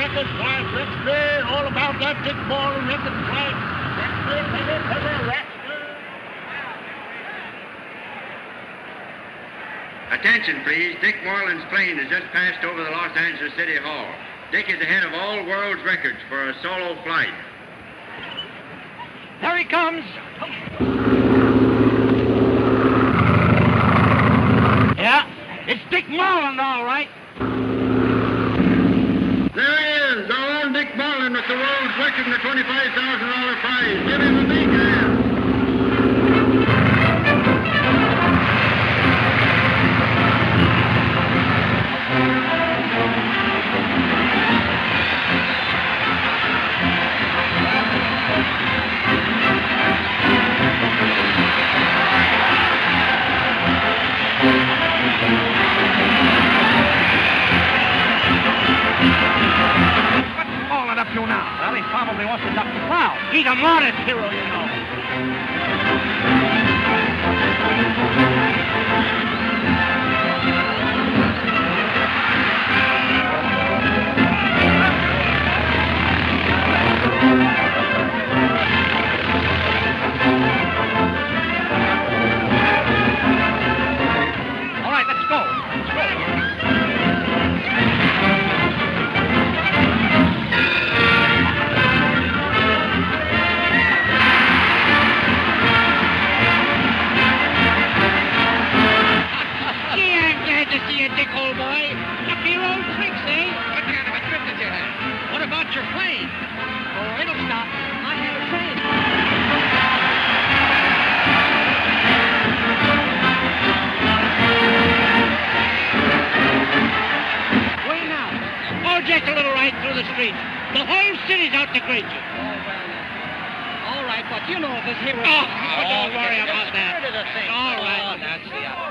record flight. Let's play all about that Dick Moreland record flight. Let's play, Attention, please. Dick Moreland's plane has just passed over the Los Angeles City Hall. Dick is ahead of all world's records for a solo flight. There he comes. Yeah, it's Dick Moreland, all right. There he is, our own Dick Moreland with the world's record and the $25,000 prize. Give him a big hand. Up to now? Well, he probably wants to duck the crowd. He's a modest hero, you know. All right, let's go. Let's go. Dick, old boy. Up to your old tricks, eh? What kind of a trip did you have? What about your plane? Oh, it'll stop. I have a train. Wait now. Oh, just a little ride through the street. The whole city's out to greet you. Oh, well, all right, but you know if this hero... Oh, don't worry about that. All right. Oh, that's the other.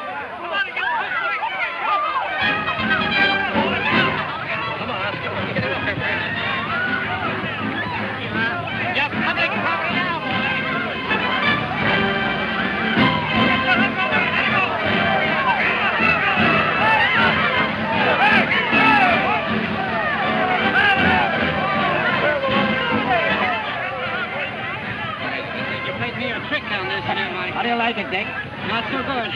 How do you like it, Dick? Not so good.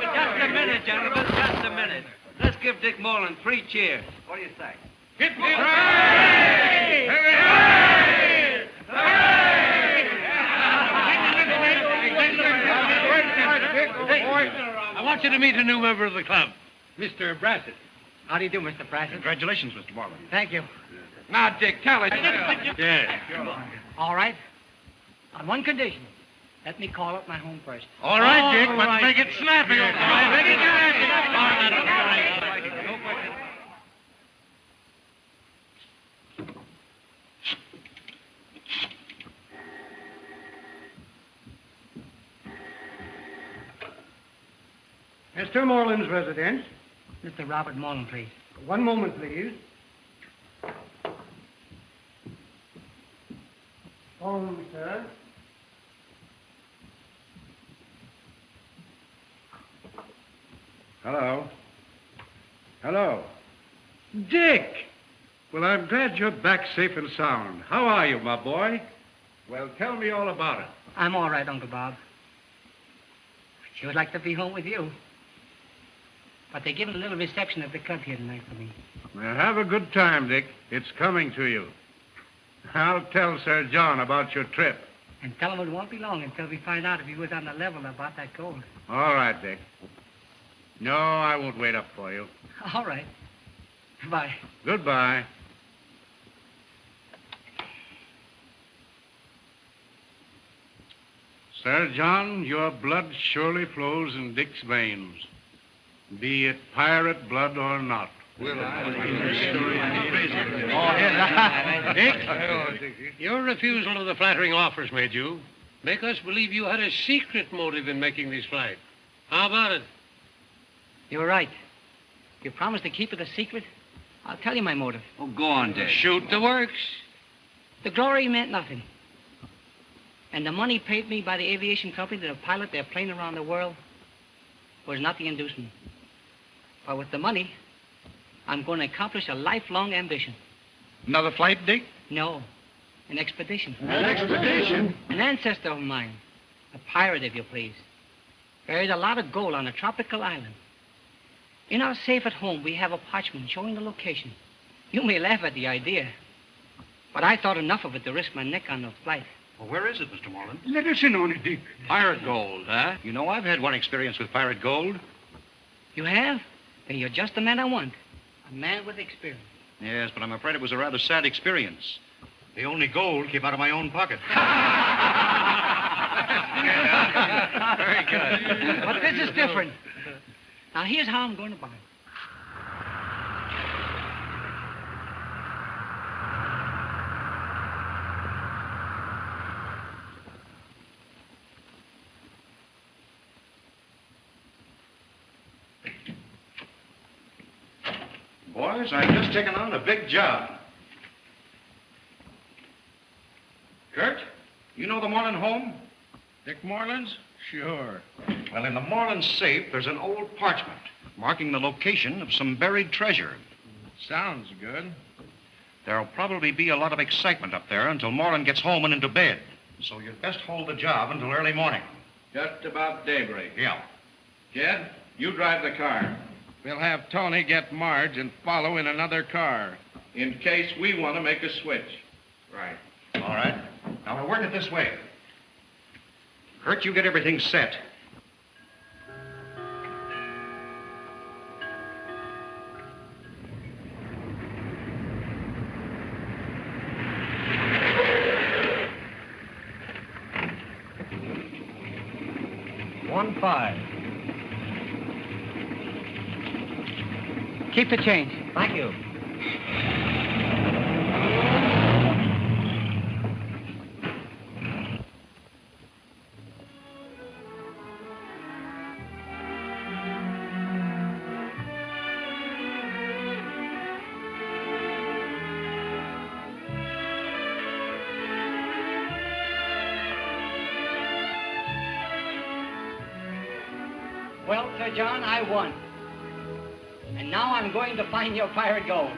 Just a minute, gentlemen, just a minute. Let's give Dick Moreland 3 cheers. What do you say? Hip, hip, hooray! Hooray! Hooray! I want you to meet a new member of the club, Mr. Brasset. How do you do, Mr. Brasset? Congratulations, Mr. Moreland. Thank you. Now, Dick, tell us. Yeah. All right. On one condition. Let me call up my home first. All right, Dick, but make it snappy. All right, make it snappy. No question. Mr. Moreland's residence. Mr. Robert Moreland, please. One moment, please. Home, sir. Hello. Hello. Dick! Well, I'm glad you're back safe and sound. How are you, my boy? Well, tell me all about it. I'm all right, Uncle Bob. I'd sure like to be home with you. But they're giving a little reception at the club here tonight for me. Well, have a good time, Dick. It's coming to you. I'll tell Sir John about your trip. And tell him it won't be long until we find out if he was on the level about that gold. All right, Dick. No, I won't wait up for you. All right. Goodbye. Goodbye. Sir John, your blood surely flows in Dick's veins, be it pirate blood or not. Dick, your refusal of the flattering offers made you make us believe you had a secret motive in making these flights. How about it? You were right. You promised to keep it a secret? I'll tell you my motive. Oh, go on, Dick. Shoot the works. The glory meant nothing. And the money paid me by the aviation company to pilot their plane around the world was not the inducement. But with the money, I'm going to accomplish a lifelong ambition. Another flight, Dick? No, an expedition. An expedition? An ancestor of mine, a pirate, if you please, buried a lot of gold on a tropical island. In our safe at home, we have a parchment showing the location. You may laugh at the idea, but I thought enough of it to risk my neck on the flight. Well, where is it, Mr. Moreland? Let us in on it, Dick. Pirate gold, huh? You know, I've had one experience with pirate gold. You have? Then you're just the man I want. A man with experience. Yes, but I'm afraid it was a rather sad experience. The only gold came out of my own pocket. Very good. But this is different. Now, here's how I'm going to buy it. Boys, I've just taken on a big job. Curt, you know the Moreland home? Dick Moreland's? Sure. Well, in the Moreland safe, there's an old parchment marking the location of some buried treasure. Sounds good. There'll probably be a lot of excitement up there until Moreland gets home and into bed. So you'd best hold the job until early morning. Just about daybreak. Yeah. Jed, you drive the car. We'll have Tony get Marge and follow in another car, in case we want to make a switch. Right. All right. Now, we'll work it this way. Curt, you get everything set. $1.5. Keep the change. Thank you. Well, Sir John, I won. And now I'm going to find your pirate gold.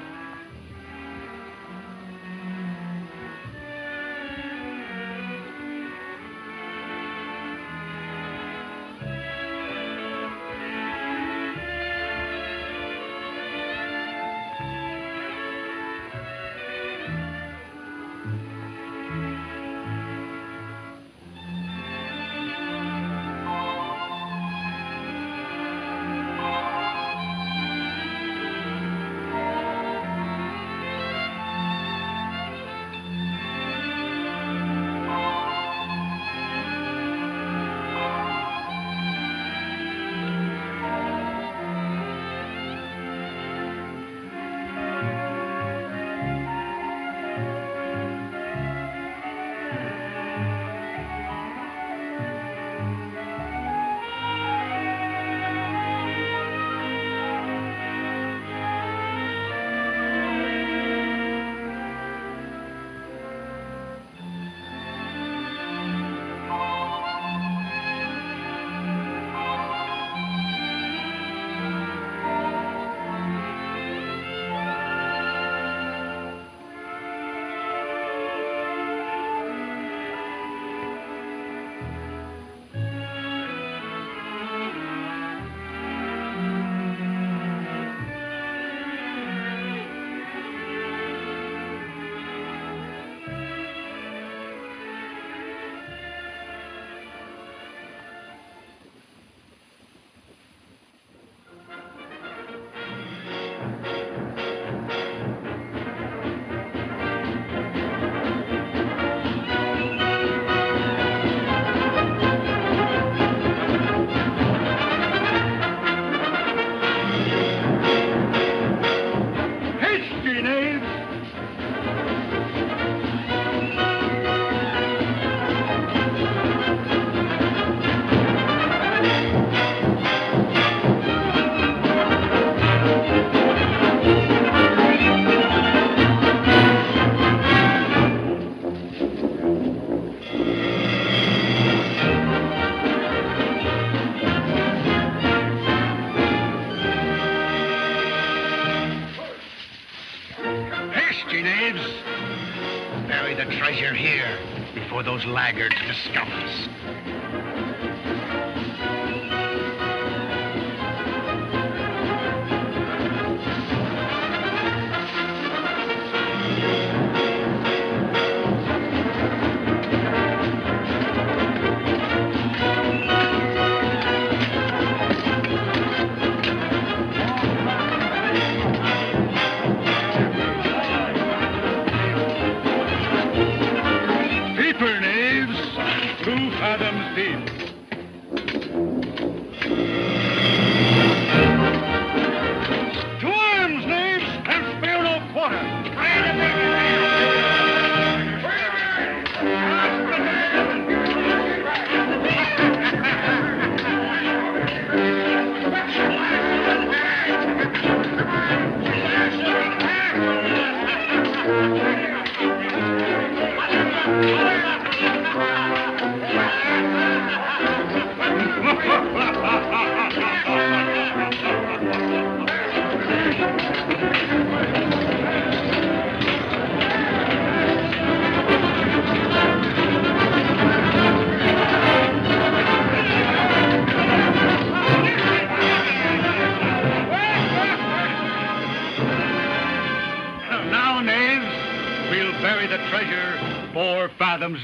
treasure here before those laggards discover us.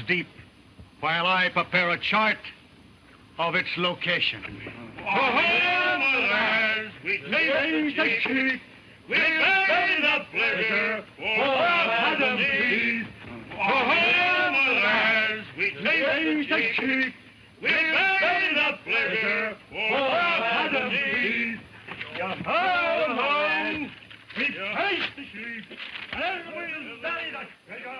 Deep, while I prepare a chart of its location. We taste the cheap, we pay the pleasure, we taste the cheap, we pay the pleasure, along, we taste the sheep, and we'll study the treasure.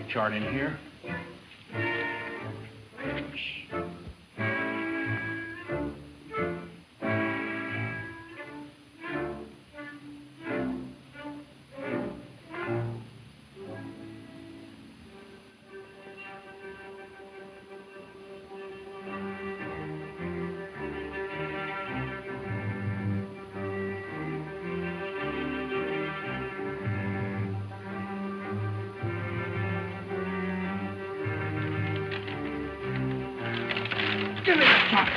Chart in here. Give me the chart.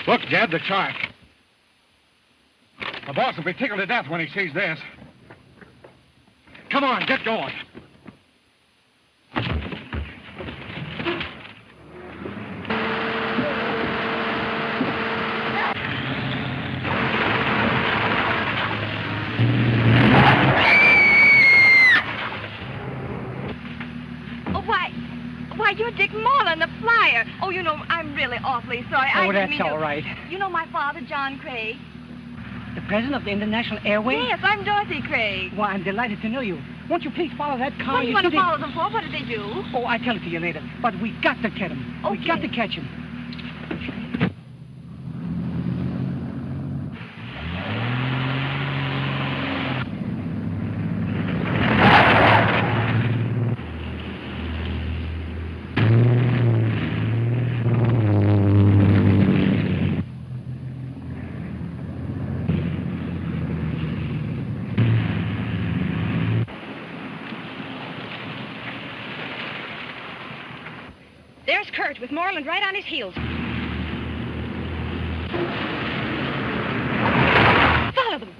Look, Jed, the chart. The boss will be tickled to death when he sees this. Come on, get going. you're Dick Moreland, the flyer. Oh, you know, I'm really awfully sorry. I Oh, didn't that's mean to... all right. You know my father, John Craig? The president of the International Airways? Yes, I'm Dorothy Craig. Well, I'm delighted to know you. Won't you please follow that car? What do you want to see follow them for? What did they do? Oh, I'll tell it to you later. But we got to catch him. We Okay. got to catch him. There's Curt with Moreland right on his heels. Follow them.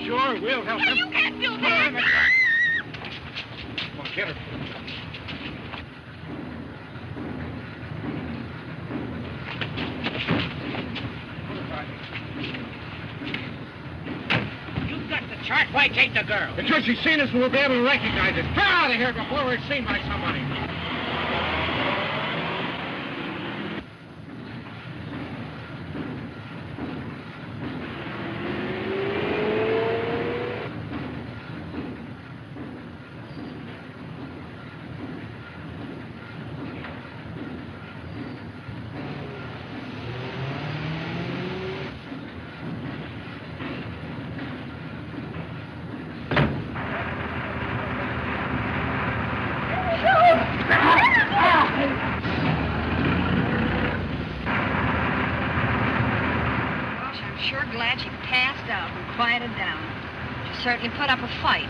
Sure, we'll help him. You can't do Put her in the that. car. Come on, get her. You've got the chart. Why take the girl? Until she's seen us, we'll be able to recognize it. Get out of here before we're seen by somebody. Gosh, I'm sure glad she passed out and quieted down. She certainly put up a fight.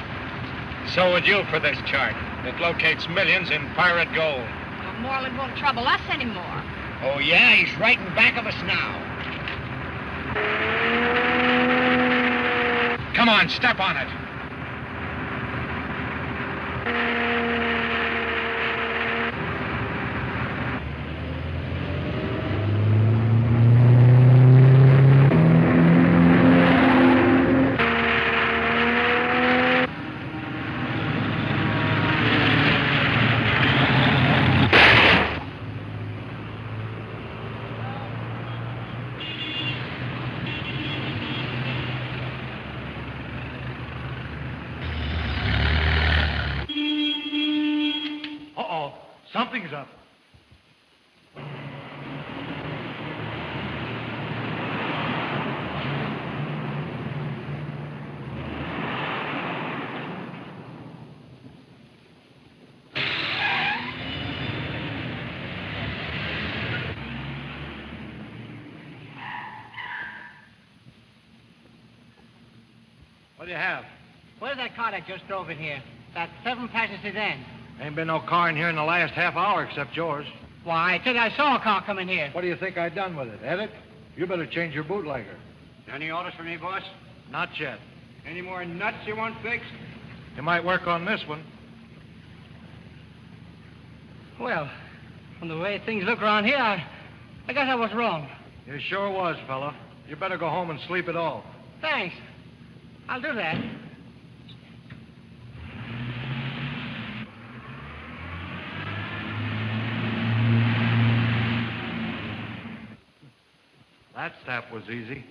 So would you for this chart. It locates millions in pirate gold. Well, Moreland won't trouble us anymore. Oh, yeah? He's right in back of us now. Come on, step on it. Uh-oh. Something's up. What do you have? Where's that car that just drove in here? That 7-passenger sedan. Ain't been no car in here in the last half hour except yours. Why, I think I saw a car come in here. What do you think I done with it? Edit? You better change your bootlegger. Any orders for me, boss? Not yet. Any more nuts you want fixed? You might work on this one. Well, from the way things look around here, I guess I was wrong. You sure was, fella. You better go home and sleep it off. Thanks. I'll do that. That step was easy.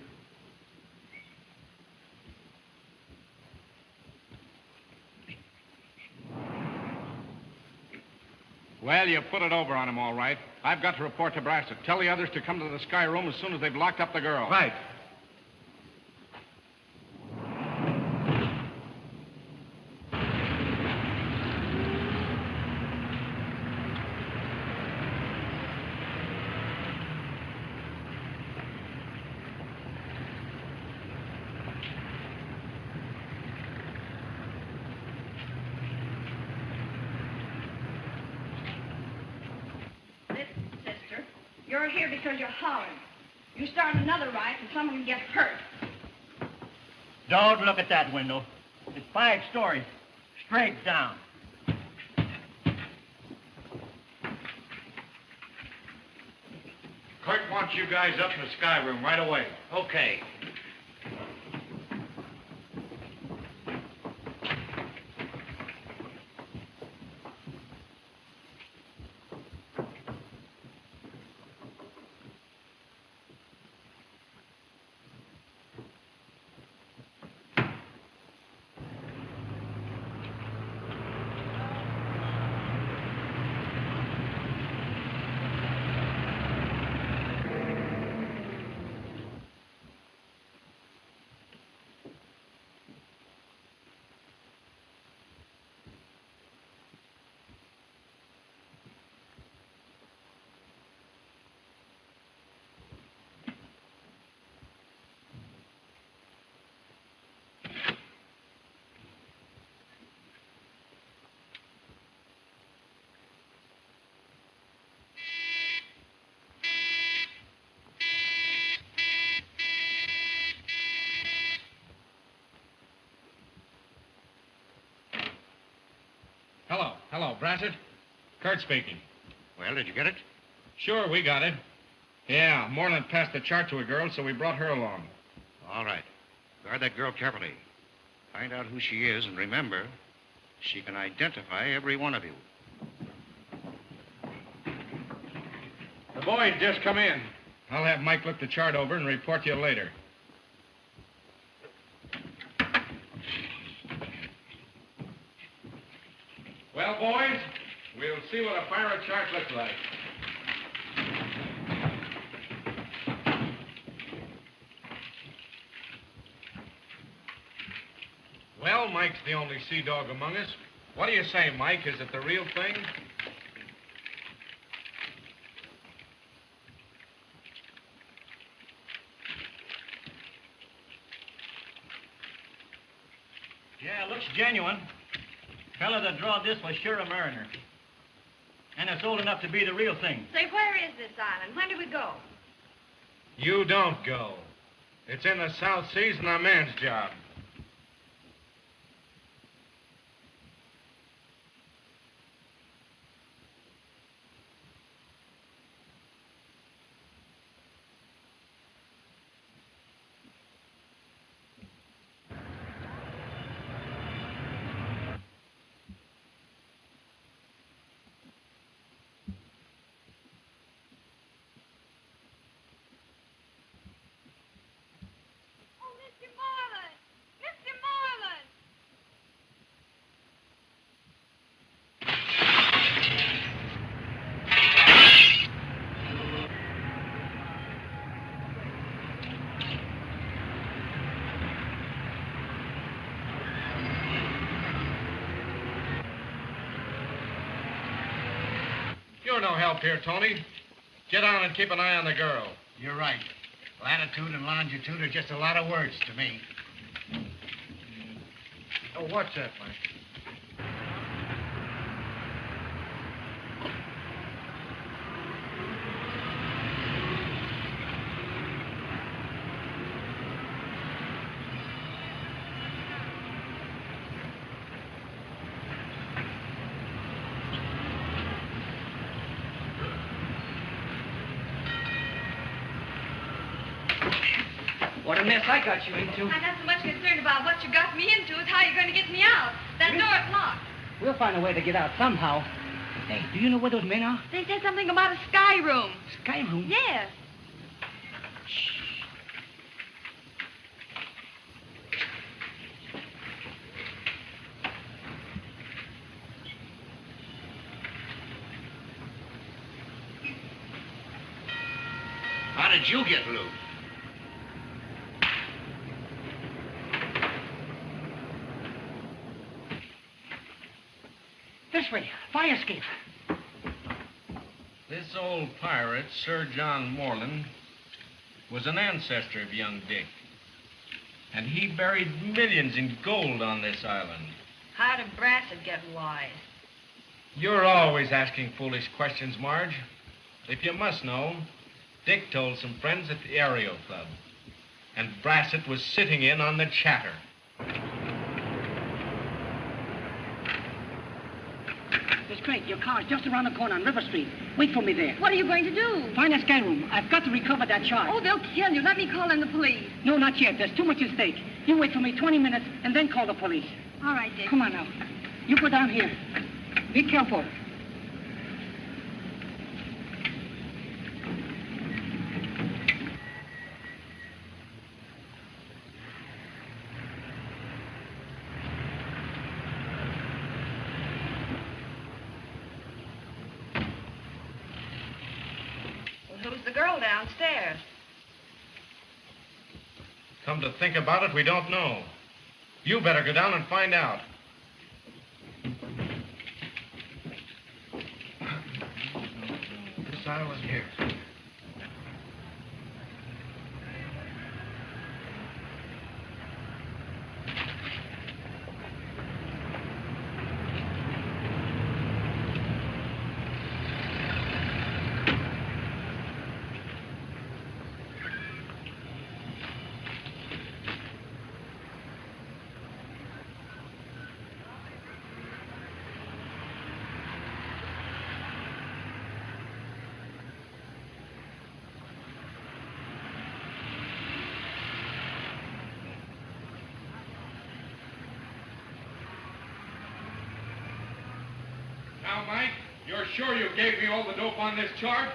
Well, you put it over on him, all right. I've got to report to Brasset. Tell the others to come to the sky room as soon as they've locked up the girl. Right. Sister, you're here because you're hollering. You start another riot and someone gets hurt. Don't look at that window. It's 5 stories, straight down. Curt wants you guys up in the sky room right away. Okay. Hello, Brasset. Curt speaking. Well, did you get it? Sure, we got it. Yeah, Moreland passed the chart to a girl, so we brought her along. All right. Guard that girl carefully. Find out who she is, and remember, she can identify every one of you. The boys just come in. I'll have Mike look the chart over and report to you later. Well, boys, we'll see what a pirate chart looks like. Well, Mike's the only sea dog among us. What do you say, Mike? Is it the real thing? Yeah, it looks genuine. Fella that drawed this was sure a mariner. And it's old enough to be the real thing. Say, where is this island? When do we go? You don't go. It's in the South Seas and a man's job. You're no help here, Tony. Get on and keep an eye on the girl. You're right. Latitude and longitude are just a lot of words to me. Oh, what's that, Mike? What a mess I got you into. I'm not so much concerned about what you got me into as how you're going to get me out. That door's locked. We'll find a way to get out somehow. Hey, do you know where those men are? They said something about a sky room. Sky room? Yes. How did you get loose? This way. Fire escape. This old pirate, Sir John Moreland, was an ancestor of young Dick. And he buried millions in gold on this island. How did Brasset get wise? You're always asking foolish questions, Marge. If you must know, Dick told some friends at the Aero Club. And Brasset was sitting in on the chatter. Miss Craig, your car's just around the corner on River Street. Wait for me there. What are you going to do? Find a sky room. I've got to recover that chart. Oh, they'll kill you. Let me call in the police. No, not yet. There's too much at stake. You wait for me 20 minutes and then call the police. All right, Dick. Come on now. You go down here. Be careful. Who's the girl downstairs? Come to think about it, we don't know. You better go down and find out. This island here. Now, Mike, you're sure you gave me all the dope on this chart?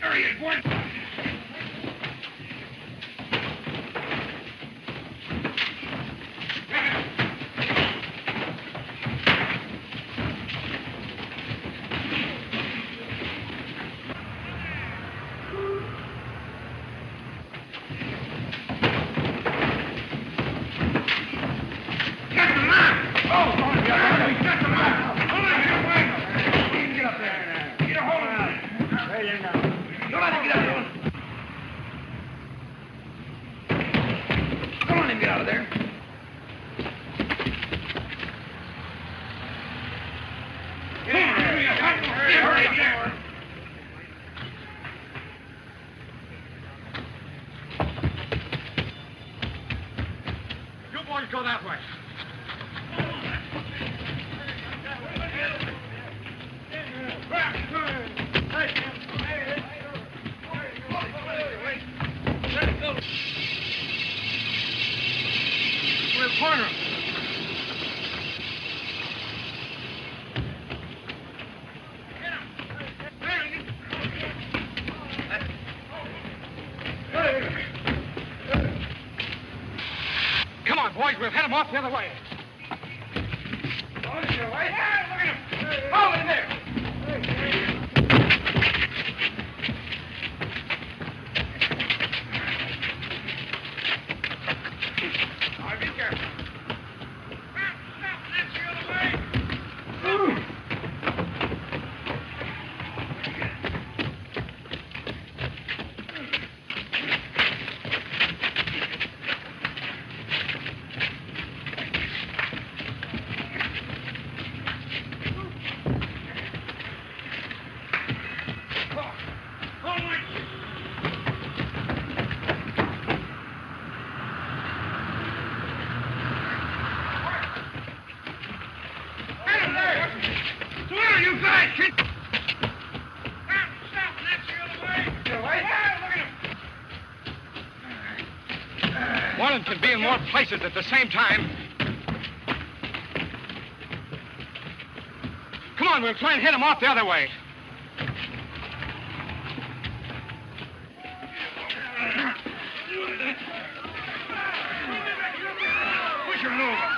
There he is, boy. Go that way. We'll corner him. Come on, boys, we'll head him off the other way. On your way. Yeah, look at him. Hold him there. All right, be careful. That's the other way. One can be in more places at the same time. Come on, we'll try and hit him off the other way. Push him over.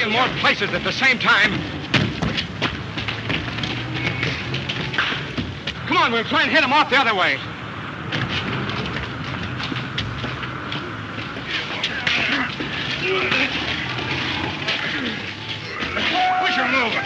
in more places at the same time. Come on, we'll try and hit him off the other way. Push him over.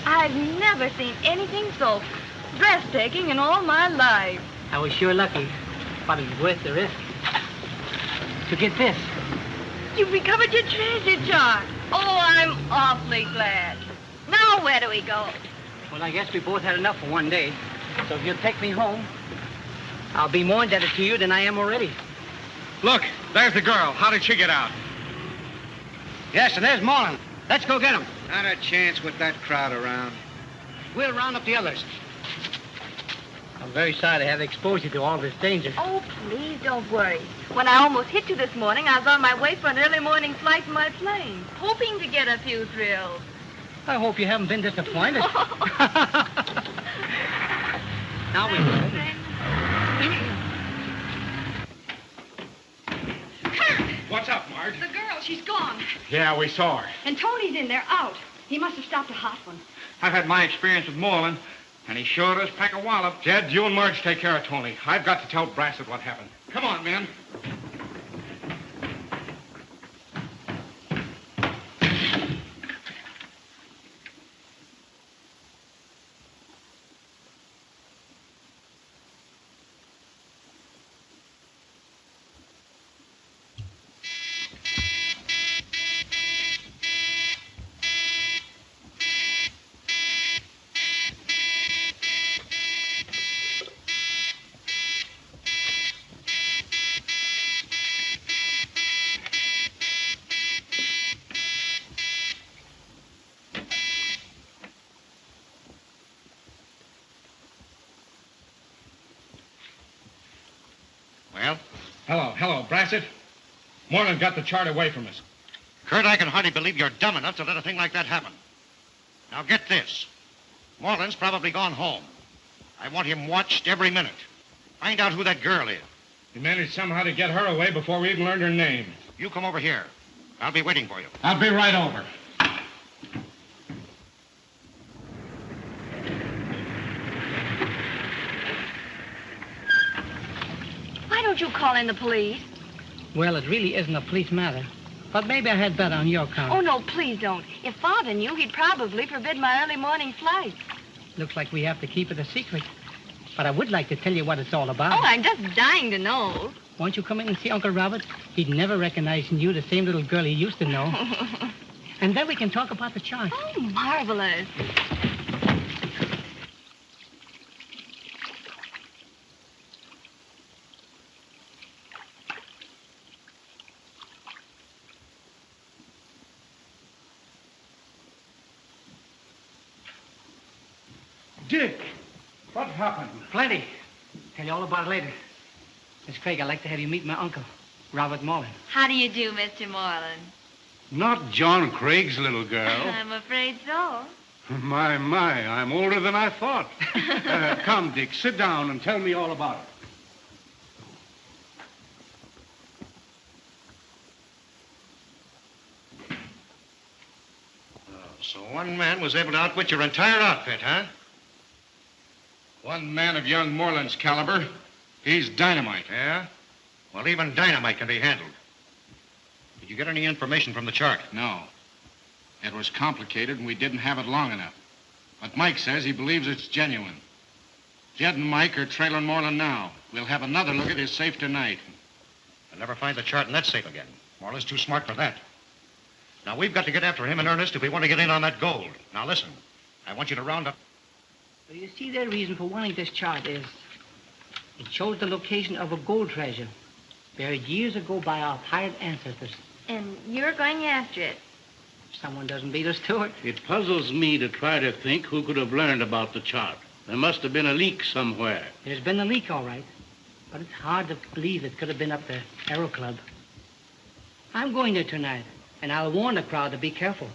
I've never seen anything so breathtaking in all my life. I was sure lucky, but it was worth the risk. To get this. You've recovered your treasure chart. Oh, I'm awfully glad. Now where do we go? Well, I guess we both had enough for one day. So if you'll take me home, I'll be more indebted to you than I am already. Look, there's the girl. How did she get out? Yes, and there's Moreland. Let's go get him. Not a chance with that crowd around. We'll round up the others. I'm very sorry to have exposed you to all this danger. Oh, please don't worry. When I almost hit you this morning, I was on my way for an early morning flight in my plane, hoping to get a few thrills. I hope you haven't been disappointed. Now we go. Curt! What's up, Marge? The girl, she's gone. Yeah, we saw her. And Tony's in there, out. He must have stopped a hot one. I've had my experience with Moreland, and he sure does pack a wallop. Jed, you and Marge take care of Tony. I've got to tell Brasset what happened. Come on, men. Well? Hello, Brasset. Moreland got the chart away from us. Curt, I can hardly believe you're dumb enough to let a thing like that happen. Now get this. Moreland's probably gone home. I want him watched every minute. Find out who that girl is. He managed somehow to get her away before we even learned her name. You come over here. I'll be waiting for you. I'll be right over. Why don't you call in the police? Well, it really isn't a police matter. But maybe I had better on your account. Oh, no, please don't. If Father knew, he'd probably forbid my early morning flight. Looks like we have to keep it a secret. But I would like to tell you what it's all about. Oh, I'm just dying to know. Won't you come in and see Uncle Robert? He'd never recognize in you the same little girl he used to know. And then we can talk about the chart. Oh, marvelous. Dick, what happened? Plenty. Tell you all about it later. Miss Craig, I'd like to have you meet my uncle, Robert Moreland. How do you do, Mr. Moreland? Not John Craig's little girl. I'm afraid so. My, I'm older than I thought. Come, Dick, sit down and tell me all about it. So one man was able to outwit your entire outfit, huh? One man of young Moreland's caliber. He's dynamite. Yeah? Well, even dynamite can be handled. Did you get any information from the chart? No. It was complicated and we didn't have it long enough. But Mike says he believes it's genuine. Jed and Mike are trailing Moreland now. We'll have another look at his safe tonight. They'll never find the chart in that safe again. Moreland's too smart for that. Now, we've got to get after him in earnest if we want to get in on that gold. Now, listen. I want you to round up... Well, you see, their reason for wanting this chart is it shows the location of a gold treasure buried years ago by our pirate ancestors. And you're going after it. If someone doesn't beat us to it. It puzzles me to try to think who could have learned about the chart. There must have been a leak somewhere. There's been a leak, all right. But it's hard to believe it could have been up the Aero Club. I'm going there tonight, and I'll warn the crowd to be careful.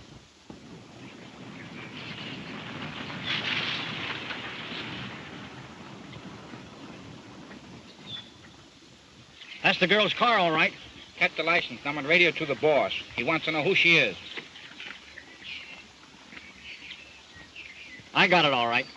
That's the girl's car, all right. Kept the license number and radio to the boss. He wants to know who she is. I got it all right.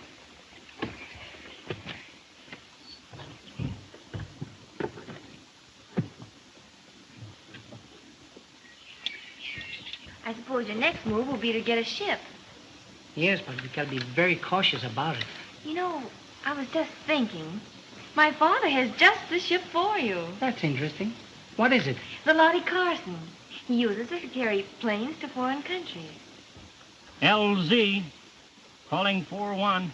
I suppose your next move will be to get a ship. Yes, but we gotta be very cautious about it. You know, I was just thinking, my father has just the ship for you. That's interesting. What is it? The Lottie Carson. He uses it to carry planes to foreign countries. LZ, calling 4-1.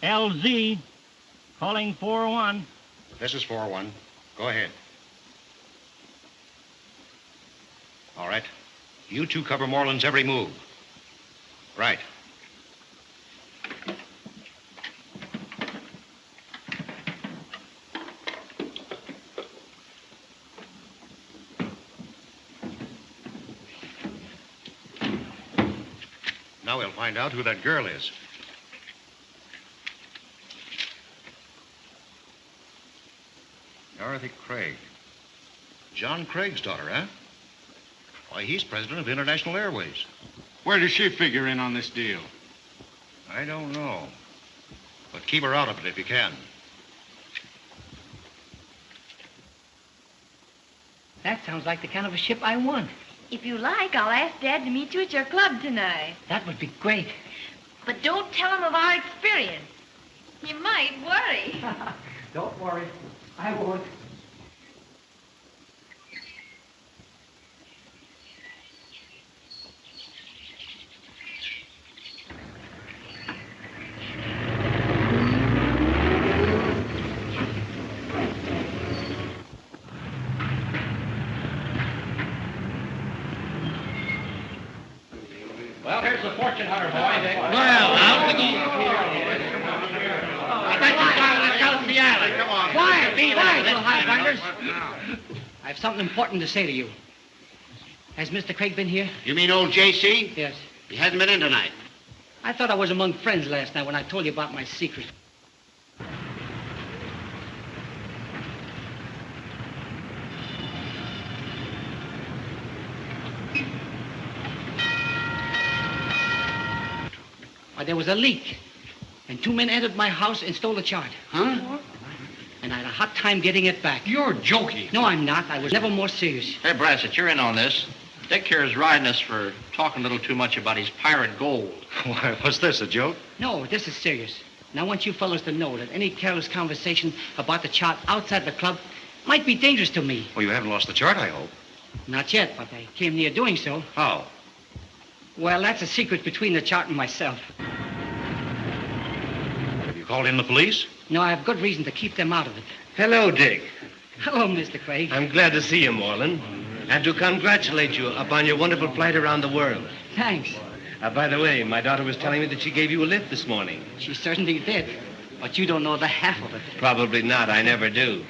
LZ, calling 4-1. This is 4-1. Go ahead. All right. You two cover Moreland's every move. Right. Now we'll find out who that girl is. Dorothy Craig. John Craig's daughter, huh? Why, he's president of International Airways. Where does she figure in on this deal? I don't know. But keep her out of it if you can. That sounds like the kind of a ship I want. If you like, I'll ask Dad to meet you at your club tonight. That would be great. But don't tell him of our experience. He might worry. Don't worry. I won't. Well, here's the fortune hunter, boy. Well, how's it going? I bet you got let out in the alley. Come on. Quiet, be quiet, you highfinders. I have something important to say to you. Has Mr. Craig been here? You mean old J.C.? Yes. He hasn't been in tonight. I thought I was among friends last night when I told you about my secret. Why, there was a leak, and 2 men entered my house and stole the chart. Huh? And I had a hot time getting it back. You're joking. No, I'm not. I was never more serious. Hey, Brasset, you're in on this. Dick here is riding us for talking a little too much about his pirate gold. Why, what's this, a joke? No, this is serious. And I want you fellows to know that any careless conversation about the chart outside the club might be dangerous to me. Well, you haven't lost the chart, I hope. Not yet, but I came near doing so. How? Well, that's a secret between the chart and myself. Have you called in the police? No, I have good reason to keep them out of it. Hello, Dick. Hello, Mr. Craig. I'm glad to see you, Moreland, and to congratulate you upon your wonderful flight around the world. Thanks. By the way, my daughter was telling me that she gave you a lift this morning. She certainly did, but you don't know the half of it. Probably not. I never do.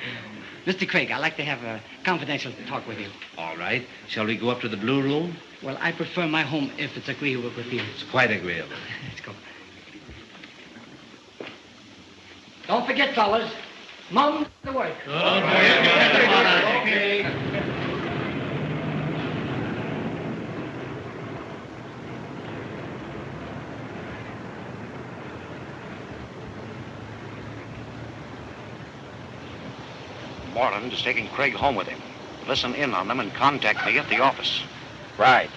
Mr. Craig, I'd like to have a confidential talk with you. All right. Shall we go up to the Blue Room? Well, I prefer my home if it's agreeable with you. It's quite agreeable. Let's go. Don't forget, fellas. Mum, the work. Okay. Moreland is taking Craig home with him. Listen in on them and contact me at the office. Right.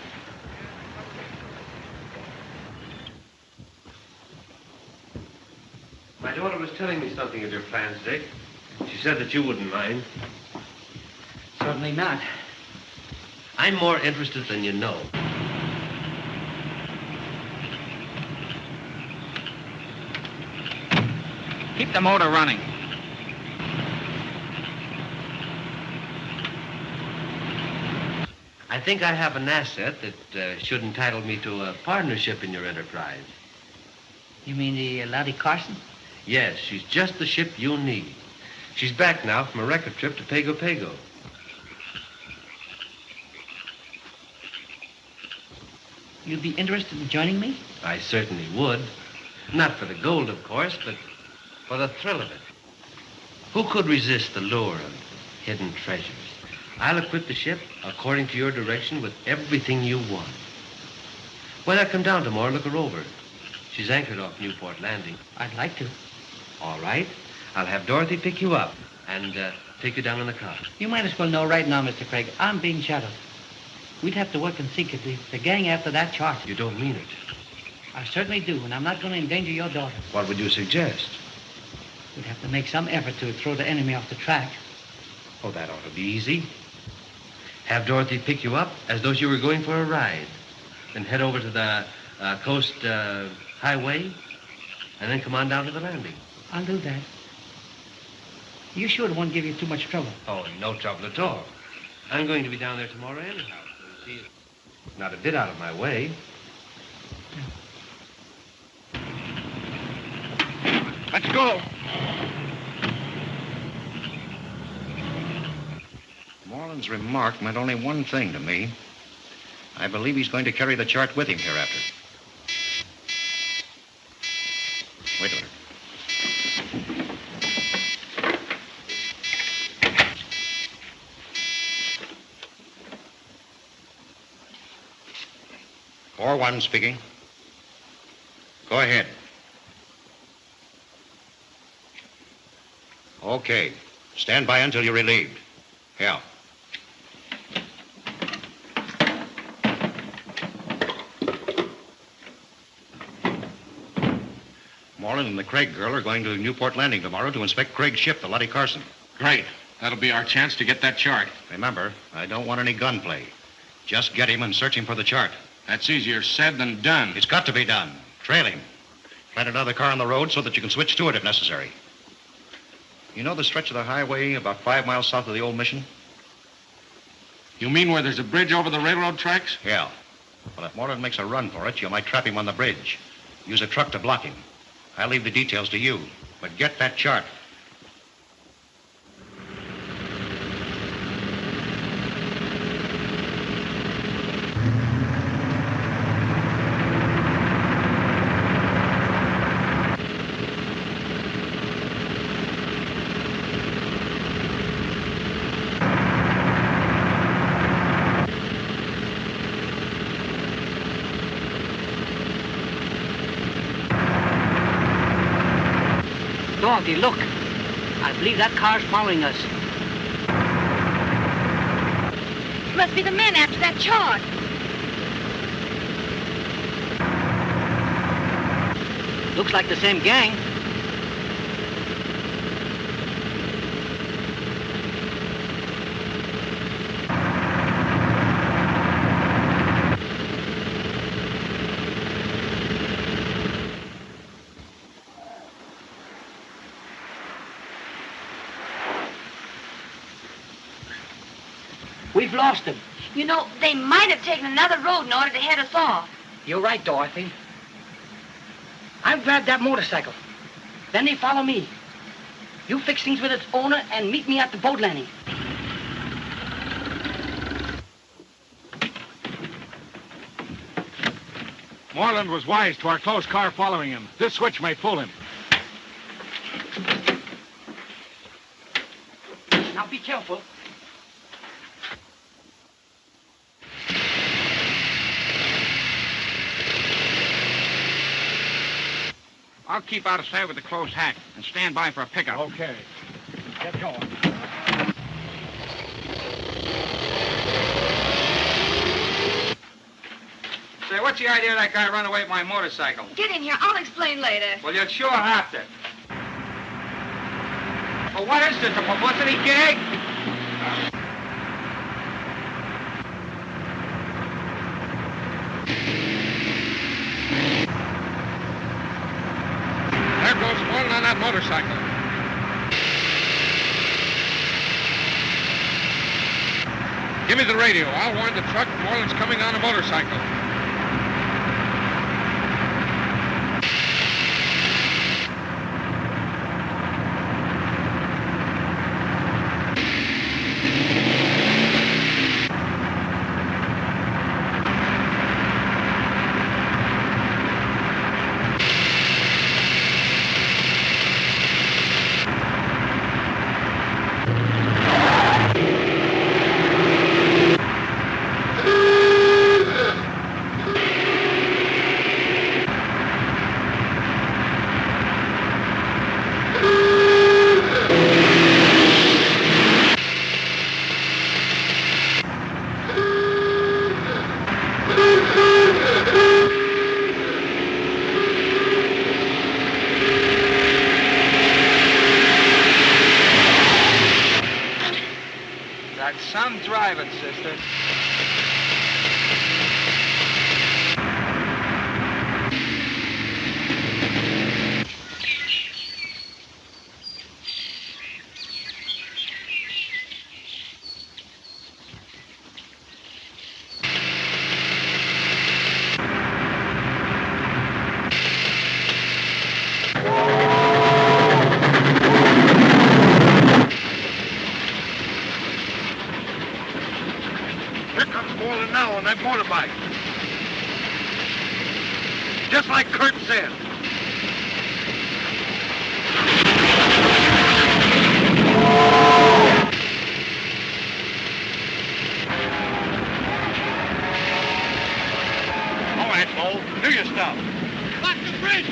My daughter was telling me something of your plans, Dick. She said that you wouldn't mind. Certainly not. I'm more interested than you know. Keep the motor running. I think I have an asset that should entitle me to a partnership in your enterprise. You mean the Lottie Carson? Yes, she's just the ship you need. She's back now from a record trip to Pago Pago. You'd be interested in joining me? I certainly would. Not for the gold, of course, but for the thrill of it. Who could resist the lure of hidden treasures? I'll equip the ship according to your direction with everything you want. When I come down tomorrow, look her over. She's anchored off Newport Landing. I'd like to. All right. I'll have Dorothy pick you up and take you down in the car. You might as well know right now, Mr. Craig, I'm being shadowed. We'd have to work in secretly. The gang after that chart. You don't mean it. I certainly do, and I'm not going to endanger your daughter. What would you suggest? We'd have to make some effort to throw the enemy off the track. Oh, that ought to be easy. Have Dorothy pick you up as though you were going for a ride. Then head over to the coast highway, and then come on down to the landing. I'll do that. You sure it won't give you too much trouble? Oh, no trouble at all. I'm going to be down there tomorrow anyhow. So see, it's not a bit out of my way. Let's go. Moreland's remark meant only one thing to me. I believe he's going to carry the chart with him hereafter. Wait a minute. Or one speaking. Go ahead. Okay. Stand by until you're relieved. Yeah. Moreland and the Craig girl are going to Newport Landing tomorrow to inspect Craig's ship, the Lottie Carson. Great. That'll be our chance to get that chart. Remember, I don't want any gunplay. Just get him and search him for the chart. That's easier said than done. It's got to be done. Trail him. Plant another car on the road so that you can switch to it if necessary. You know the stretch of the highway about 5 miles south of the old mission? You mean where there's a bridge over the railroad tracks? Yeah. Well, if Moreland makes a run for it, you might trap him on the bridge. Use a truck to block him. I'll leave the details to you. But get that chart. Dorothy, look. I believe that car's following us. Must be the men after that chart. Looks like the same gang. We've lost him. You know, they might have taken another road in order to head us off. You're right, Dorothy. I'll grab that motorcycle. Then they follow me. You fix things with its owner and meet me at the boat landing. Moreland was wise to our close car following him. This switch may fool him. Now be careful. I'll keep out of sight with the close hack and stand by for a pickup. Okay. Get going. Say, what's the idea of that guy running away with my motorcycle? Get in here. I'll explain later. Well, you'll sure have to. What is this, a publicity gag? There goes Moreland on that motorcycle. Give me the radio. I'll warn the truck Moreland's coming on a motorcycle. Some driving, sister. On that motorbike. Just like Curt said. All right, Bo. Do your stuff. Lock the bridge!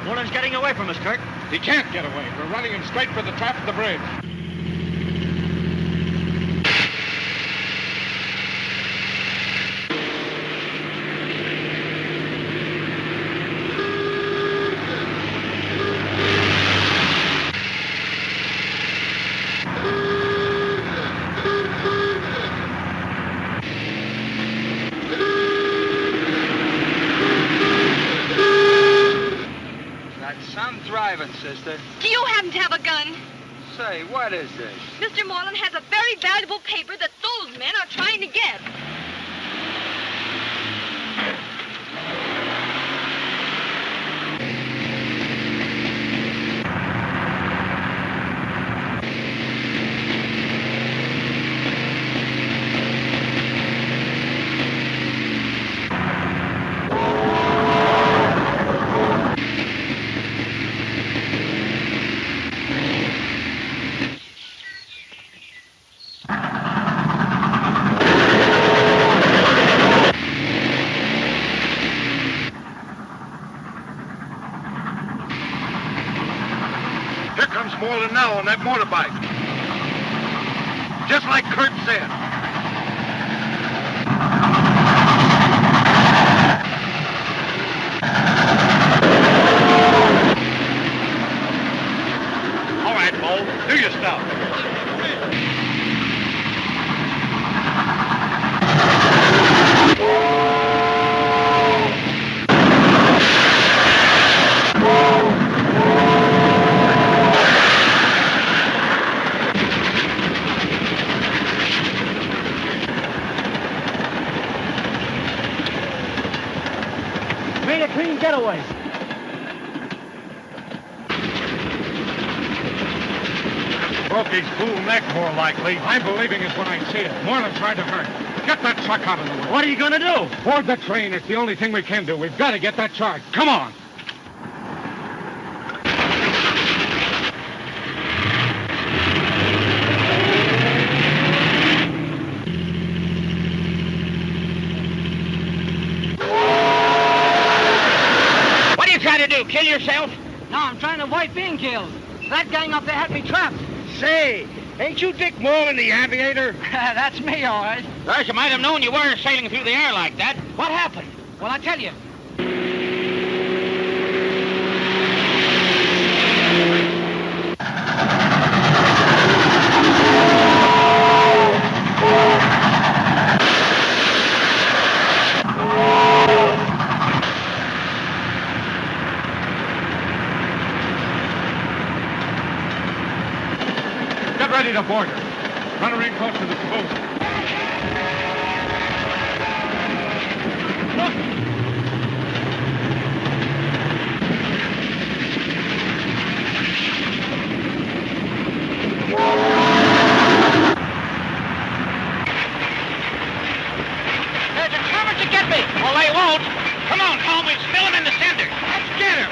Moreland's getting away from us, Curt. He can't get away. We're running him straight for the trap at the bridge. sister. Do you happen to have a gun? Say, what is this? Mr. Moreland has a very valuable paper that those men are trying to get. Moreland now on that motorbike. Just like Curt said. All right, Bo, do your stuff. Getaway. Broke his bull neck, more likely. I'm believing it when I see it. Moreland tried to hurt him. Get that truck out of the way. What are you going to do? Board the train. It's the only thing we can do. We've got to get that charge. Come on. Kill yourself? No, I'm trying to avoid being killed. That gang up there had me trapped. Say, ain't you Dick Moreland, the aviator? That's me, all right. Gosh, I might have known you weren't sailing through the air like that. What happened? Well, I'll tell you. Ready to board her. Run her in close to the caboose. Look! They're determined to get me. Well, they won't. Come on, Tom. We'll spill them in the center. Let's get her.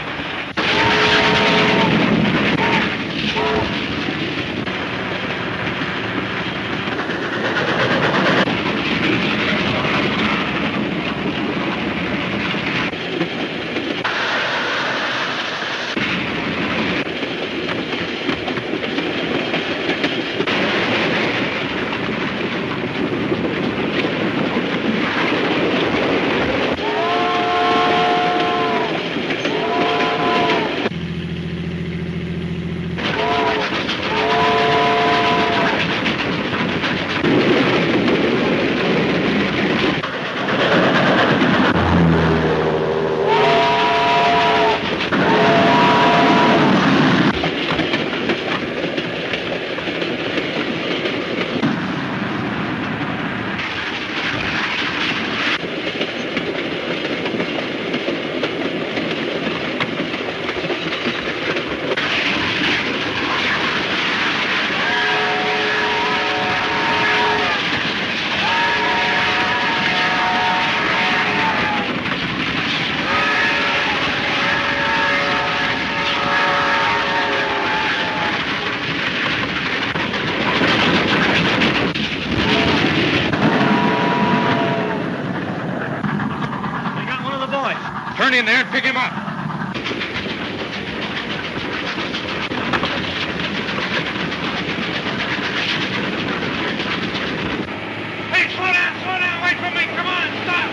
Turn in there and pick him up. Hey, slow down, wait for me. Come on, stop.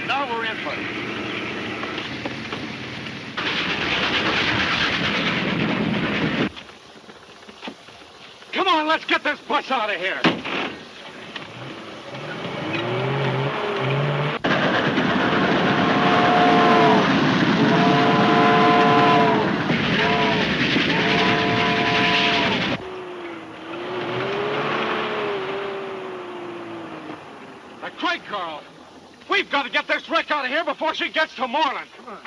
Now we're in for it. Come on, let's get this bus out of here. Craig girl. We've got to get this wreck out of here before she gets to Moreland. Come on.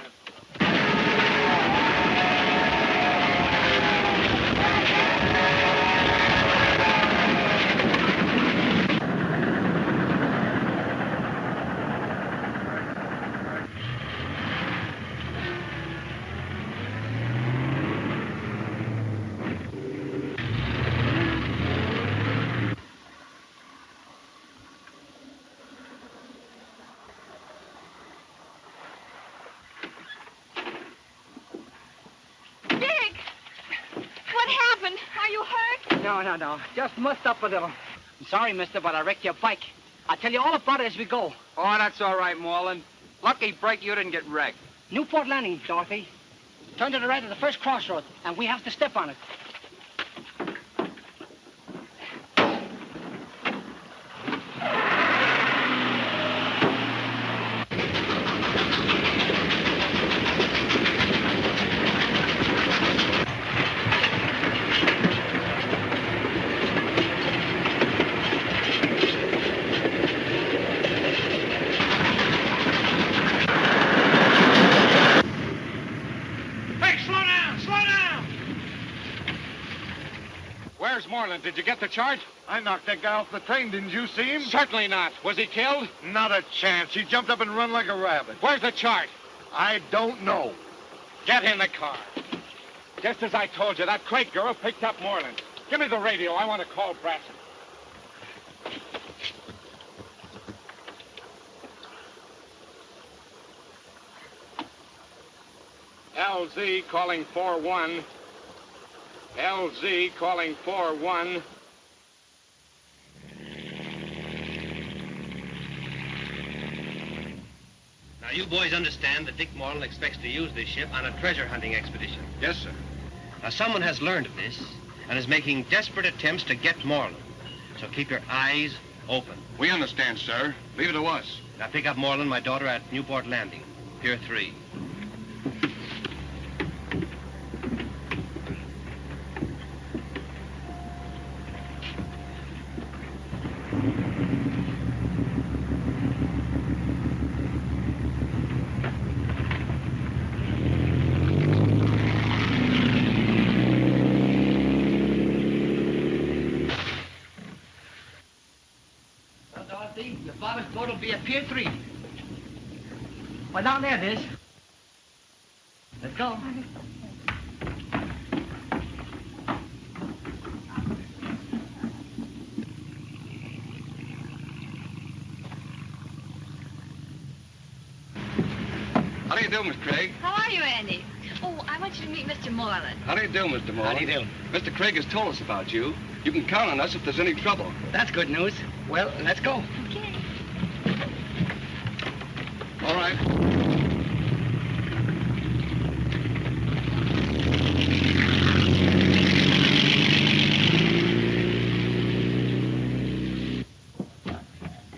No. Just mussed up a little. I'm sorry, mister, but I wrecked your bike. I'll tell you all about it as we go. Oh, that's all right, Moreland. Lucky break you didn't get wrecked. Newport Landing, Dorothy. Turn to the right at the first crossroad, and we have to step on it. Moreland, did you get the chart? I knocked that guy off the train. Didn't you see him? Certainly not. Was he killed? Not a chance. He jumped up and run like a rabbit. Where's the chart? I don't know. Get in the car. Just as I told you, that Craig girl picked up Moreland. Give me the radio. I want to call Brasset. LZ calling 4-1. LZ calling 4-1. Now, you boys understand that Dick Moreland expects to use this ship on a treasure hunting expedition. Yes, sir. Now, someone has learned of this and is making desperate attempts to get Moreland. So keep your eyes open. We understand, sir. Leave it to us. Now, pick up Moreland, my daughter, at Newport Landing, Pier 3. Your father's boat will be at Pier 3. Well, down there it is. Let's go. How do you do, Miss Craig? How are you, Andy? Oh, I want you to meet Mr. Moreland. How do you do, Mr. Moreland? How do you do? Mr. Craig has told us about you. You can count on us if there's any trouble. That's good news. Well, let's go. Okay. All right.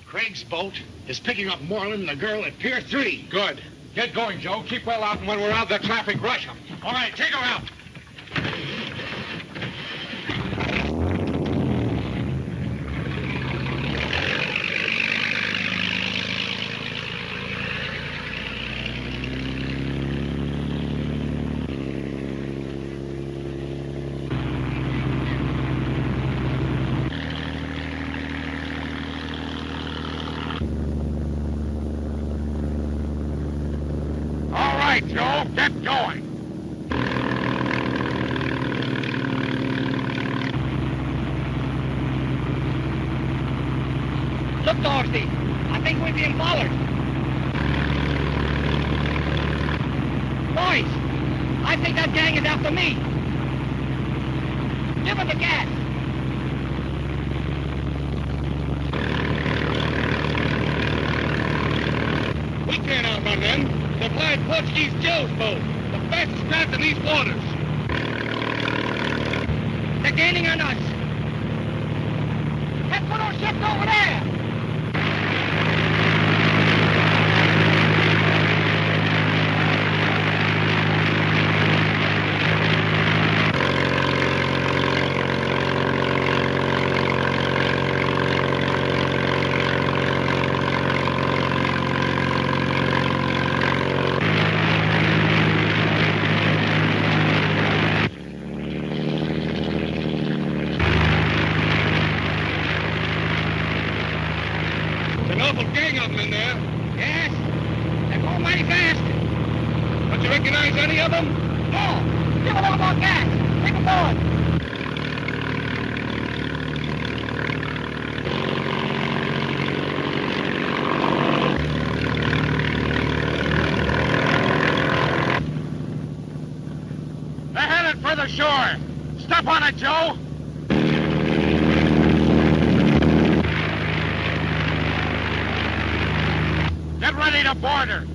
Craig's boat is picking up Moreland and the girl at Pier 3. Good. Get going, Joe. Keep well out, and when we're out of the traffic, rush them. All right, take her out. Joe, get going. Look, Dorothy. I think we're being followed. Boys, I think that gang is after me. Give them the gas. We can't outrun them. They're flying Portuguese Joe's boat, the fastest craft in these waters. They're gaining on us. Let's put our ships over there. There's an awful gang of them in there. Yes. They're going mighty fast. Don't you recognize any of them? No. Give a little more gas. Take them forward. They're headed for the shore. Step on it, Joe. Get ready to board her.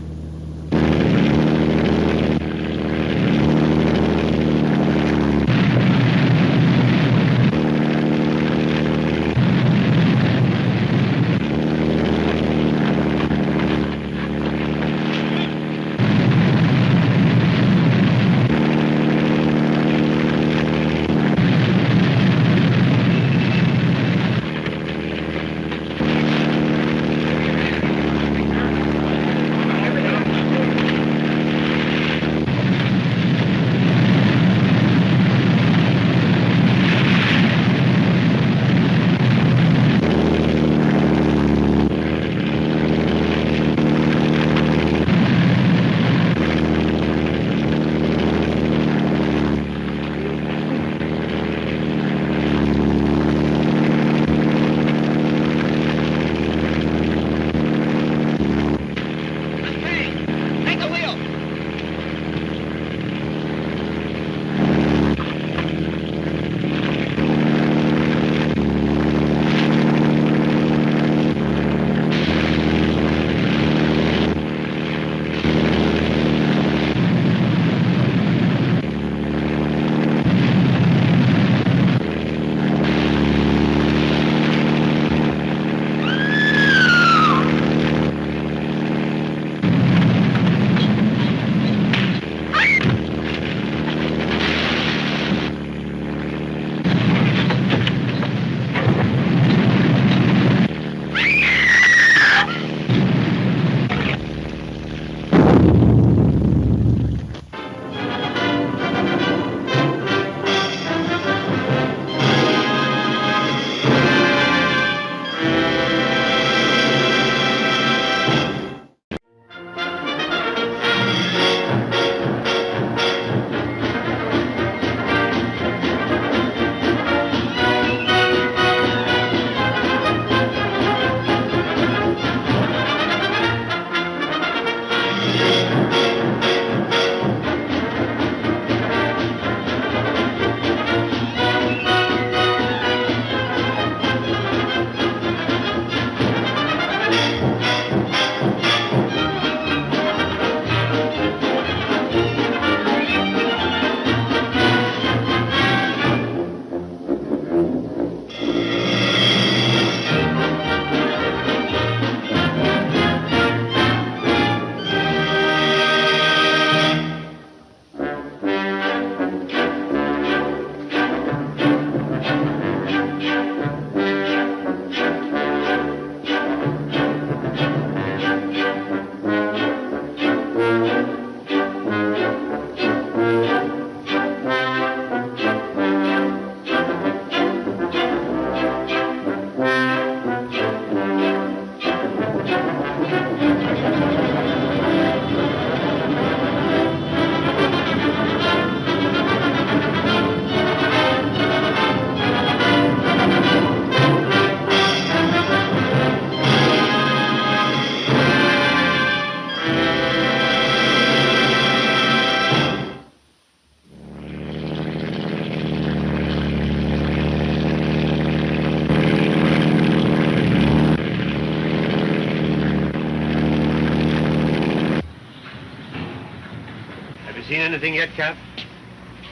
Seen anything yet, Cap?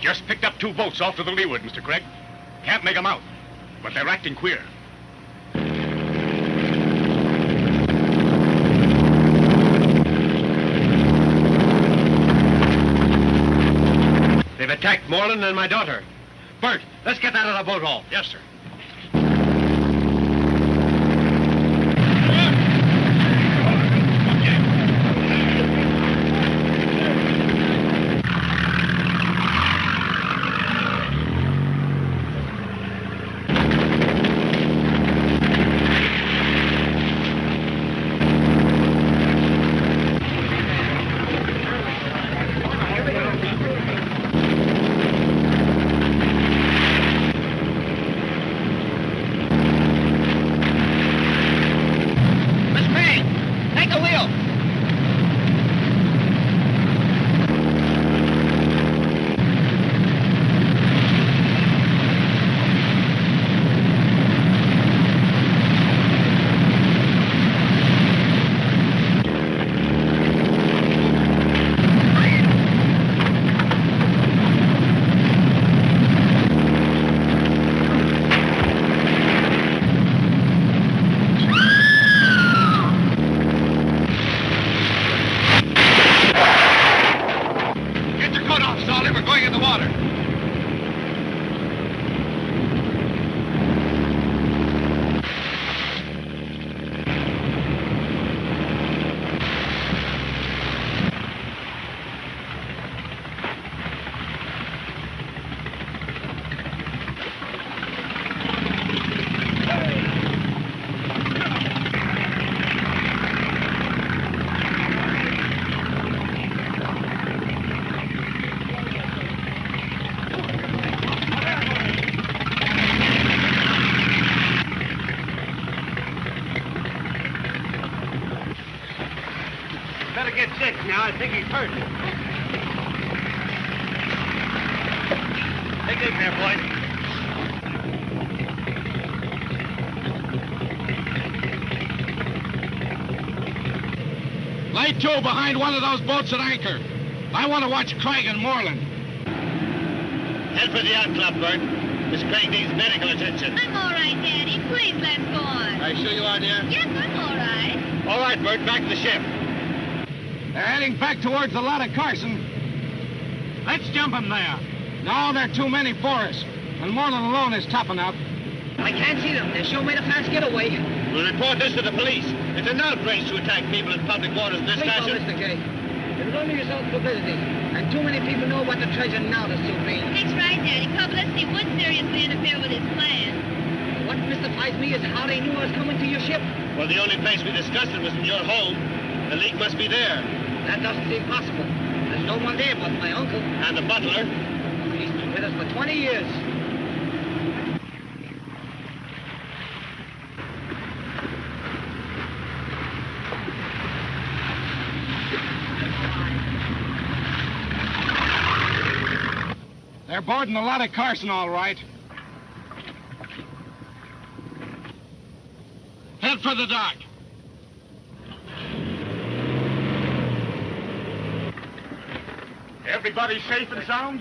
Just picked up 2 boats off to the leeward, Mr. Craig. Can't make 'em out, but they're acting queer. They've attacked Moreland and my daughter. Bert, let's get that other boat off. Yes, sir. Better get Dick now. I think he's hurt. Take Dick there, boys. Light Joe behind one of those boats at anchor. I want to watch Craig and Moreland. Head for the yacht club, Bert. Miss Craig needs medical attention. I'm all right, Daddy. Please, let's go on. Are you sure you are, dear? Yes, I'm all right. All right, Bert, back to the ship. They're heading back towards the lot of Carson. Let's jump them there. No, there are too many for us. And Moreland alone is tough enough. I can't see them. They sure made a fast getaway. We'll report this to the police. It's an outrage to attack people in public waters in this Please, fashion. Mr. Kay. It'll only result in publicity. And too many people know about the treasure now to suit me. Dick's right, Daddy. Publicity would seriously interfere with his plan. What mystifies me is how they knew I was coming to your ship. Well, the only place we discussed it was in your home. The leak must be there. That doesn't seem possible. There's no one there but my uncle. And the butler. He's been with us for 20 years. They're boarding the lot of Carson, all right. Head for the dock. Everybody safe and sound?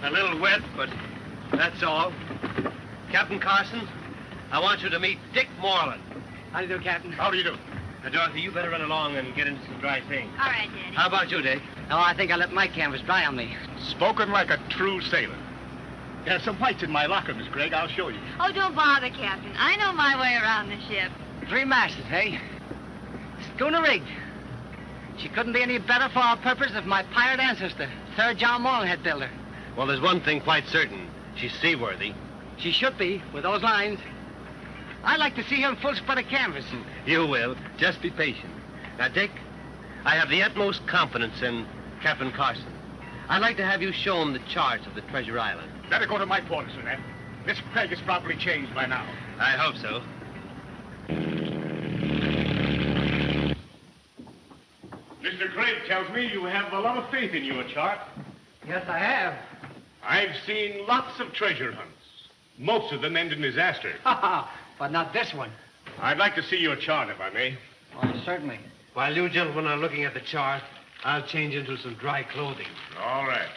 A little wet, but that's all. Captain Carson, I want you to meet Dick Moreland. How do you do, Captain? How do you do? Now, Dorothy, you better run along and get into some dry things. All right, Daddy. How about you, Dick? No, I think I let my canvas dry on me. Spoken like a true sailor. There's some lights in my locker, Miss Craig. I'll show you. Oh, don't bother, Captain. I know my way around the ship. 3 masses, hey? Schooner rigged. She couldn't be any better for our purpose if my pirate ancestor, Sir John Moreland, had built her. Well, there's one thing quite certain. She's seaworthy. She should be, with those lines. I'd like to see her in full spread of canvas. You will. Just be patient. Now, Dick, I have the utmost confidence in Captain Carson. I'd like to have you show him the charts of the Treasure Island. Better go to my quarters, Annette. Miss Craig is probably changed by now. I hope so. Mr. Craig tells me you have a lot of faith in your chart. Yes, I have. I've seen lots of treasure hunts. Most of them end in disaster. But not this one. I'd like to see your chart, if I may. Oh, certainly. While you gentlemen are looking at the chart, I'll change into some dry clothing. All right.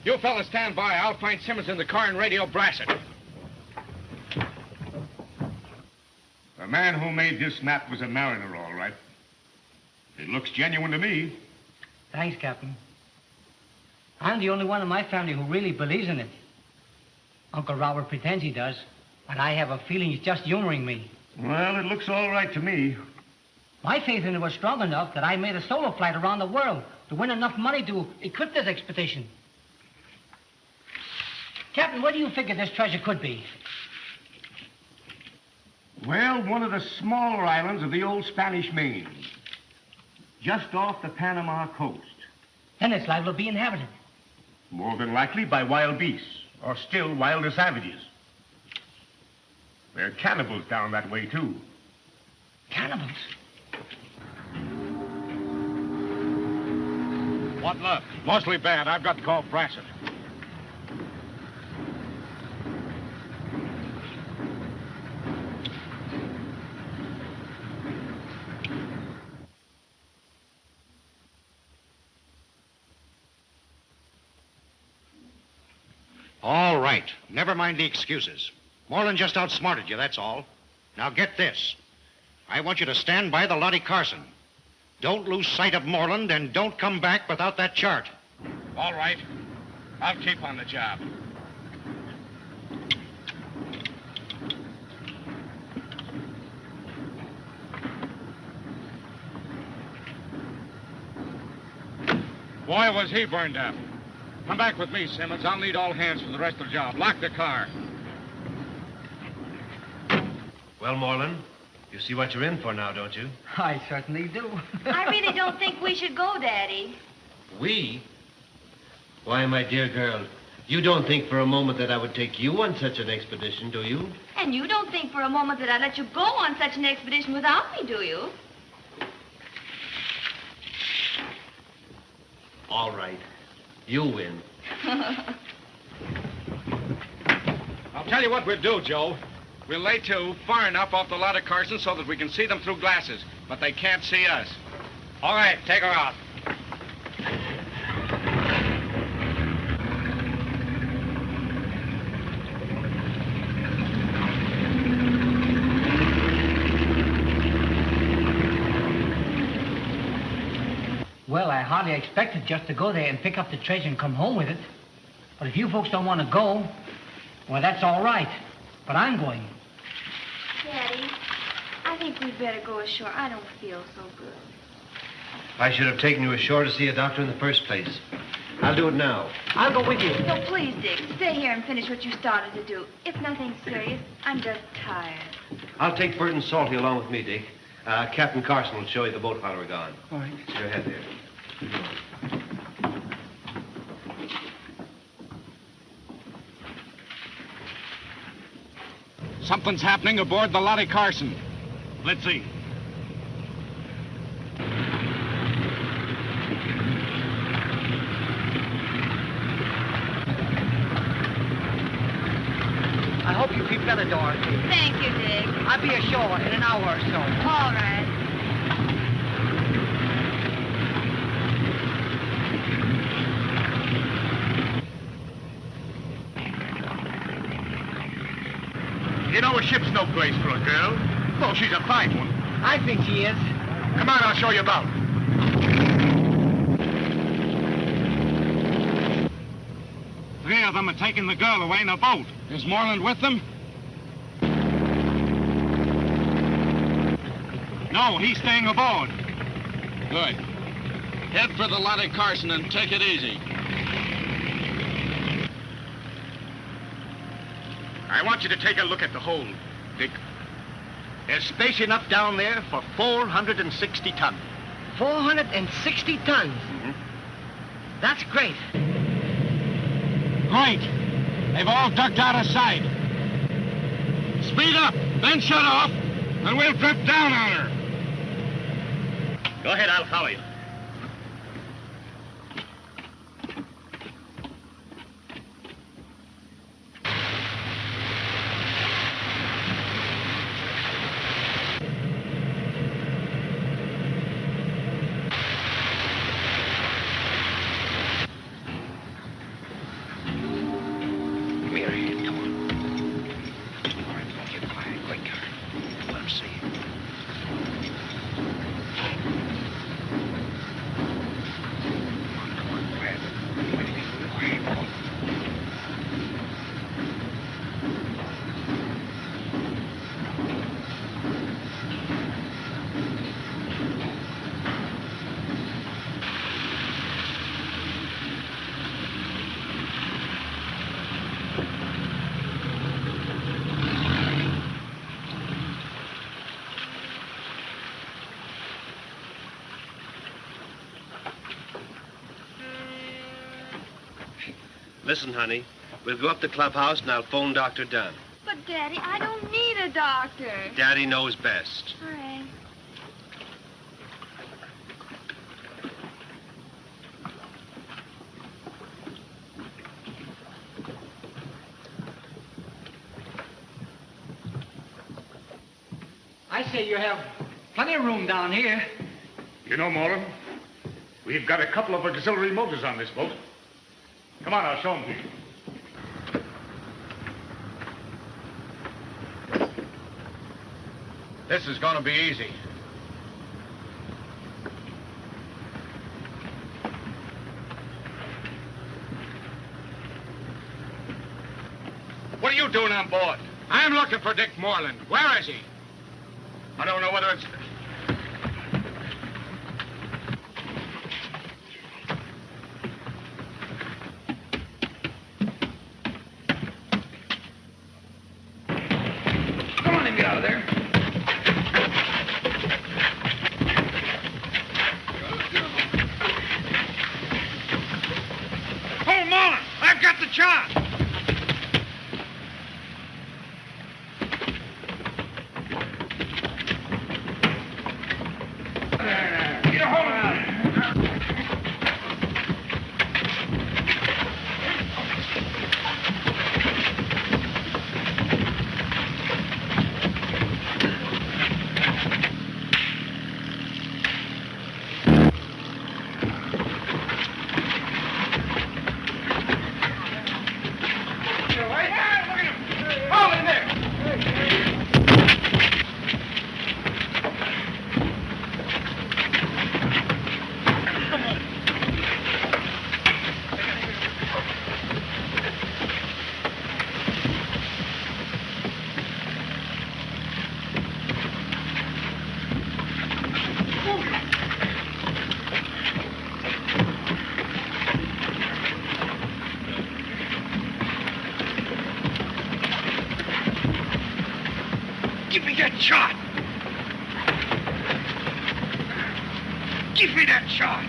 You fellas stand by. I'll find Simmons in the car and radio Brasset. The man who made this map was a mariner, all right. It looks genuine to me. Thanks, Captain. I'm the only one in my family who really believes in it. Uncle Robert pretends he does, but I have a feeling he's just humoring me. Well, it looks all right to me. My faith in it was strong enough that I made a solo flight around the world to win enough money to equip this expedition. Captain, what do you figure this treasure could be? Well, one of the smaller islands of the old Spanish Main. Just off the Panama coast. Then it's liable to be inhabited. More than likely by wild beasts, or still wilder savages. There are cannibals down that way, too. Cannibals? What luck? Mostly bad. I've got to call Brasset. All right. Never mind the excuses. Moreland just outsmarted you, that's all. Now get this. I want you to stand by the Lottie Carson. Don't lose sight of Moreland, and don't come back without that chart. All right. I'll keep on the job. Boy, was he burned up. Come back with me, Simmons. I'll need all hands for the rest of the job. Lock the car. Well, Moreland, You see what you're in for now, don't you? I certainly do. I really don't think we should go, Daddy. We? Why, my dear girl, you don't think for a moment that I would take you on such an expedition, do you? And you don't think for a moment that I'd let you go on such an expedition without me, do you? All right. You win. I'll tell you what we'll do, Joe. We'll lay to far enough off the lot of Carson so that we can see them through glasses, but they can't see us. All right, take her out. Well, I hardly expected just to go there and pick up the treasure and come home with it. But if you folks don't want to go, well, that's all right. But I'm going. Daddy, I think we'd better go ashore. I don't feel so good. I should have taken you ashore to see a doctor in the first place. I'll do it now. I'll go with you. No, please, Dick, stay here and finish what you started to do. It's nothing serious. I'm just tired. I'll take Bert and Salty along with me, Dick. Captain Carson will show you the boat while we're gone. All right. Go ahead there. Something's happening aboard the Lottie Carson. Let's see. I hope you keep better, Dorothy. Thank you, Dick. I'll be ashore in an hour or so. All right. You know, a ship's no place for a girl. Well, she's a fine one. I think she is. Come on, I'll show you about. Three of them are taking the girl away in a boat. Is Moreland with them? No, he's staying aboard. Good. Head for the Lottie Carson and take it easy. I want you to take a look at the hold, Dick. There's space enough down there for 460 tons. 460 tons? Mm-hmm. That's great. Great. They've all ducked out of sight. Speed up, then shut off, and we'll drip down on her. Go ahead, I'll follow you. Listen, honey. We'll go up to the clubhouse and I'll phone Dr. Dunn. But, Daddy, I don't need a doctor. Daddy knows best. All right. I say you have plenty of room down here. You know, Moreland, we've got a couple of auxiliary motors on this boat. Come on, I'll show them to you. This is going to be easy. What are you doing on board? I'm looking for Dick Moreland. Where is he? I don't know whether it's... Come on and get out of there. Give me that shot. Give me that shot.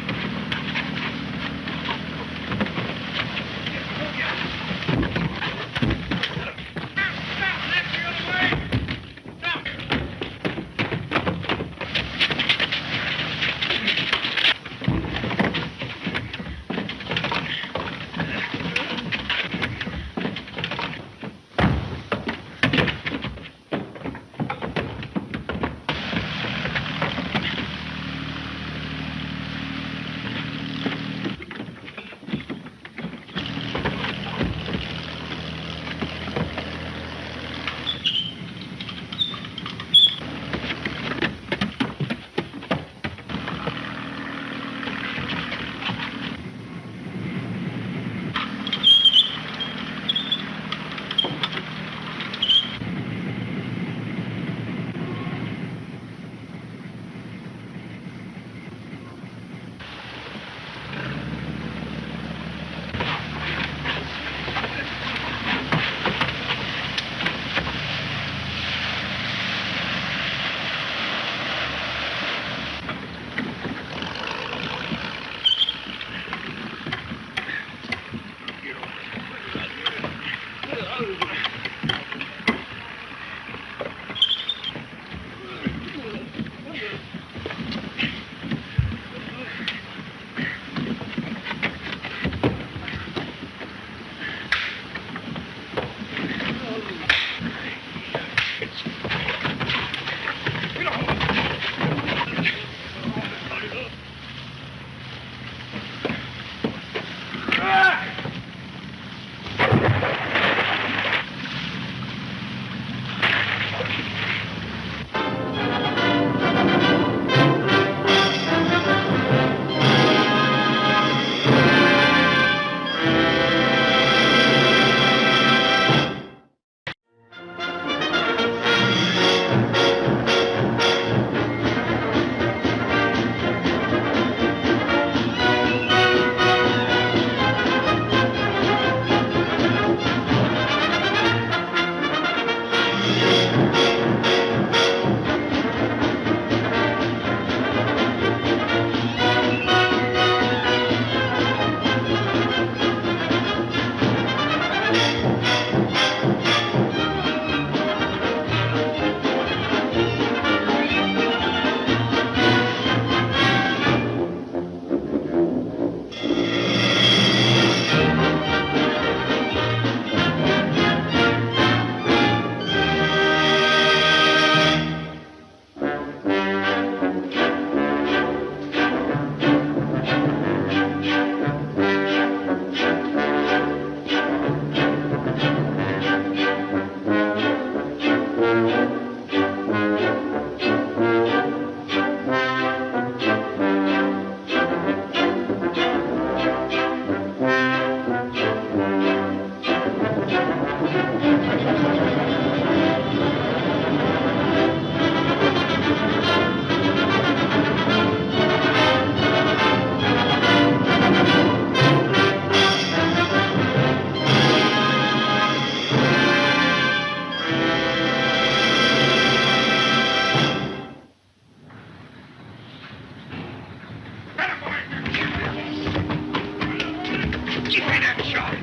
Give me that shot.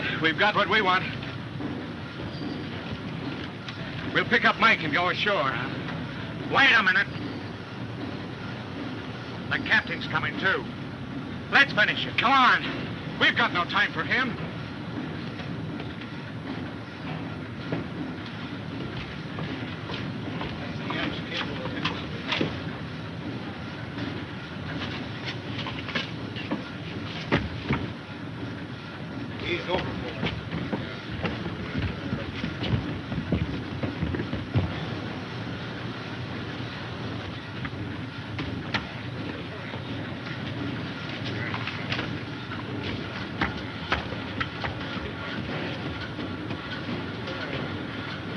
that, we've got what we want. We'll pick up Mike and go ashore. Wait a minute. The captain's coming, too. Let's finish it. Come on. We've got no time for him. He's overboard.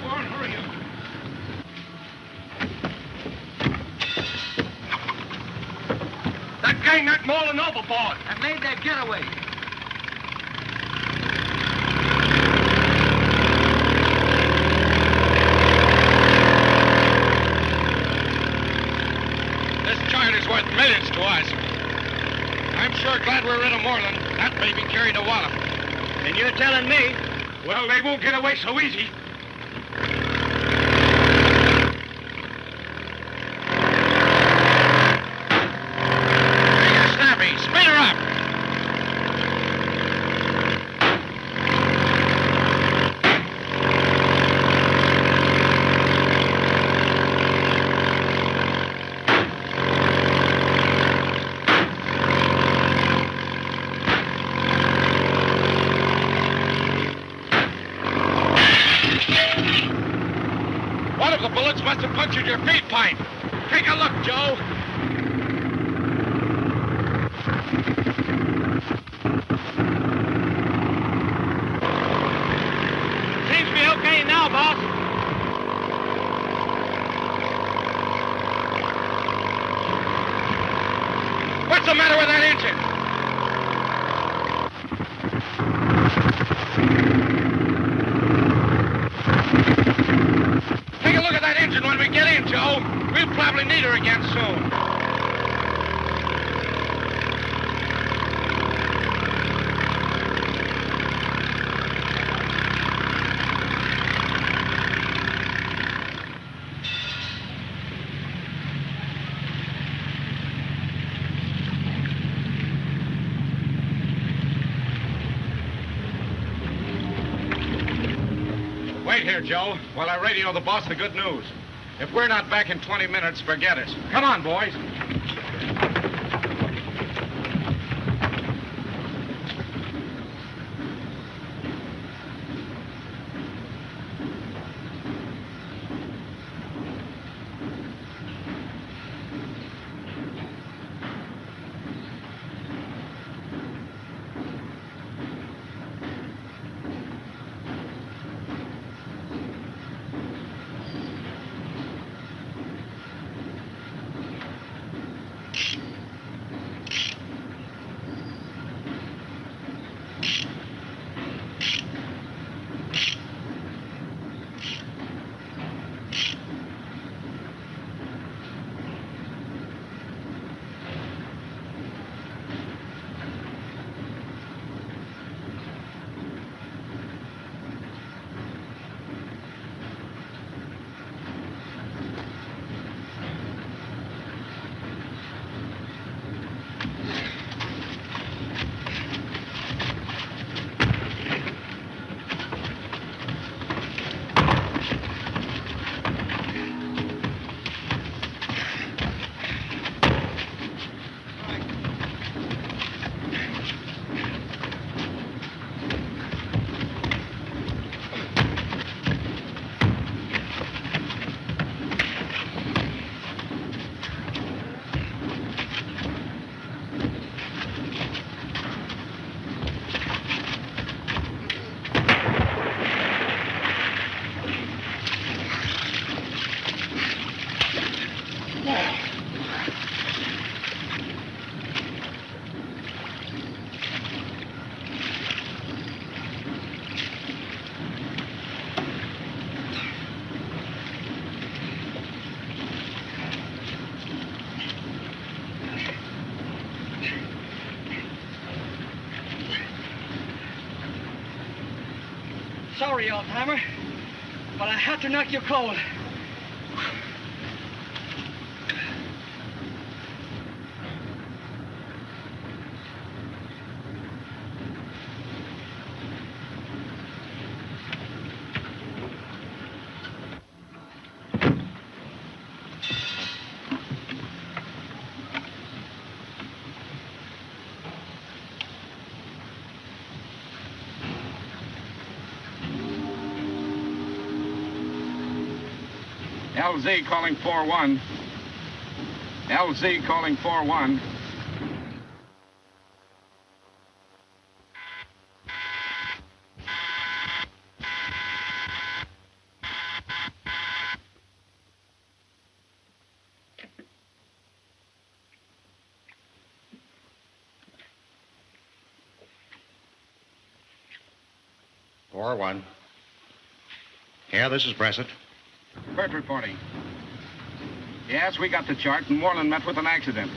Thorne, hurry up. That gang that Moreland overboard. And made their getaway. This chart is worth millions to us. I'm sure glad we're rid of Moreland. That baby carried a wallop. And you're telling me? Well, they won't get away so easy. Make her snappy. Speed her up. One of the bullets must have punctured your feed pipe. Take a look, Joe. Seems to be okay now, boss. What's the matter with that engine? Take a look at that engine when we get in, Joe. We'll probably need her again soon. Wait here, Joe, while I radio the boss the good news. If we're not back in 20 minutes, forget us. Come on, boys. sorry, old-timer, but I had to knock you cold. LZ calling 4-1. LZ calling 4-1. Or 1. Yeah, this is Brasset. Curt reporting. Yes, we got the chart, and Moreland met with an accident.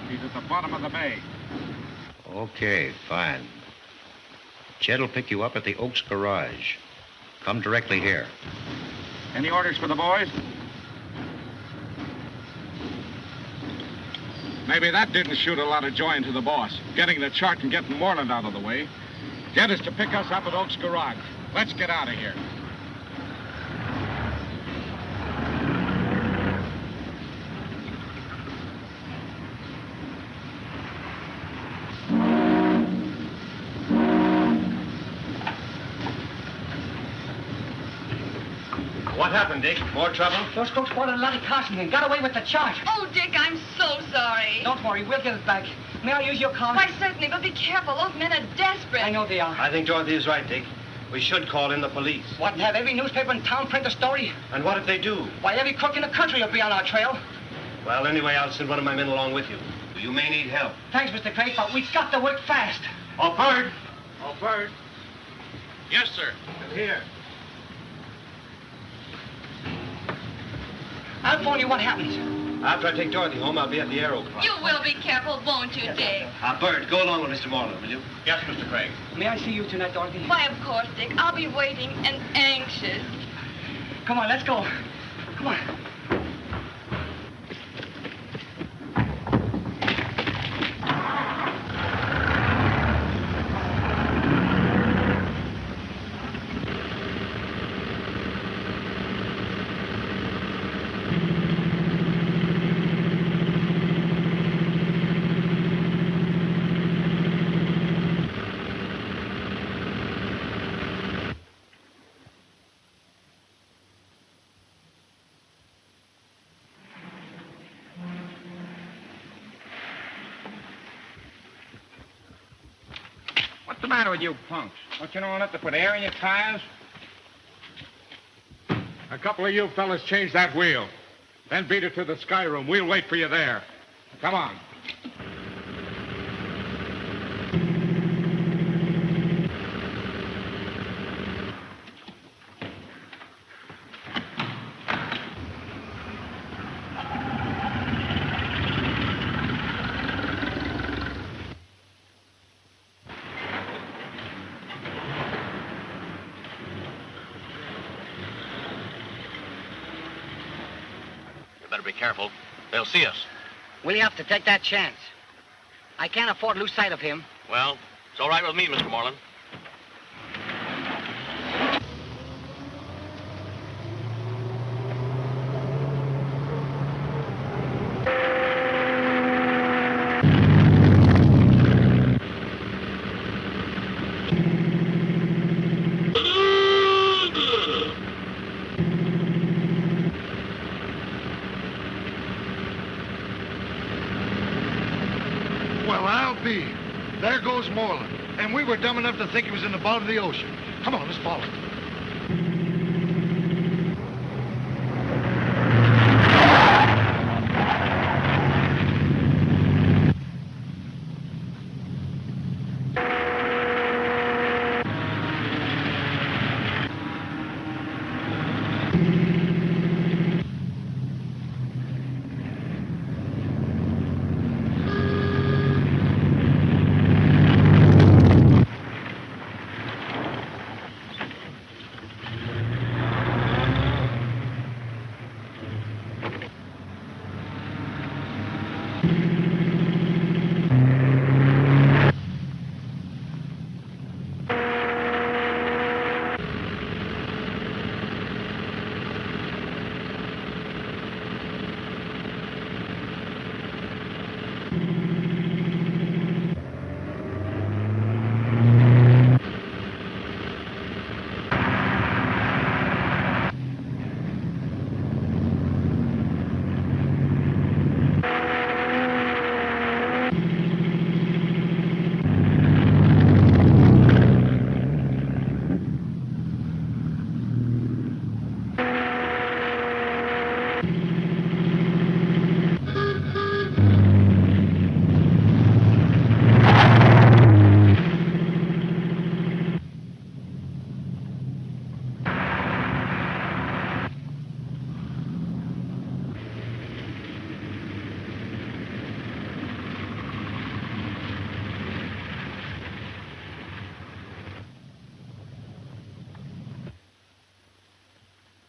He's at the bottom of the bay. Okay, fine. Chet'll pick you up at the Oaks Garage. Come directly here. Any orders for the boys? Maybe that didn't shoot a lot of joy into the boss. Getting the chart and getting Moreland out of the way. Get us to pick us up at Oaks Garage. Let's get out of here. What happened, Dick? More trouble? Those crooks boarded Lottie Carson and got away with the chart. Oh, Dick, I'm so sorry. Don't worry, we'll get it back. May I use your car? Why, certainly, but be careful. Those men are desperate. I know they are. I think Dorothy is right, Dick. We should call in the police. What, and have every newspaper in town print the story? And what if they do? Why, every crook in the country will be on our trail. Well, anyway, I'll send one of my men along with you. You may need help. Thanks, Mr. Craig, but we've got to work fast. Oh, Bird. Oh, Bird. Yes, sir. Here. I'll phone you what happens. After I take Dorothy home, I'll be at the Aero Club. You will be careful, won't you, Dick? Bird, go along with Mr. Moreland, will you? Yes, Mr. Craig. May I see you tonight, Dorothy? Why, of course, Dick. I'll be waiting and anxious. Come on, let's go. Come on. What's the matter with you punks? Don't you know enough to put air in your tires? A couple of you fellas change that wheel. Then beat it to the sky room. We'll wait for you there. Come on. Better be careful. They'll see us. We'll have to take that chance. I can't afford to lose sight of him. Well, it's all right with me, Mr. Moreland. Well, I'll be. There goes Moreland. And we were dumb enough to think he was in the bottom of the ocean. Come on, let's follow him.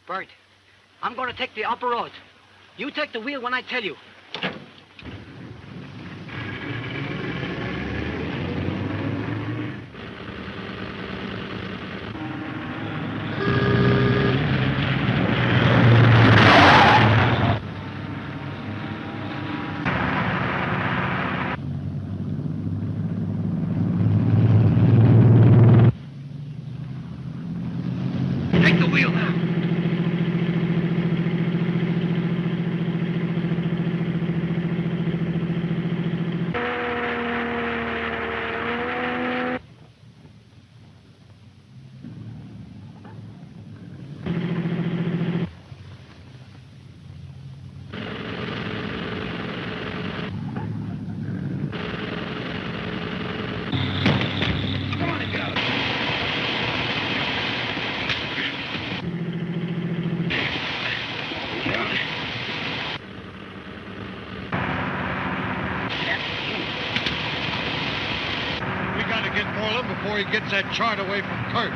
Bert, I'm going to take the upper road. You take the wheel when I tell you. Take the wheel now. We got to get Moreland before he gets that chart away from Curt.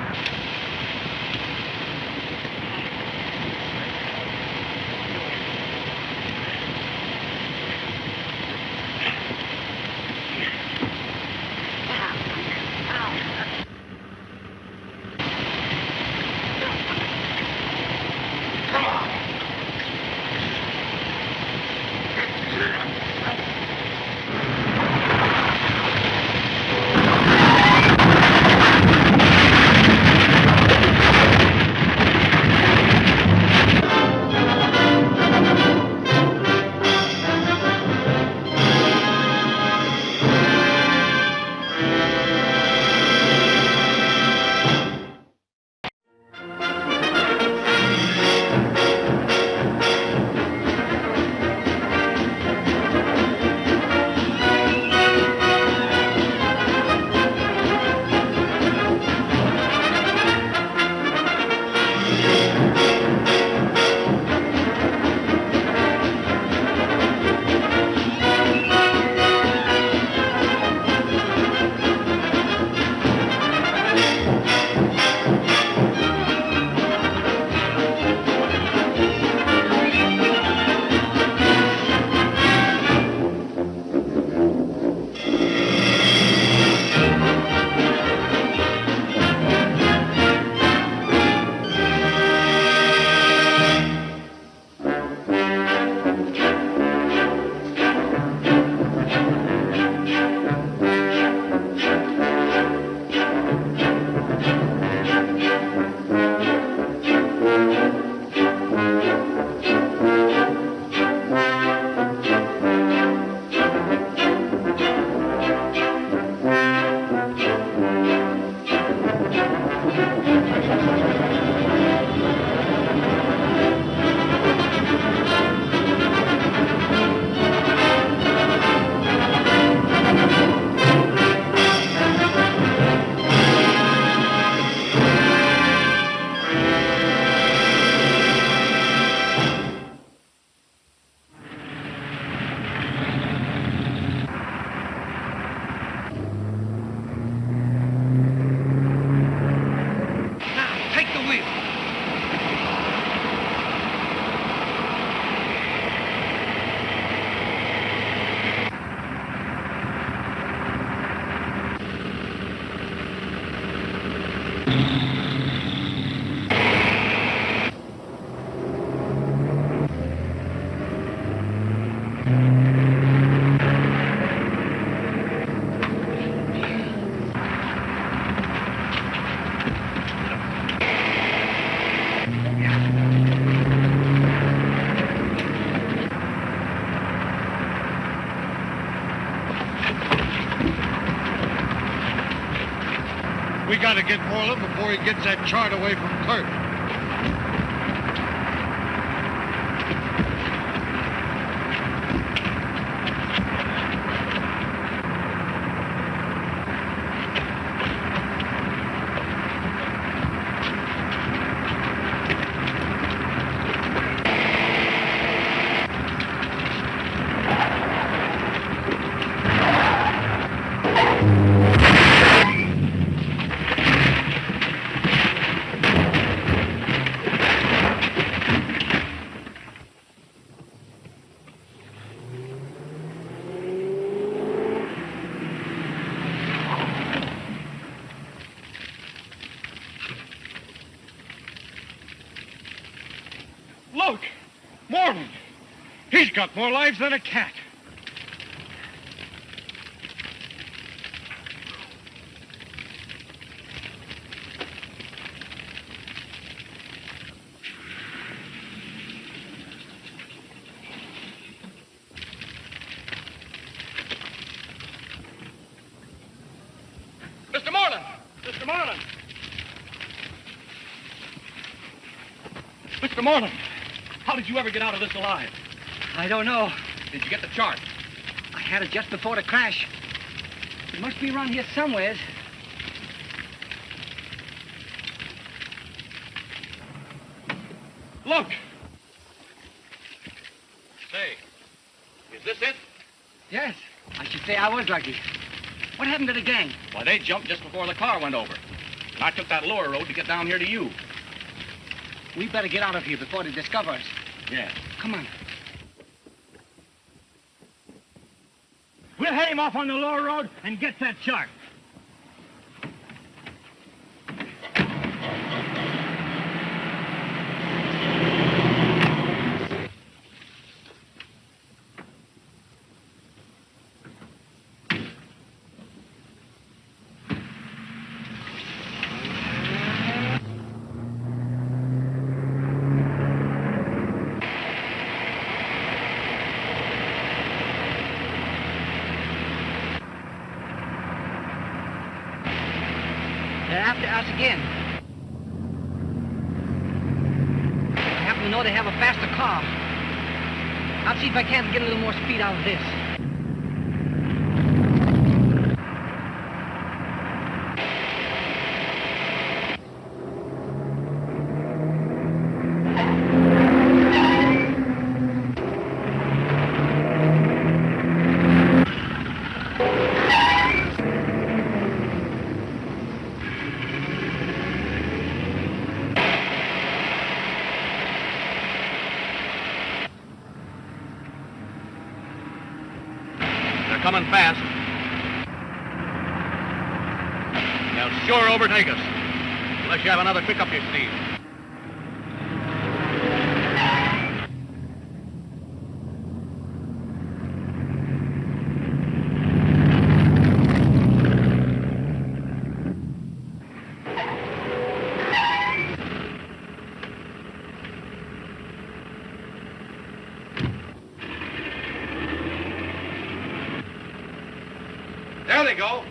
We got to get Moreland before he gets that chart away from Curt. got more lives than a cat. Mr. Moreland! Mr. Moreland! Mr. Moreland! How did you ever get out of this alive? I don't know. Did you get the chart? I had it just before the crash. It must be around here somewheres. Look! Say, is this it? Yes, I should say I was lucky. What happened to the gang? Why, they jumped just before the car went over. And I took that lower road to get down here to you. We better get out of here before they discover us. Yeah. Come on. We'll head him off on the lower road and get that chart. They're after us again. I happen to know they have a faster car. I'll see if I can't get a little more speed out of this. Coming fast. They'll sure overtake us. Unless you have another trick up your sleeve. There they go.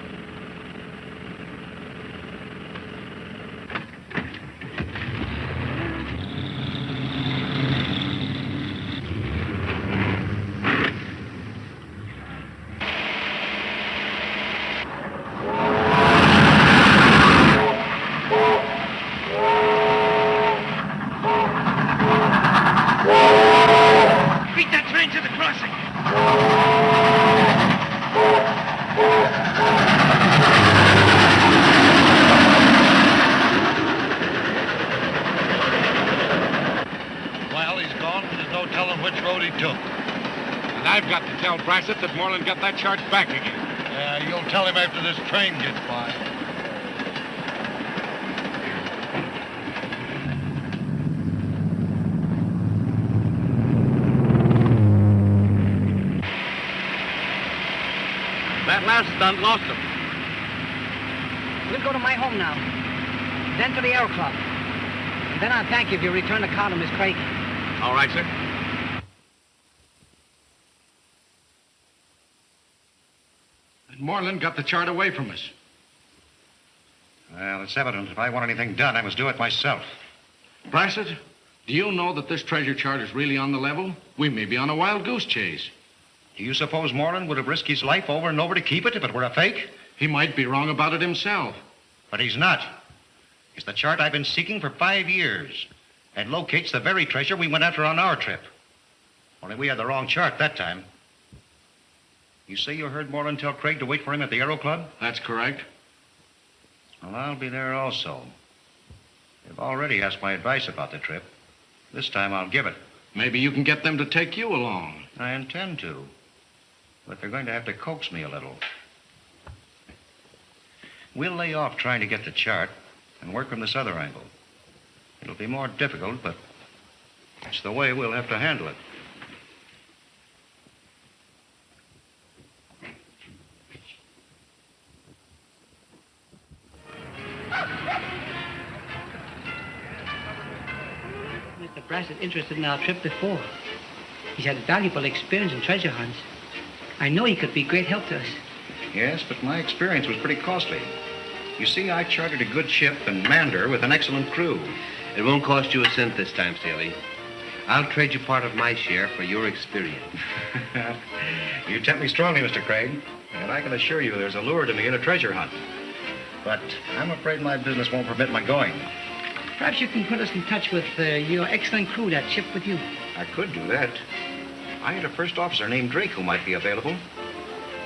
Beat that train to the crossing. Well, he's gone. There's no telling which road he took. And I've got to tell Brasset that Moreland got that chart back again. Yeah, you'll tell him after this train gets by. That last stunt lost him. We'll go to my home now. Then to the Aero Club. And then I'll thank you if you return the car to Miss Craig. All right, sir. And Moreland got the chart away from us. Well, it's evident if I want anything done, I must do it myself. Brasset, do you know that this treasure chart is really on the level? We may be on a wild goose chase. Do you suppose Moreland would have risked his life over and over to keep it if it were a fake? He might be wrong about it himself. But he's not. It's the chart I've been seeking for 5 years. It locates the very treasure we went after on our trip. Only we had the wrong chart that time. You say you heard Moreland tell Craig to wait for him at the Aero Club? That's correct. Well, I'll be there also. They've already asked my advice about the trip. This time I'll give it. Maybe you can get them to take you along. I intend to. But they're going to have to coax me a little. We'll lay off trying to get the chart and work from this other angle. It'll be more difficult, but it's the way we'll have to handle it. Brasset interested in our trip before. He's had valuable experience in treasure hunts. I know he could be great help to us. Yes, but my experience was pretty costly. You see, I chartered a good ship and manned her with an excellent crew. It won't cost you a cent this time, Staley. I'll trade you part of my share for your experience. You tempt me strongly, Mr. Craig, and I can assure you there's a lure to me in a treasure hunt. But I'm afraid my business won't permit my going. Perhaps you can put us in touch with your excellent crew that shipped with you. I could do that. I had a first officer named Drake who might be available,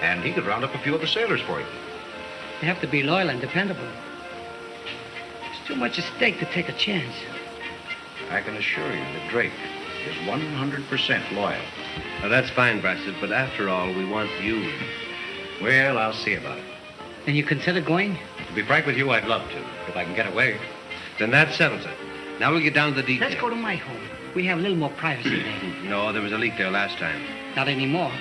and he could round up a few of the sailors for you. They have to be loyal and dependable. It's too much at stake to take a chance. I can assure you that Drake is 100% loyal. Now, that's fine, Brasset, but after all, we want you. Well, I'll see about it. And you consider going? To be frank with you, I'd love to, if I can get away. Then that settles it. Now we'll get down to the details. Let's go to my home. We have a little more privacy there. No, there was a leak there last time. Not anymore.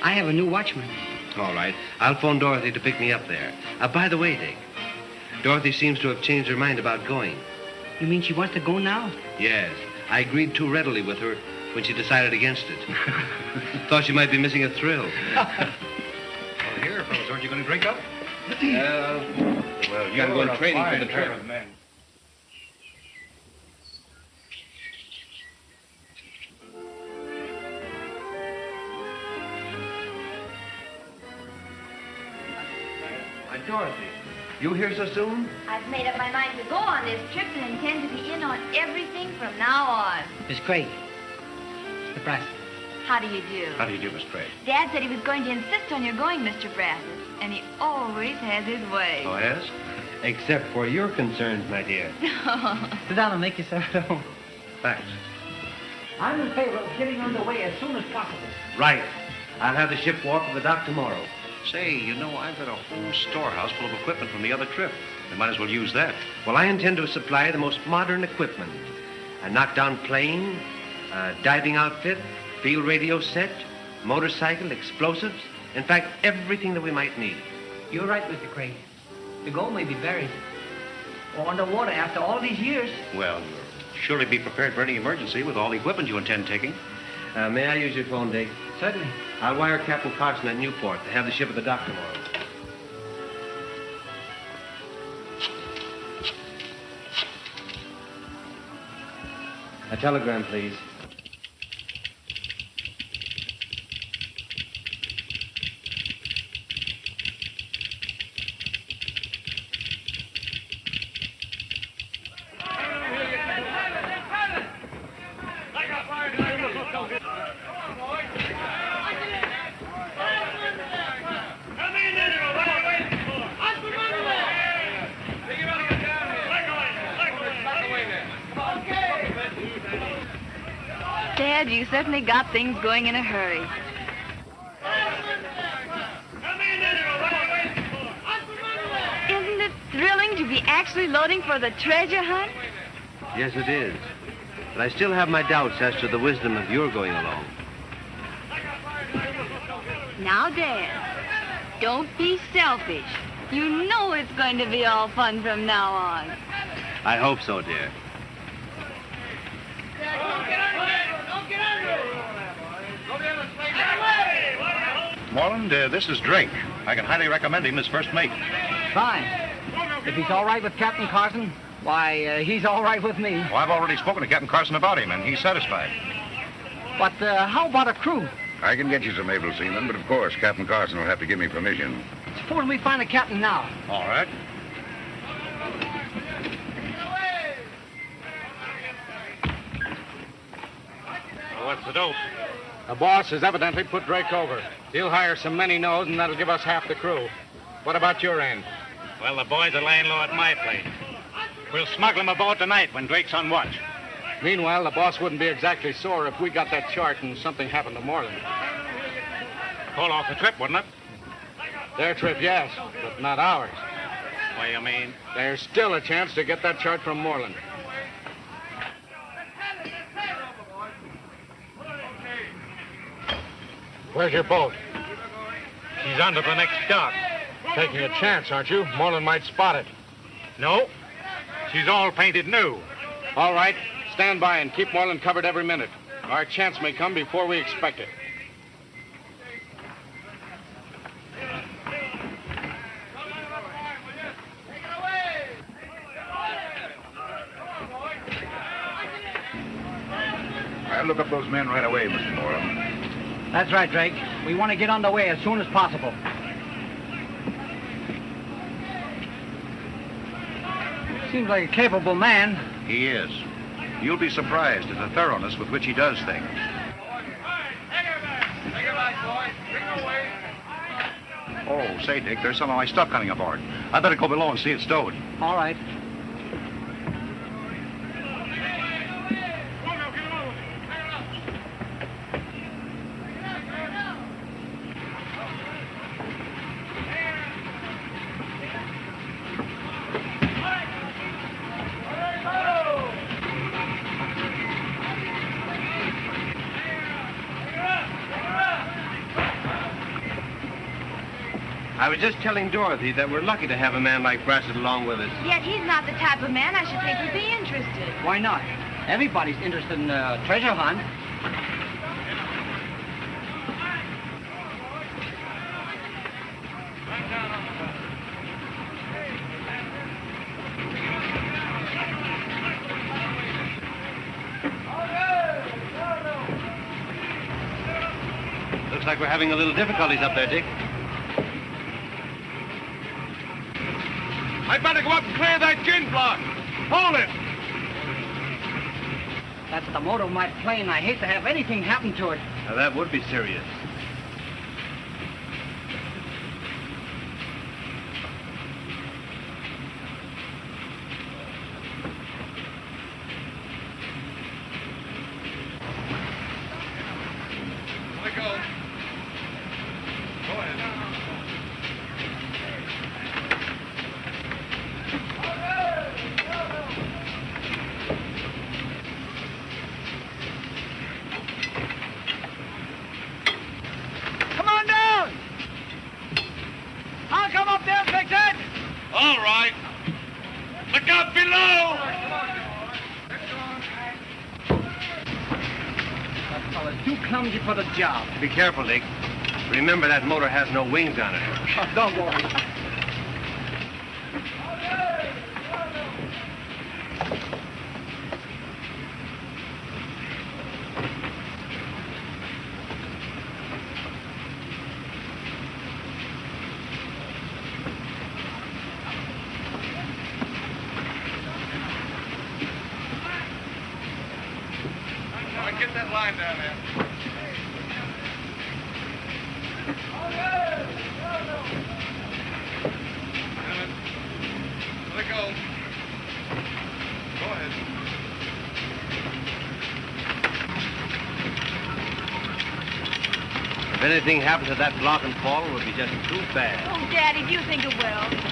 I have a new watchman. All right. I'll phone Dorothy to pick me up there. By the way, Dick, Dorothy seems to have changed her mind about going. You mean she wants to go now? Yes. I agreed too readily with her when she decided against it. Thought she might be missing a thrill. Well, here, fellas, aren't you going to drink up? Well, you gotta go in training for the trip. Dorothy, you here so soon? I've made up my mind to go on this trip and intend to be in on everything from now on. Miss Craig. Mr. Brasset. How do you do? How do you do, Miss Craig? Dad said he was going to insist on your going, Mr. Brasset, and he always has his way. Oh, yes? Except for your concerns, my dear. Sit down and make yourself at home. Thanks. I'm in favor of getting underway as soon as possible. Right. I'll have the ship walk to the dock tomorrow. Say, you know, I've got a whole storehouse full of equipment from the other trip. They might as well use that. Well, I intend to supply the most modern equipment. A knockdown plane, a diving outfit, field radio set, motorcycle, explosives. In fact, everything that we might need. You're right, Mr. Craig. The gold may be buried. Or underwater after all these years. Well, you'll surely be prepared for any emergency with all the equipment you intend taking. May I use your phone, Dick? Certainly. I'll wire Captain Carson at Newport to have the ship at the dock tomorrow. A telegram, please. Dad, you certainly got things going in a hurry. Isn't it thrilling to be actually loading for the treasure hunt? Yes, it is. But I still have my doubts as to the wisdom of your going along. Now, Dad, don't be selfish. You know it's going to be all fun from now on. I hope so, dear. Moreland, this is Drake. I can highly recommend him as first mate. Fine. If he's all right with Captain Carson, why, he's all right with me. Well, I've already spoken to Captain Carson about him, and he's satisfied. But how about a crew? I can get you some able seamen, but of course, Captain Carson will have to give me permission. Suppose we find a captain now. All right. What's the dope? The boss has evidently put Drake over. He'll hire some men he knows, and that'll give us half the crew. What about your end? Well, the boys are laying low at my place. We'll smuggle him aboard tonight when Drake's on watch. Meanwhile, the boss wouldn't be exactly sore if we got that chart and something happened to Moreland. Call off the trip, wouldn't it? Their trip, yes, but not ours. What do you mean? There's still a chance to get that chart from Moreland. Where's your boat? She's under the next dock. Taking a chance, aren't you? Moreland might spot it. No. She's all painted new. All right. Stand by and keep Moreland covered every minute. Our chance may come before we expect it. I'll look up those men right away, Mr. Moreland. That's right, Drake. We want to get underway as soon as possible. Seems like a capable man. He is. You'll be surprised at the thoroughness with which he does things. Oh, say, Dick, there's some of my stuff coming aboard. I better go below and see it stowed. All right. I was just telling Dorothy that we're lucky to have a man like Brasset along with us. Yet he's not the type of man I should think would be interested. Why not? Everybody's interested in a treasure hunt. Looks like we're having a little difficulties up there, Dick. I better go up and clear that gin block. Hold it. That's the motor of my plane. I hate to have anything happen to it. Now, that would be serious. Let go. Go ahead. Come on down! I'll come up there and fix it! All right. Look out below! That fella's too clumsy for the job. Be careful, Dick. Remember that motor has no wings on it. Oh, don't worry. All right, get that line down there. Let go. Go ahead. If anything happens to that block and fall, it would be just too bad. Oh, Daddy, do you think it will?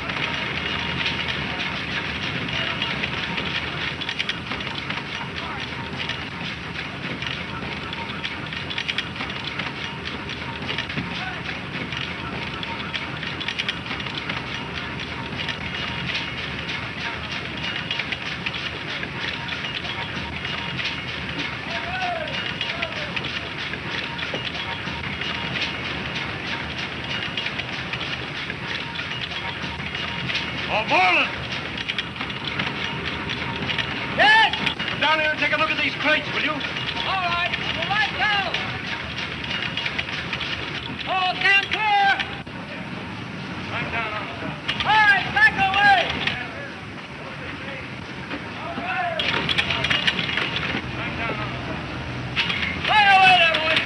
Oh, Moreland! Yes! Come down here and take a look at these crates, will you? All right. Well, right now. All stand clear. Climb down on the top. All right, back away. Climb down on the top. Right away there, boys.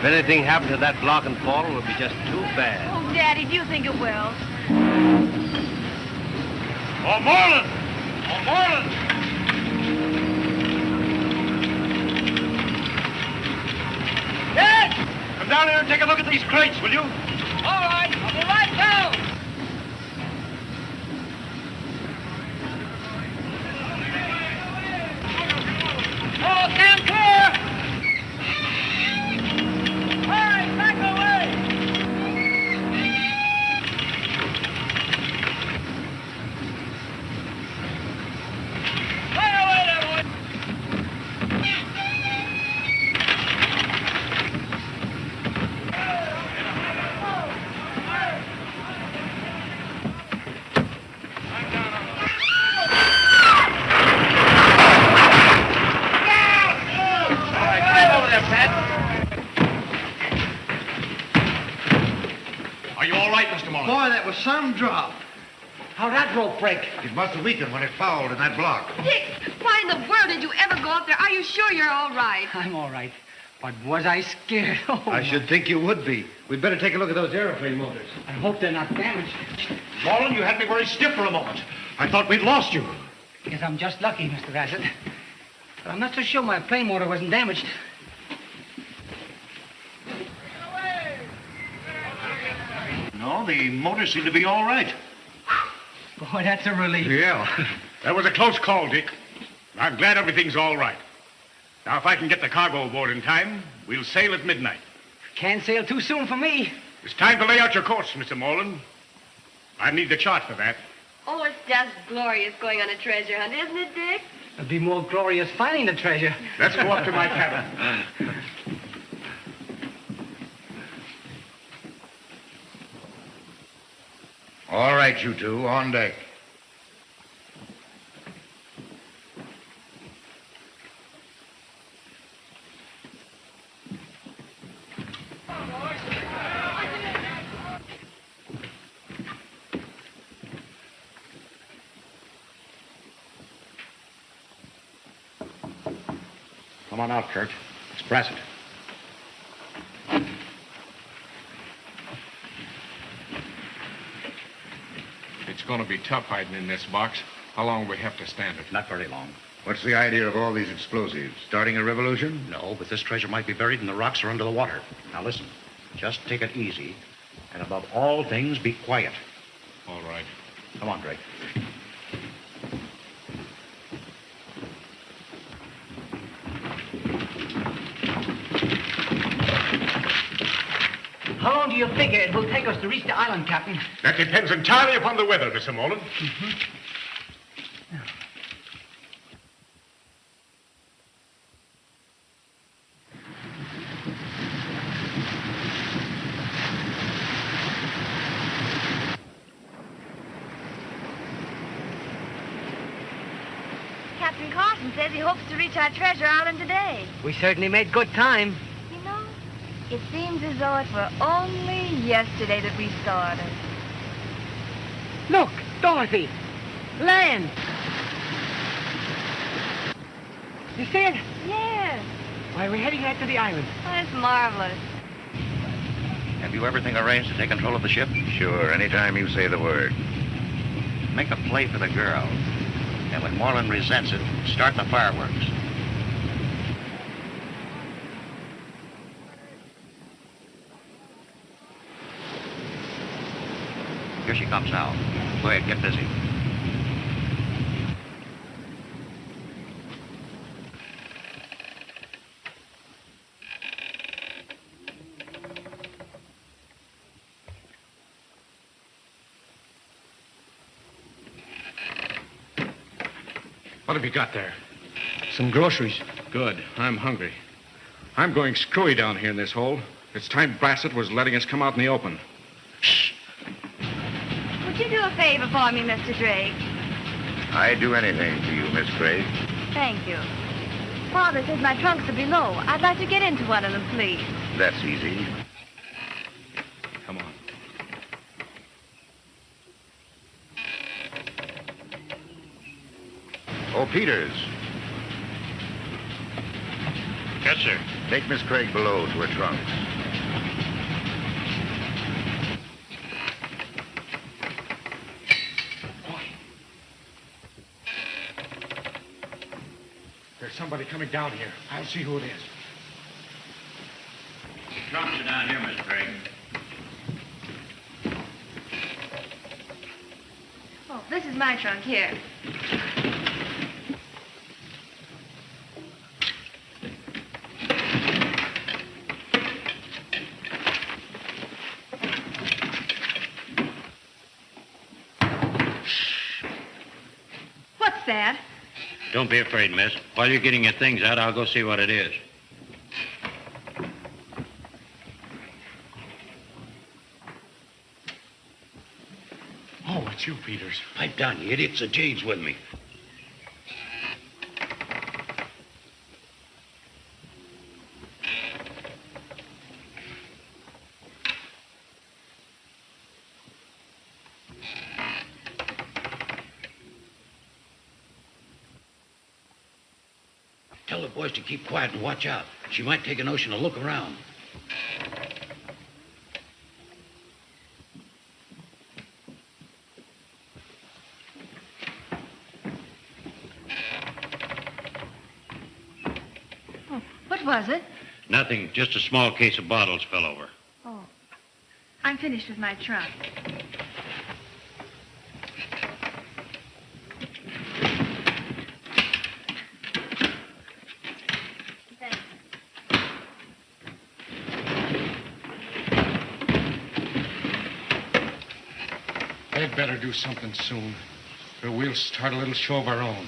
If anything happened to that block and fall, it would be just too bad. Oh, Daddy, do you think it will? Oh, Moreland! Oh, Moreland! Yes! Come down here and take a look at these crates, will you? All right, I'll be right down. Oh, stand clear! All right, back away! Right away there, boy! Are you all right, Mr. Moreland? Boy, that was some drop. How'd that rope break? It must have weakened when it fouled in that block. Dick, why in the world did you ever go up there? Are you sure you're all right? I'm all right. But was I scared? Oh, I should think you would be. We'd better take a look at those airplane motors. I hope they're not damaged. Moreland, you had me very stiff for a moment. I thought we'd lost you. Guess I'm just lucky, Mr. Brasset. But I'm not so sure my plane motor wasn't damaged. No, the motors seem to be all right. Boy, that's a relief. Yeah. That was a close call, Dick. I'm glad everything's all right. Now, if I can get the cargo aboard in time, we'll sail at midnight. Can't sail too soon for me. It's time to lay out your course, Mr. Moreland. I need the chart for that. Oh, it's just glorious going on a treasure hunt, isn't it, Dick? It'd be more glorious finding the treasure. Let's go up to my cabin. All right, you two, on deck. Come on out, Curt. It's Brasset. It's going to be tough hiding in this box. How long will we have to stand it? Not very long. What's the idea of all these explosives? Starting a revolution? No, but this treasure might be buried in the rocks or under the water. Now listen, just take it easy, and above all things, be quiet. All right. Come on, Drake. How long do you figure it will take us to reach the island, Captain? That depends entirely upon the weather, Mr. Moreland. Captain Carson says he hopes to reach our treasure island today. We certainly made good time. You know, it seems as though it were only yesterday that we started. Look, Dorothy. Land. You see it? Yes. Why, we're heading right to the island. Oh, it's marvelous. Have you everything arranged to take control of the ship? Sure, anytime you say the word. Make a play for the girl. And when Moreland resents it, start the fireworks. Here she comes now. Go ahead, get busy. What have you got there? Some groceries. Good. I'm hungry. I'm going screwy down here in this hole. It's time Brasset was letting us come out in the open. Would you do a favor for me, Mr. Drake? I'd do anything for you, Miss Craig. Thank you. Father says my trunks are below. I'd like to get into one of them, please. That's easy. Come on. Oh, Peters. Yes, sir. Take Miss Craig below to her trunks. There's somebody coming down here. I'll see who it is. Trunks are down here, Miss Craig. Oh, this is my trunk here. What's that? Don't be afraid, miss. While you're getting your things out, I'll go see what it is. Oh, it's you, Peters. Pipe down, you idiots. The Jade's with me. Tell the boys to keep quiet and watch out. She might take a notion to look around. Oh, what was it? Nothing. Just a small case of bottles fell over. Oh, I'm finished with my trunk. They'd better do something soon, or we'll start a little show of our own.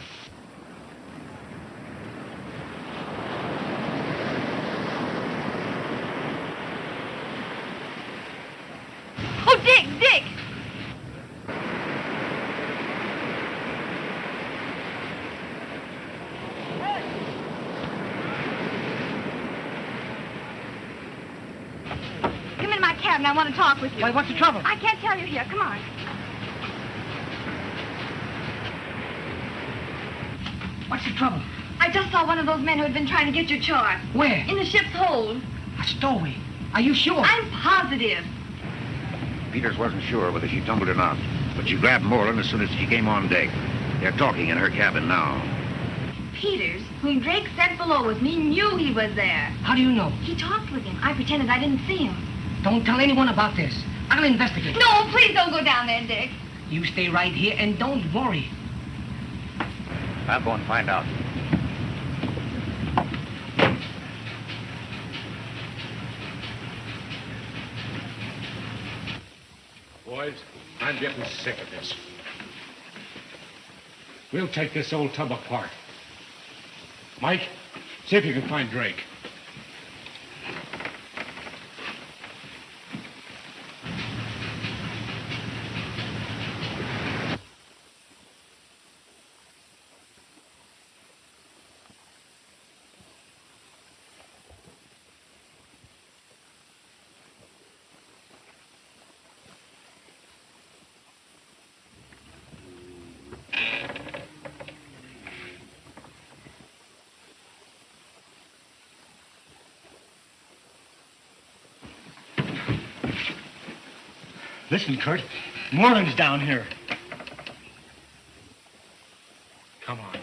Oh, Dick, Dick! Come into my cabin. I want to talk with you. Why, what's the trouble? I can't tell you here. Come on. What's the trouble? I just saw one of those men who had been trying to get your chart. Where? In the ship's hold. A stowaway. Are you sure? I'm positive. Peters wasn't sure whether she tumbled or not, but she grabbed Moreland as soon as she came on deck. They're talking in her cabin now. Peters, whom Drake sent below with me, knew he was there. How do you know? He talked with him. I pretended I didn't see him. Don't tell anyone about this. I'll investigate. No, please don't go down there, Dick. You stay right here and don't worry. I'll go and find out. Boys, I'm getting sick of this. We'll take this old tub apart. Mike, see if you can find Drake. Listen, Curt. Moreland's down here. Come on.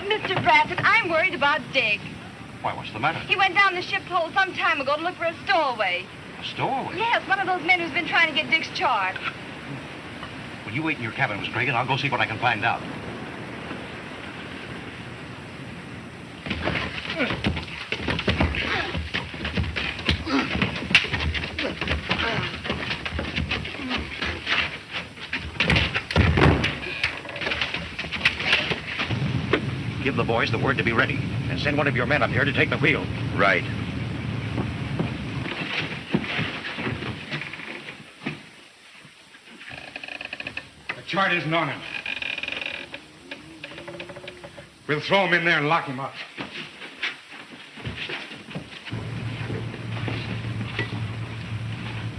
Mr. Brasset, I'm worried about Dick. Why, what's the matter? He went down the ship's hold some time ago to look for a stowaway. A stowaway? Yes, one of those men who's been trying to get Dick's chart. Well, you wait in your cabin, Miss Craig, and I'll go see what I can find out. Give the boys the word to be ready, and send one of your men up here to take the wheel. Right. chart isn't on him. We'll throw him in there and lock him up.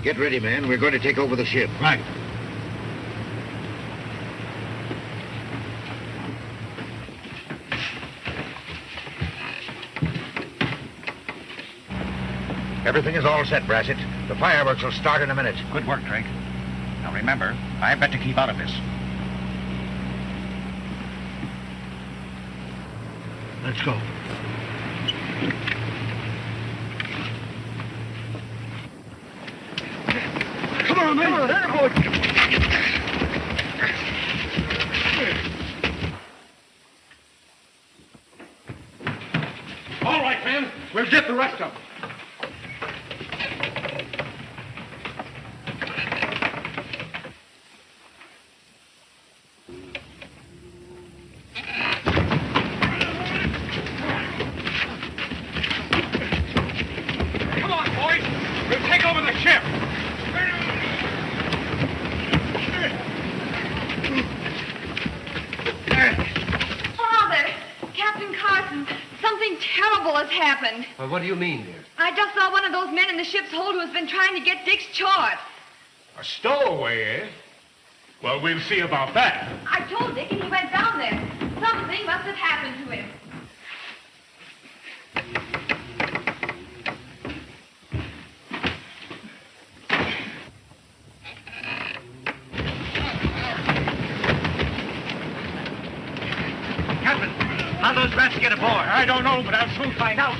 Get ready, man. We're going to take over the ship. Right. Everything is all set, Brasset. The fireworks will start in a minute. Good work, Craig. Now remember, I've got to keep out of this. Let's go. Come on, man. Come on, there, boy. All right, man. We'll get the rest of them. Come on, boys. We'll take over the ship. Father, Captain Carson, something terrible has happened. Well, what do you mean, dear? I just saw one of those men in the ship's hold who has been trying to get Dick's chart. A stowaway, eh? Well, we'll see about that. I told Dick and he went down there. Something must have happened to him. Captain, how those rats get aboard? I don't know, but I'll soon find out.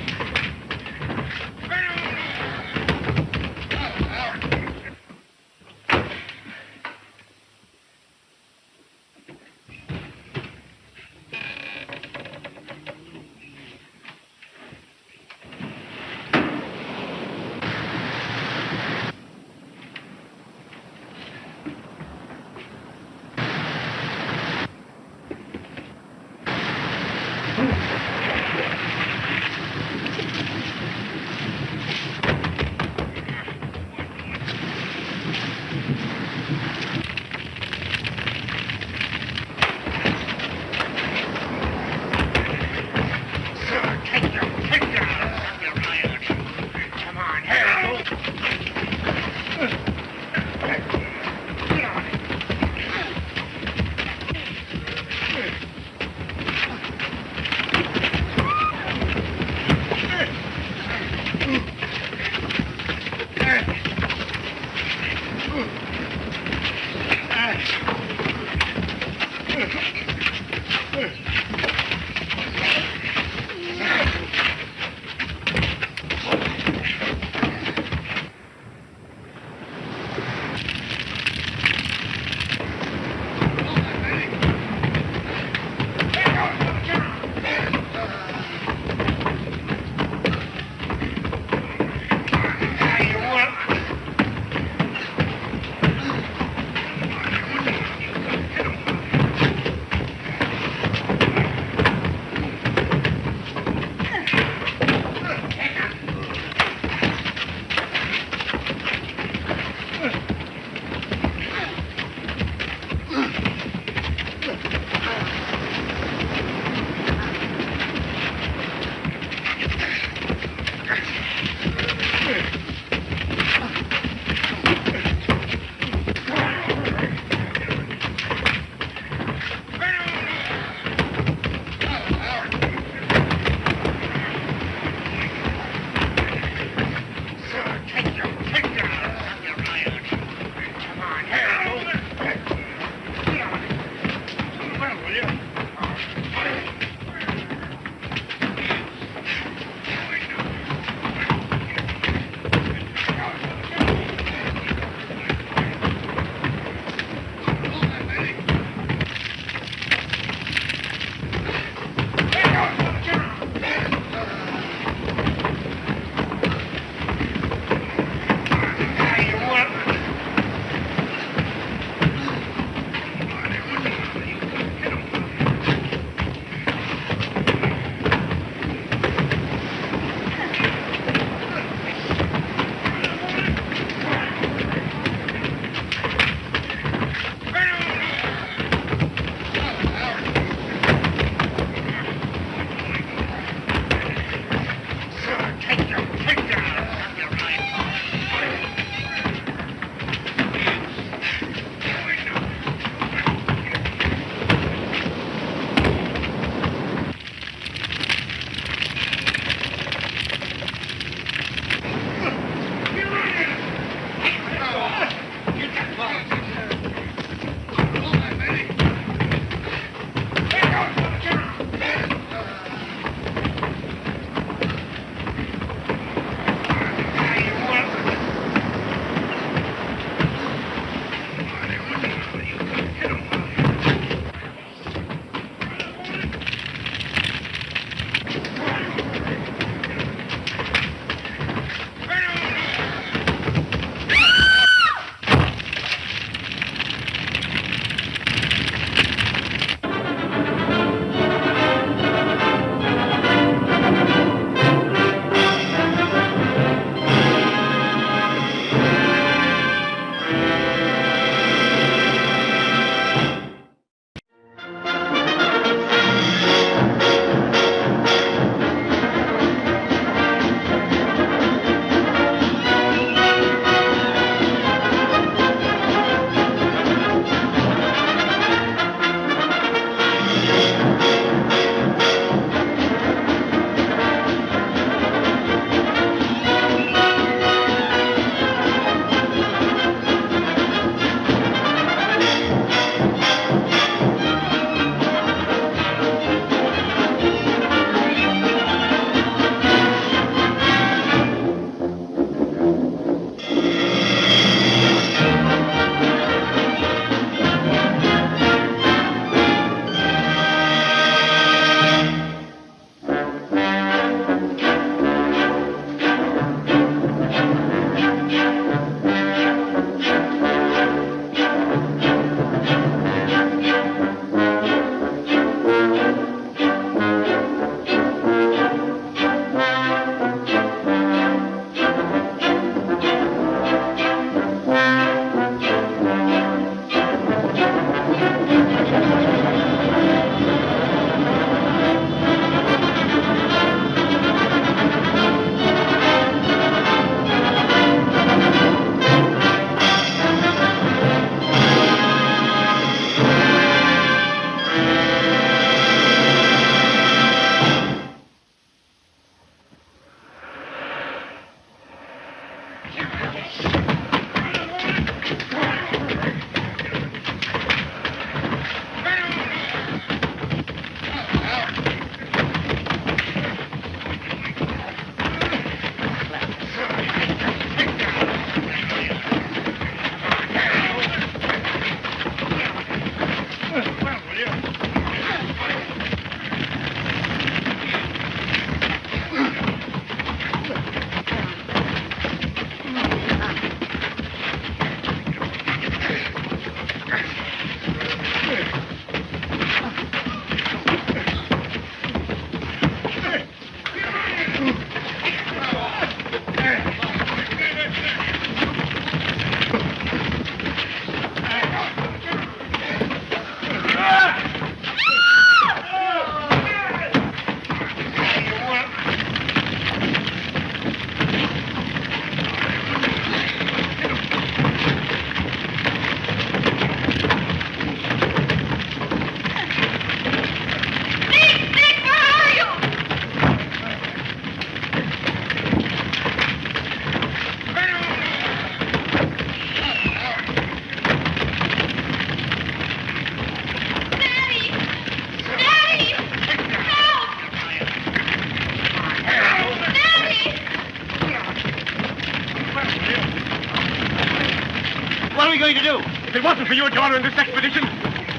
it wasn't for your daughter in this expedition,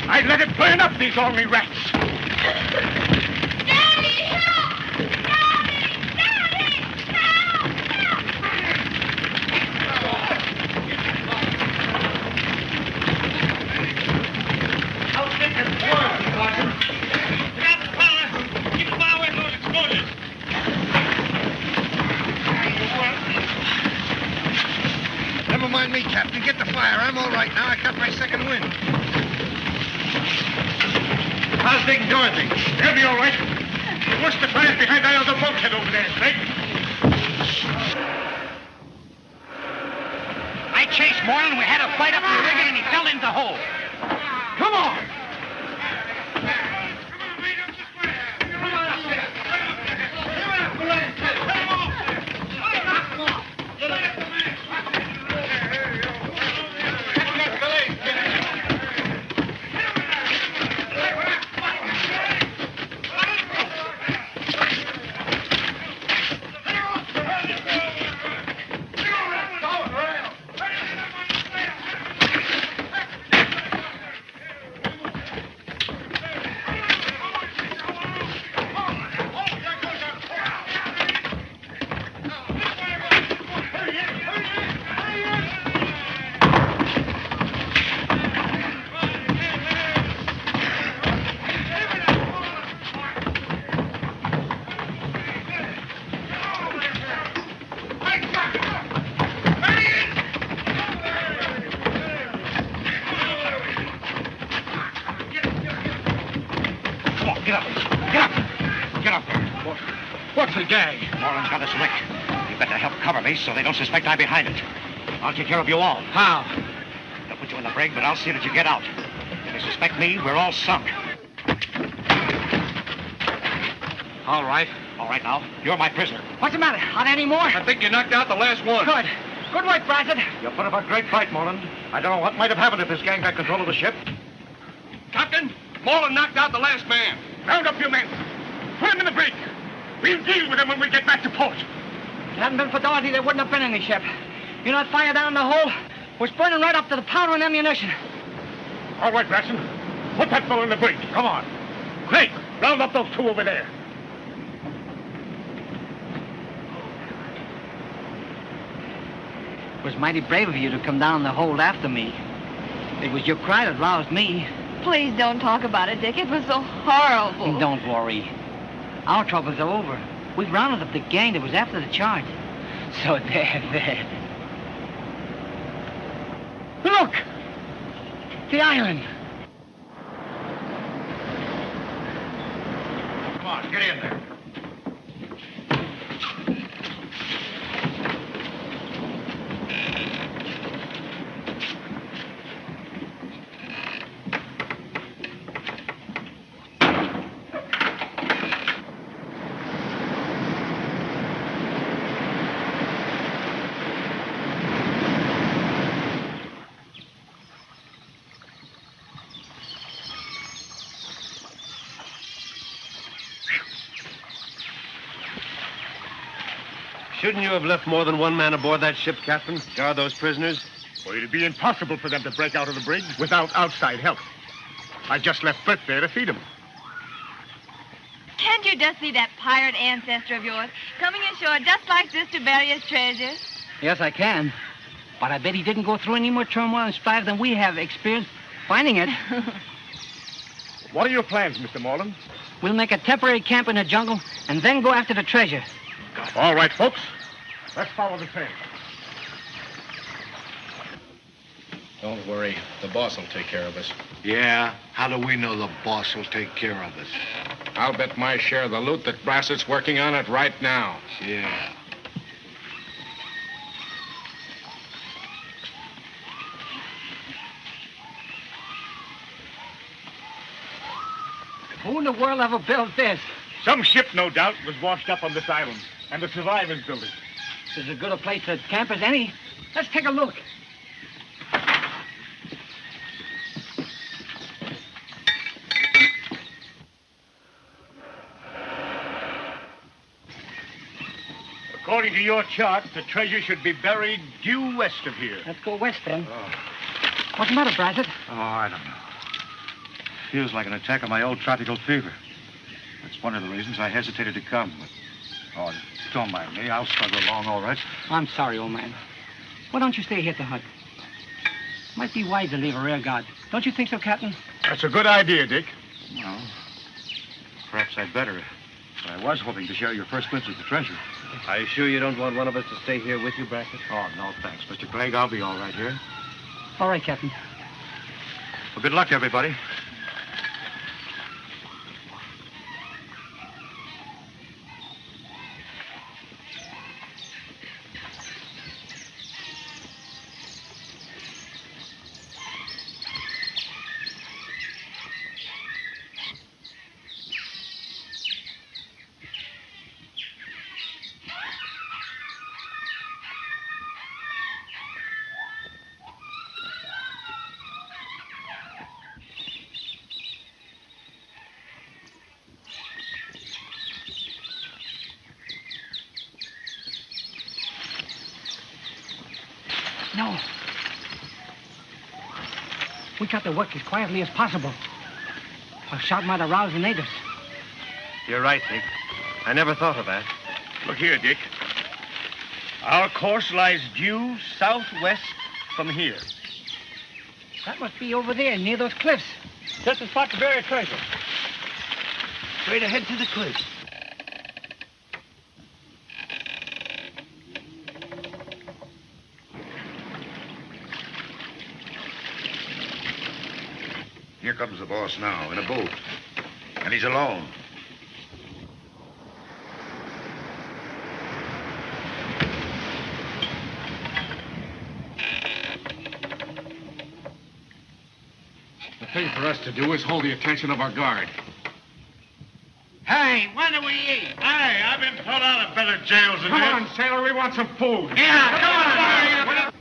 I'd let it burn up, these ornery rats. Daddy, help! Daddy! I'll get this worm, Carson. Get out the fire. Keep far away from those explosives. Never mind me, Captain. Get the fire. I'm all right now. I got my second wind. How's Dick and Dorothy? They'll be all right. What's the fire behind that other bulkhead over there, Craig? I chased Moreland. We had a fight up in the rigging, and he fell in the hole. Come on! What's the gag? Moreland's got us licked. You better help cover me so they don't suspect I'm behind it. I'll take care of you all. How? They'll put you in the brig, but I'll see that you get out. If they suspect me, we're all sunk. All right. All right now. You're my prisoner. What's the matter? Are there any more? I think you knocked out the last one. Good. Good work, Brasset. You put up a great fight, Moreland. I don't know what might have happened if this gang got control of the ship. Captain, Moreland knocked out the last man. Round up your men. Put him in the brig. We'll deal with him when we get back to port. If it hadn't been for Dorothy, there wouldn't have been any ship. You know that fire down in the hole was burning right up to the powder and ammunition. All right, Brasset. Put that fellow in the brig. Come on. Craig, round up those two over there. It was mighty brave of you to come down in the hold after me. It was your cry that roused me. Please don't talk about it, Dick. It was so horrible. Don't worry. Our troubles are over. We've rounded up the gang that was after the charge. So there. Look! The island. Come on, get in there. Shouldn't you have left more than one man aboard that ship, Captain? Guard those prisoners? Well, it'd be impossible for them to break out of the brig without outside help. I just left Curt there to feed them. Can't you just see that pirate ancestor of yours coming ashore just like this to bury his treasure? Yes, I can. But I bet he didn't go through any more turmoil and strife than we have experienced finding it. What are your plans, Mr. Moreland? We'll make a temporary camp in the jungle and then go after the treasure. All right, folks. Let's follow the trail. Don't worry. The boss will take care of us. Yeah? How do we know the boss will take care of us? I'll bet my share of the loot that Brasset's working on it right now. Yeah. Who in the world ever built this? Some ship, no doubt, was washed up on this island, and the survivors built it. This is as good a place to camp as any. Let's take a look. According to your chart, the treasure should be buried due west of here. Let's go west, then. What's the matter, Brasset? Oh, I don't know. Feels like an attack of my old tropical fever. That's one of the reasons I hesitated to come. But, oh, don't mind me. I'll struggle along all right. I'm sorry, old man. Why don't you stay here at the hut? Might be wise to leave a rear guard. Don't you think so, Captain? That's a good idea, Dick. Well, perhaps I'd better. But I was hoping to share your first glimpse of the treasure. Are you sure you don't want one of us to stay here with you, Brasset? Oh, no, thanks, Mr. Craig. I'll be all right here. All right, Captain. Well, good luck, everybody. No. We got to work as quietly as possible. A shot might arouse the natives. You're right, Dick. I never thought of that. Look here, Dick. Our course lies due southwest from here. That must be over there, near those cliffs. Just the spot to bury a treasure. Straight ahead to the cliffs. Here comes the boss now, in a boat. And he's alone. The thing for us to do is hold the attention of our guard. Hey, when do we eat? Hey, I've been put out of better jails than Come this. on, sailor, we want some food. Yeah, come on.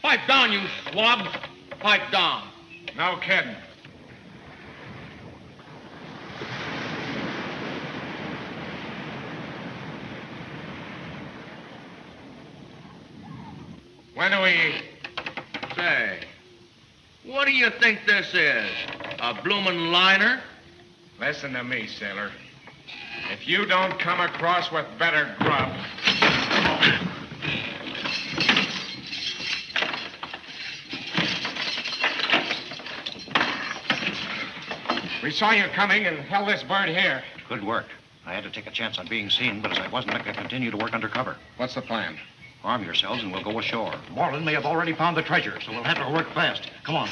Pipe down, you swabs. Pipe down. No kidding. When do we eat? Say, what do you think this is? A bloomin' liner? Listen to me, sailor. If you don't come across with better grub... We saw you coming and held this bird here. Good work. I had to take a chance on being seen, but as I wasn't, I could continue to work undercover. What's the plan? Arm yourselves and we'll go ashore. Moreland may have already found the treasure, so we'll have to work fast. Come on.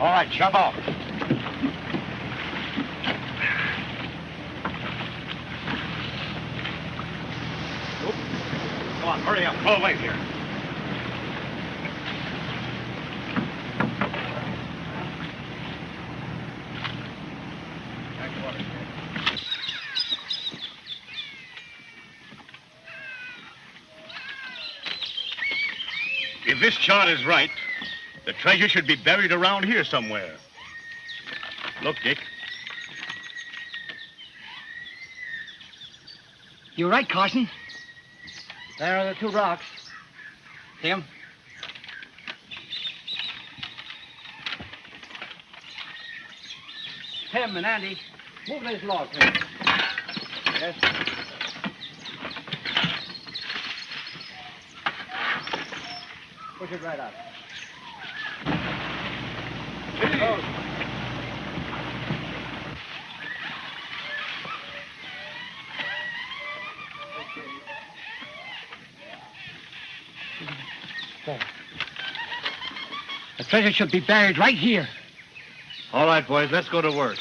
All right, shove off. Come on, hurry up. Pull away here. If this chart is right, the treasure should be buried around here somewhere. Look, Dick. You're right, Carson. There are the two rocks. See 'em? Tim and Andy, move this log, please. Yes. Push it right out. The treasure should be buried right here. All right, boys, let's go to work.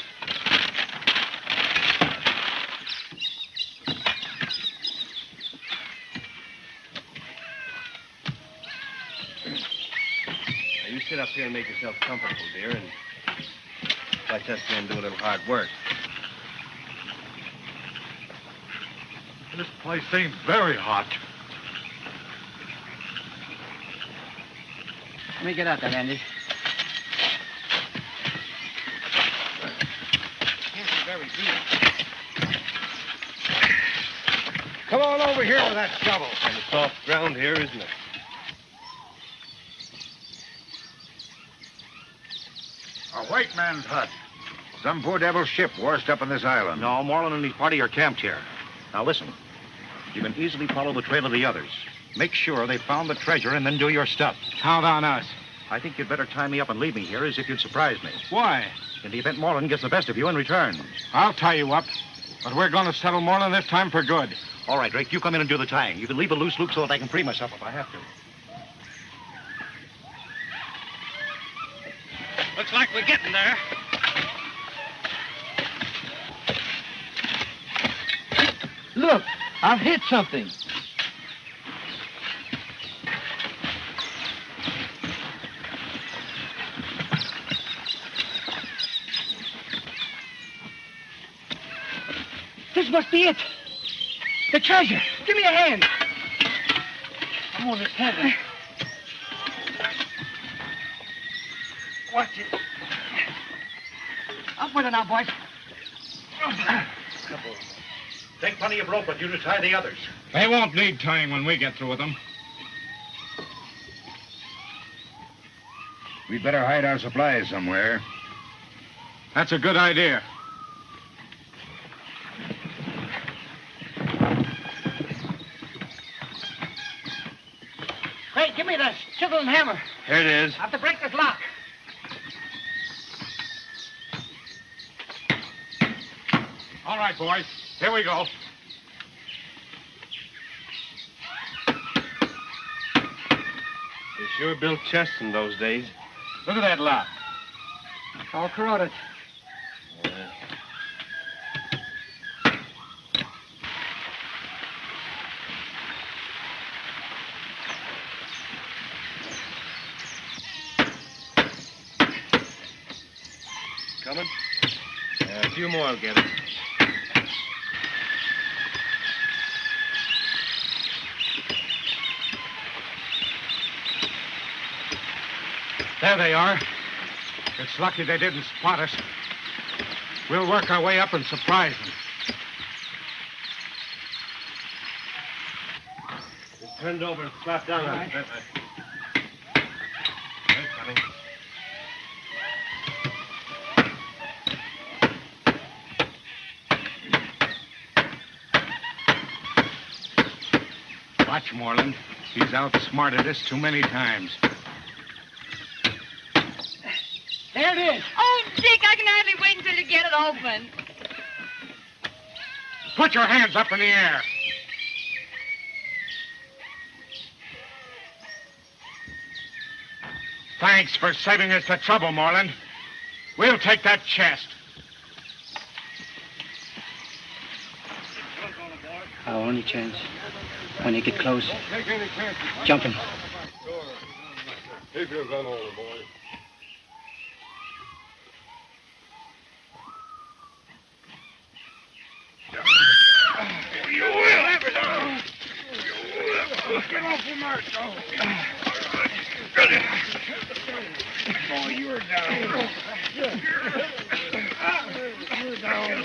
Now, you sit up here and make yourself comfortable, dear, and let us men do a little hard work. This place ain't very hot. Let me get out there, Andy. Can't be very deep. Come on over here with that shovel. And the soft ground here, isn't it? A white man's hut. Some poor devil's ship washed up on this island. No, Moreland and his party are camped here. Now listen, you can easily follow the trail of the others. Make sure they found the treasure and then do your stuff. Count on us. I think you'd better tie me up and leave me here as if you'd surprise me. Why? In the event Moreland gets the best of you and returns. I'll tie you up. But we're going to settle Moreland this time for good. All right, Drake, you come in and do the tying. You can leave a loose loop so that I can free myself if I have to. Looks like we're getting there. Look, I've hit something. This must be it. The treasure. Give me a hand. I'm on this heavy. Watch it. Up with it now, boys. Take plenty of rope with you to tie the others. They won't need tying when we get through with them. We'd better hide our supplies somewhere. That's a good idea. Hey, give me the chisel and hammer. Here it is. I have to break this lock. All right, boys. Here we go. They sure built chests in those days. Look at that lock. All corroded. Coming? A few more will get it. There they are. It's lucky they didn't spot us. We'll work our way up and surprise them. It's turned over and slapped down. All right. They're coming. Watch, Moreland. He's outsmarted us too many times. There it is. Oh, Dick, I can hardly wait until you get it open. Put your hands up in the air. Thanks for saving us the trouble, Moreland. We'll take that chest. Our only chance. When you get close, Take any chances. jump him. Keep your gun on him, boy. You will have it on. Get off the mark, Boy, you're down. You're down.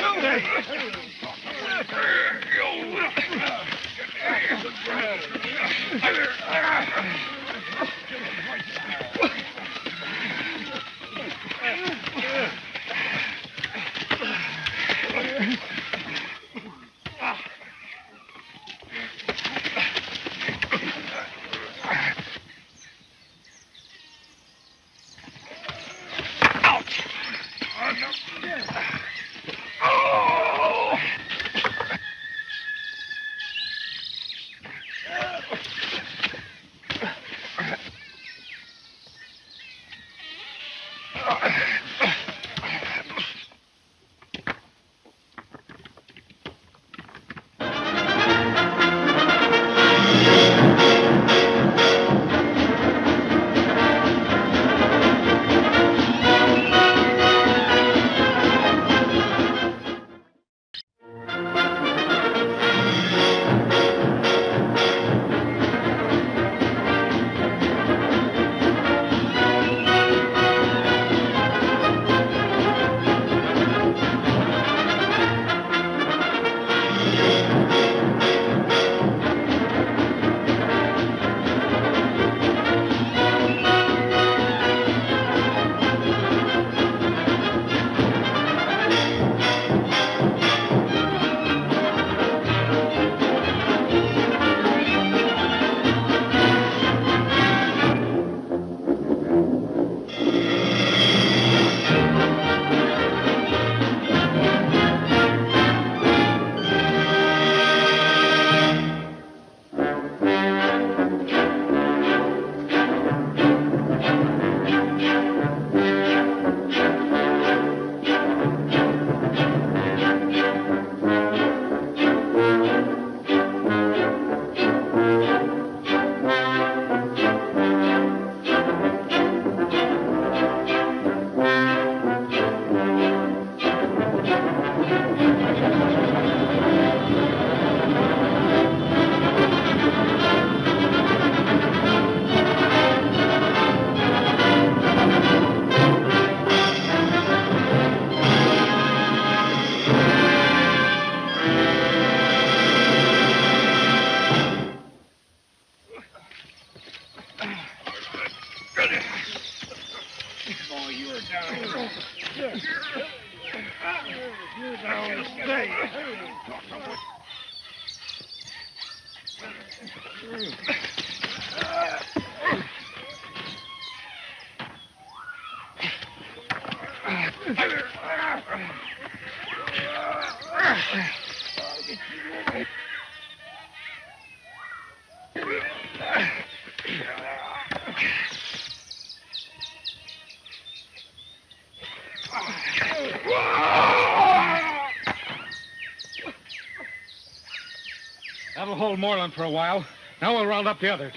That'll hold Moreland for a while. Now we'll round up the others.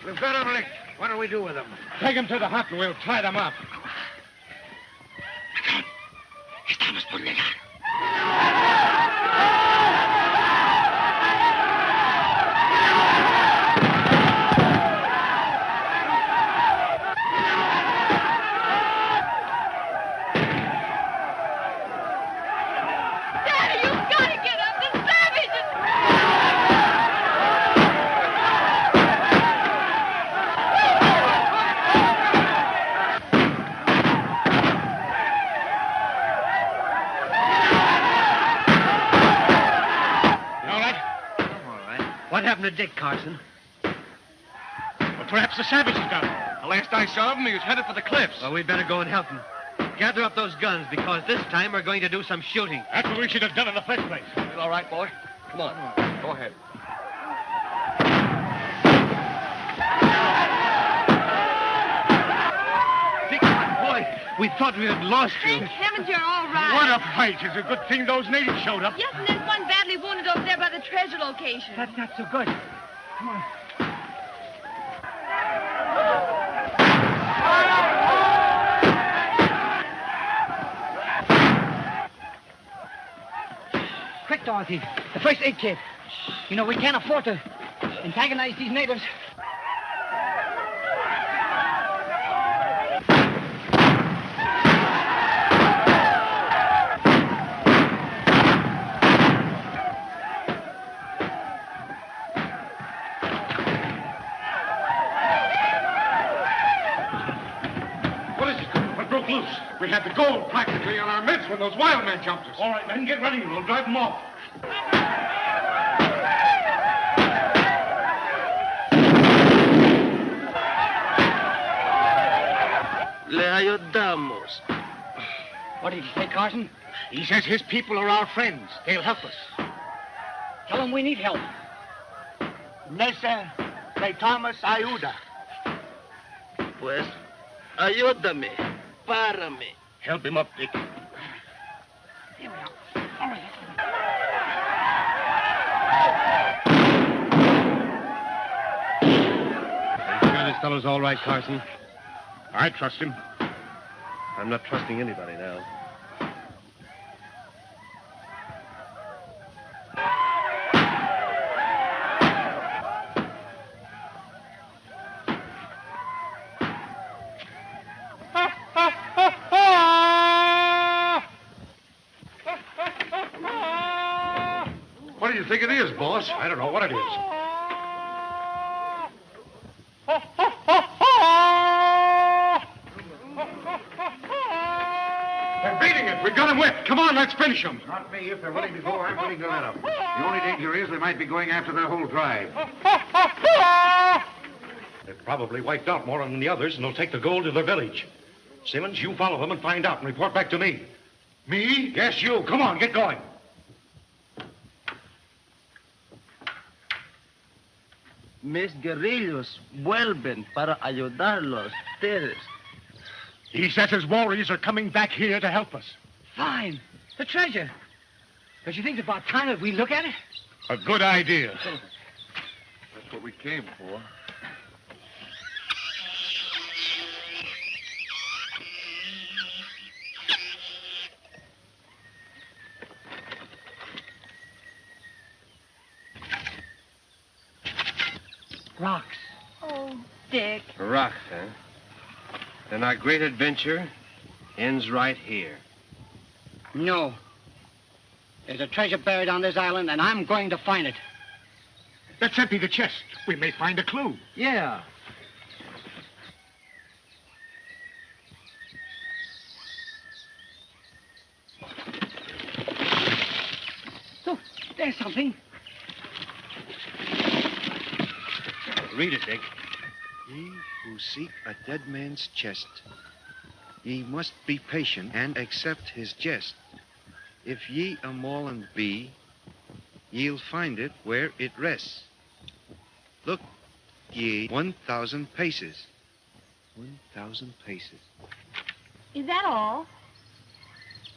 We've got them licked. What do we do with them? Take them to the hut and we'll tie them up. Estamos por llegar. What happened to Dick, Carson? Well, perhaps the savages got him. The last I saw of him, he was headed for the cliffs. Well, we'd better go and help him. Gather up those guns, because this time we're going to do some shooting. That's what we should have done in the first place. You all right, boy? Come on. Go ahead. Dick, boy, we thought we had lost you. Thank heavens you're all right. What a fight. It's a good thing those natives showed up. Yes, and there's one badly wounded over there by the treasure location. That's not so good. Come on. Quick, Dorothy. The first aid kit. You know, we can't afford to antagonize these neighbors. Loose. We had the gold practically on our midst when those wild men jumped us. All right, men, get ready. We'll drive them off. Le ayudamos. What did he say, Carson? He says his people are our friends. They'll help us. Tell him we need help. necesitamos ayuda. Pues, ayúdame. Párame. Help him up, Dick. Here we are. All right. Are you sure this fellow's all right, Carson? I trust him. I'm not trusting anybody now. What do you think it is, boss? I don't know what it is. They're beating it. We got him whipped. Come on, let's finish him. Not me. If they're willing to go, I'm willing to let them. The only danger is they might be going after their whole tribe. They've probably wiped out more than the others, and they'll take the gold to their village. Simmons, you follow them and find out and report back to me. Me? Yes, you. Come on, get going. Mis guerrillos vuelven para ayudarlos ustedes. He says his warriors are coming back here to help us. Fine. The treasure. Don't you think it's about time that we look at it? A good idea. That's what we came for. huh? Then our great adventure ends right here. No. There's a treasure buried on this island, and I'm going to find it. Let's empty the chest. We may find a clue. Yeah. Look, there's something. Read it, Dick. Ye who seek a dead man's chest, ye must be patient and accept his jest. If ye a Moreland be, ye'll find it where it rests. Look ye 1,000 paces. 1,000 paces. Is that all?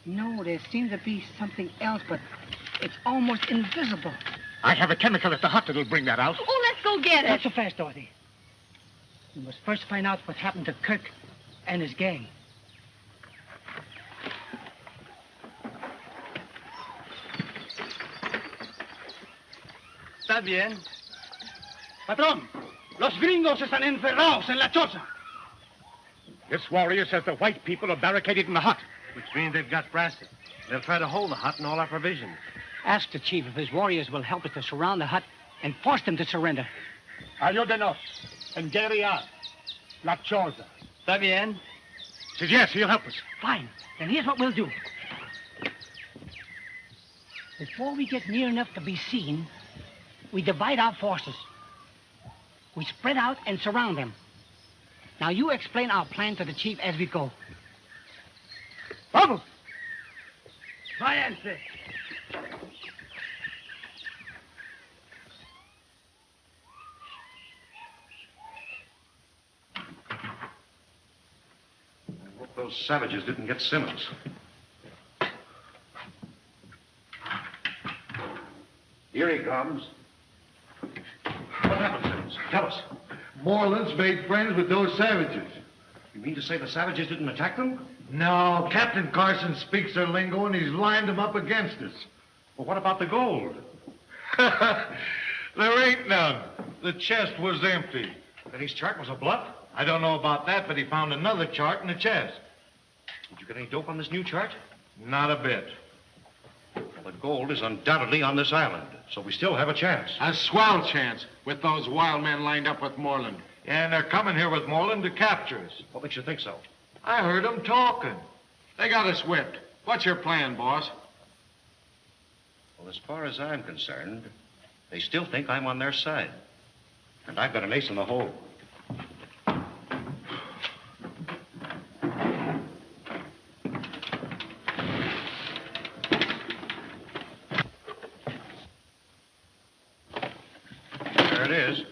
No, there seems to be something else, but it's almost invisible. I have a chemical at the hut that'll bring that out. Oh, let's go get it. Not so fast, Dorothy. We must first find out what happened to Curt and his gang. Está bien. Patrón, los gringos están encerrados en la choza. This warrior says the white people are barricaded in the hut. Which means they've got Brasset. They'll try to hold the hut and all our provisions. Ask the chief if his warriors will help us to surround the hut and force them to surrender. Ayúdenos en guerrear la choza. Está bien. Says yes, he'll help us. Fine. Then here's what we'll do. Before we get near enough to be seen, we divide our forces. We spread out and surround them. Now you explain our plan to the chief as we go. Vamos! Váyanse. I hope those savages didn't get Simmons. Here he comes. What happened, Simmons? Tell us. Moreland's made friends with those savages. You mean to say the savages didn't attack them? No, Captain Carson speaks their lingo and he's lined them up against us. Well, what about the gold? There ain't none. The chest was empty. Then his chart was a bluff? I don't know about that, but he found another chart in the chest. Did you get any dope on this new chart? Not a bit. Well, the gold is undoubtedly on this island, so we still have a chance. A swell chance with those wild men lined up with Moreland. And they're coming here with Moreland to capture us. What makes you think so? I heard them talking. They got us whipped. What's your plan, boss? Well, as far as I'm concerned, they still think I'm on their side. And I've got an ace in the hole. There it is.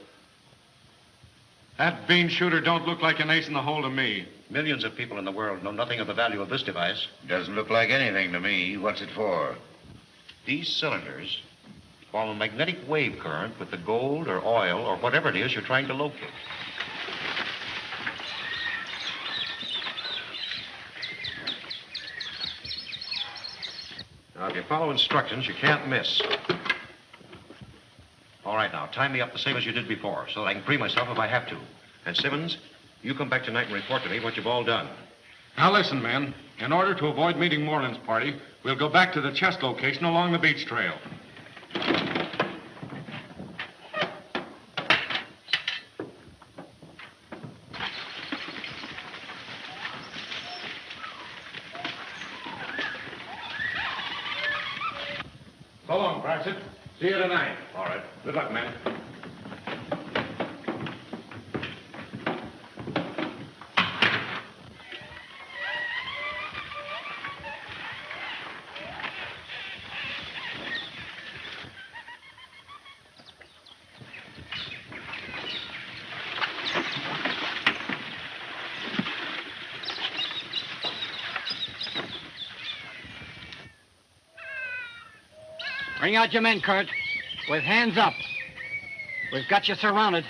That bean shooter don't look like an ace in the hole to me. Millions of people in the world know nothing of the value of this device. Doesn't look like anything to me. What's it for? These cylinders form a magnetic wave current with the gold or oil or whatever it is you're trying to locate. Now, if you follow instructions, you can't miss. All right, now, tie me up the same as you did before, so that I can free myself if I have to. And Simmons, you come back tonight and report to me what you've all done. Now, listen, men. In order to avoid meeting Moreland's party, we'll go back to the chest location along the beach trail. So long, Brasset. See you tonight. All right. Good luck, man. Bring out your men, Curt. With hands up. We've got you surrounded.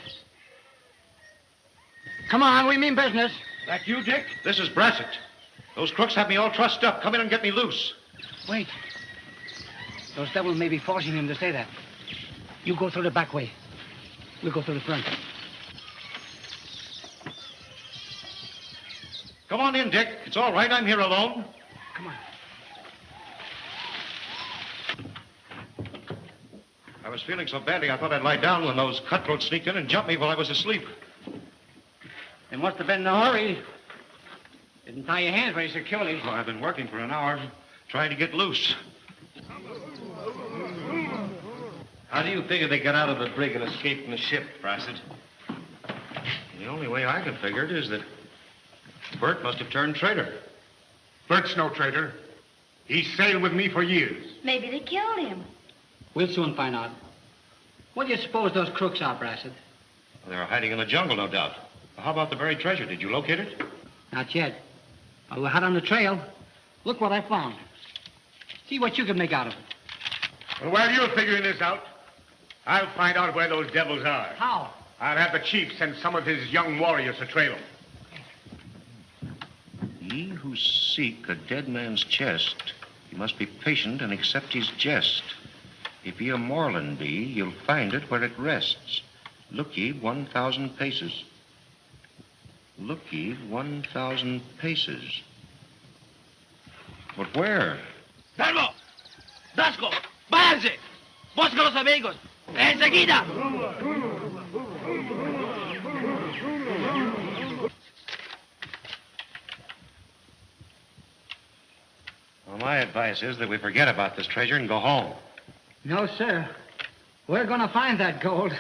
Come on, we mean business. That you, Dick? This is Brasset. Those crooks have me all trussed up. Come in and get me loose. Wait. Those devils may be forcing him to say that. You go through the back way. We'll go through the front. Come on in, Dick. It's all right. I'm here alone. Come on. I was feeling so badly, I thought I'd lie down when those cutthroats sneaked in and jumped me while I was asleep. They must have been in a hurry. Didn't tie your hands very securely. Oh, I've been working for an hour trying to get loose. How do you figure they got out of the brig and escaped from the ship, Brasset? The only way I can figure it is that Bert must have turned traitor. Bert's no traitor. He's sailed with me for years. Maybe they killed him. We'll soon find out. What do you suppose those crooks are, Brasset? They're hiding in the jungle, no doubt. How about the buried treasure? Did you locate it? Not yet. But we're hot on the trail. Look what I found. See what you can make out of it. Well, while you're figuring this out, I'll find out where those devils are. How? I'll have the chief send some of his young warriors to trail them. Ye who seek a dead man's chest, you must be patient and accept his jest. If ye a Moreland be, you'll find it where it rests. Look ye 1,000 paces. Look ye 1,000 paces. But where? ¡Salvo! ¡Dasco! ¡Váyanse! ¡Busca a los amigos! ¡Enseguida! Well, my advice is that we forget about this treasure and go home. No, sir. We're going to find that gold.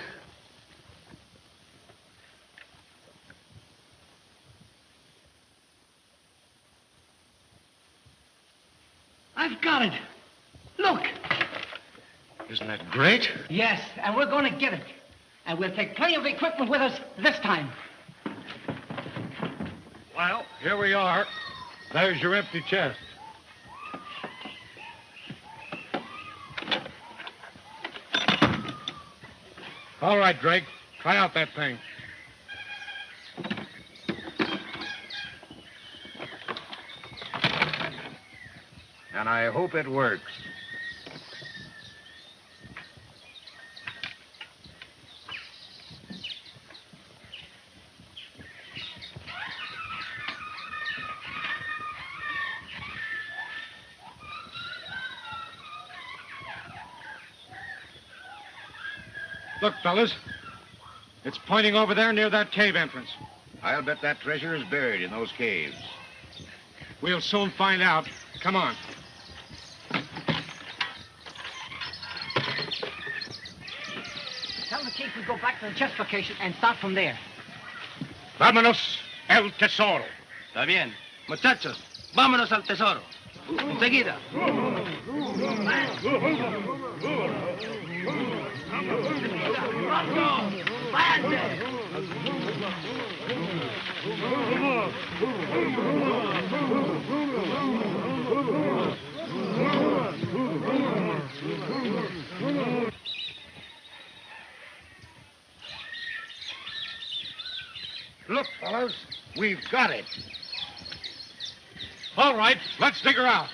I've got it. Look. Isn't that great? Yes, and we're going to get it. And we'll take plenty of equipment with us this time. Well, here we are. There's your empty chest. All right, Drake. Try out that thing. And I hope it works. Look, fellas. It's pointing over there near that cave entrance. I'll bet that treasure is buried in those caves. We'll soon find out. Come on. Tell the chief we go back to the chest location and start from there. Vámonos el tesoro. Está bien. Muchachos, vámonos al tesoro. Enseguida. Look, fellas, we've got it. All right, let's dig her out.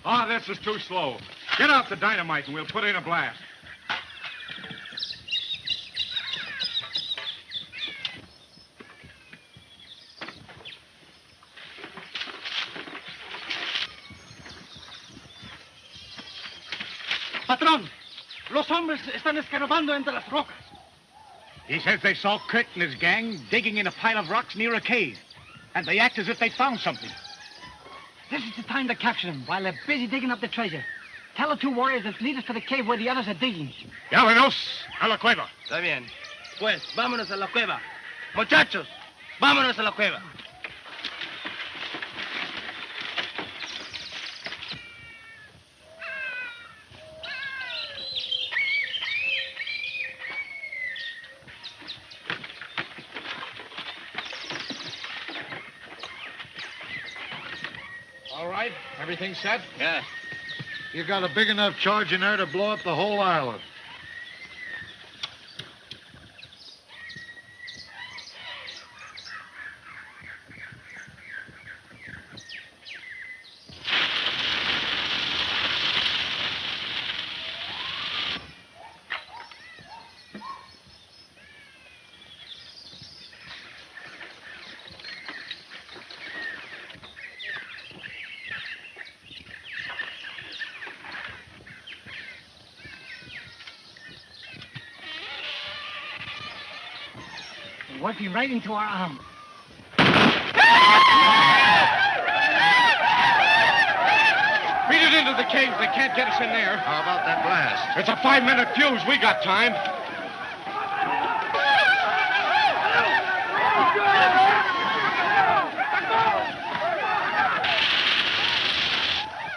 Ah, this is too slow. Get out the dynamite and we'll put in a blast. Patrón, los hombres están escarbando entre las rocas. He says they saw Curt and his gang digging in a pile of rocks near a cave. And they act as if they found something. This is the time to capture them while they're busy digging up the treasure. Tell the two warriors to lead us to the cave where the others are digging. Vámonos a la cueva. Está bien. Pues, vámonos a la cueva. Muchachos, vámonos a la cueva. All right? Everything set? Yeah. You got a big enough charge in there to blow up the whole island. Working right into our arm. Feed it into the caves. They can't get us in there. How about that blast? It's a 5-minute fuse. We got time.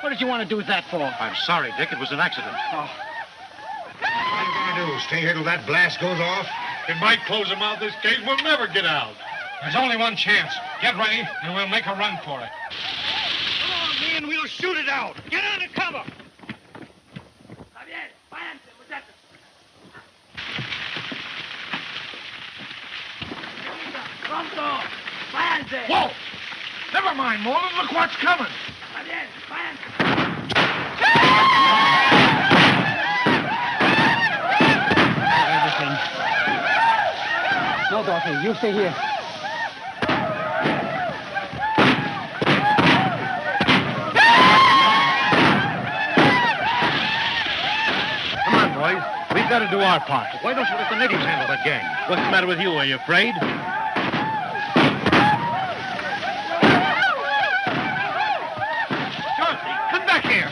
What did you want to do that for? I'm sorry, Dick. It was an accident. Oh. What are you going to do? Stay here till that blast goes off? It might close them out this case. We'll never get out. There's only one chance. Get ready, and we'll make a run for it. Come on, me, and we'll shoot it out. Get under cover. Whoa! Never mind, Moreland. Look what's coming. Everything. No, Dorothy, you stay here. Come on, boys. We've got to do our part. Why don't you let the natives handle that gang? What's the matter with you? Are you afraid? Dorothy, come back here.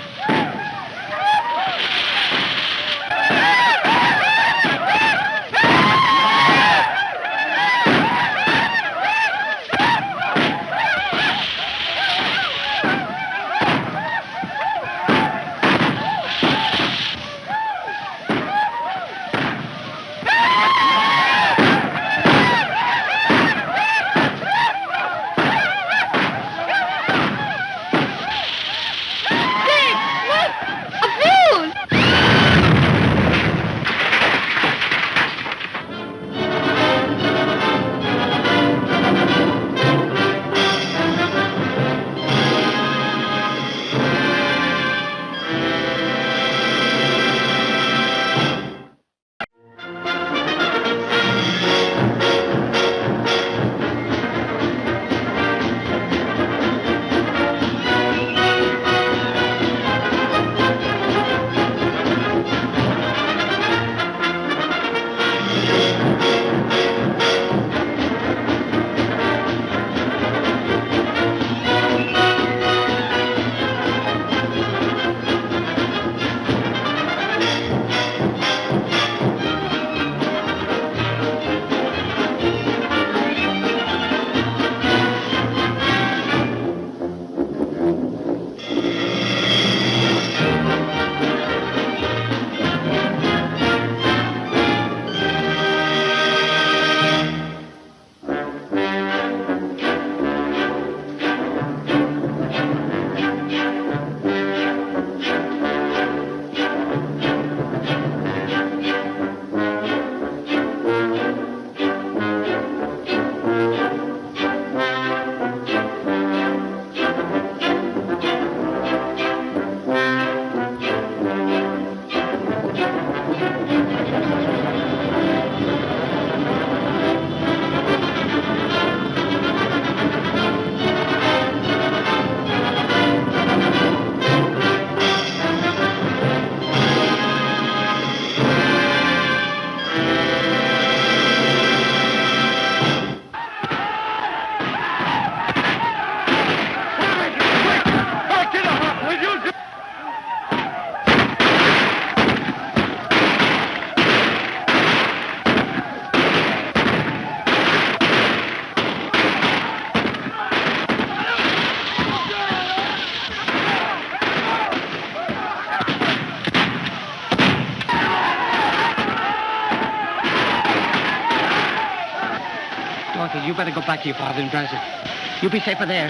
You better go back to your father and Brasset. You'll be safer there.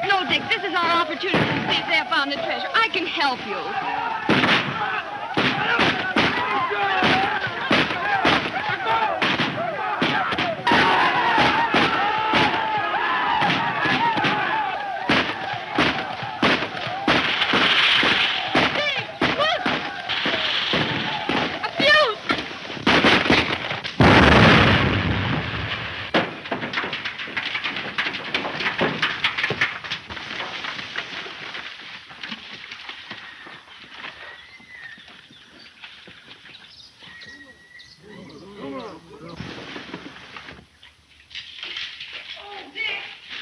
No, Dick, this is our opportunity to see if they have found the treasure. I can help you.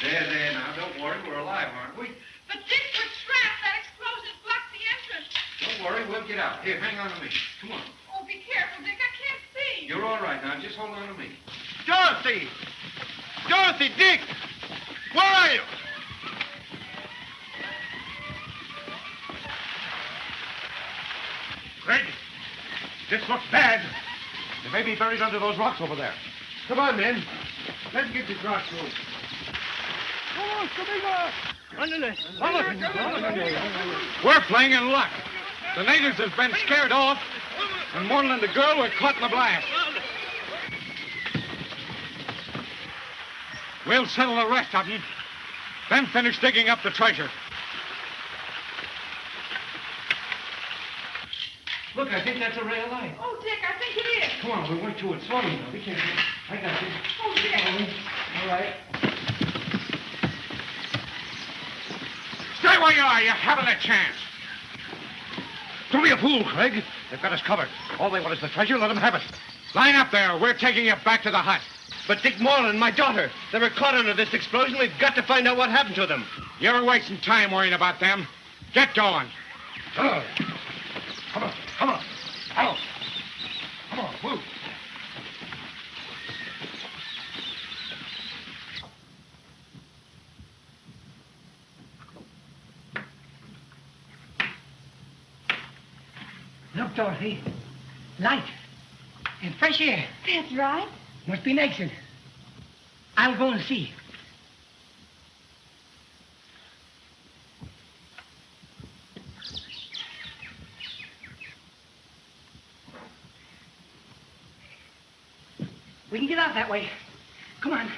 There, now, don't worry. We're alive, aren't we? But Dick, we're trapped. That explosion blocked the entrance. Don't worry, we'll get out. Here, hang on to me. Come on. Oh, be careful, Dick. I can't see. You're all right now. Just hold on to me. Dorothy! Dorothy, Dick! Where are you? Craig, this looks bad. They may be buried under those rocks over there. Come on, men. Let's get to crossroads. We're playing in luck. The natives have been scared off, and Moreland and the girl were caught in the blast. We'll settle the rest of them, then finish digging up the treasure. Look, I think that's a ray of light. Oh, Dick, I think it is. Come on, we'll wait till it's slowly now. Be careful. I got you. Oh, Dick. All right. Stay where you are. You haven't a chance. Don't be a fool, Craig. They've got us covered. All they want is the treasure. Let them have it. Line up there. We're taking you back to the hut. But Dick Moreland, my daughter, they were caught under this explosion. We've got to find out what happened to them. You're wasting time worrying about them. Get going. Oh. Come on. Come on. Out. Come on, move. Look, Dorothy. Light. And fresh air. That's right. Must be an exit. I'll go and see. We can get out that way. Come on.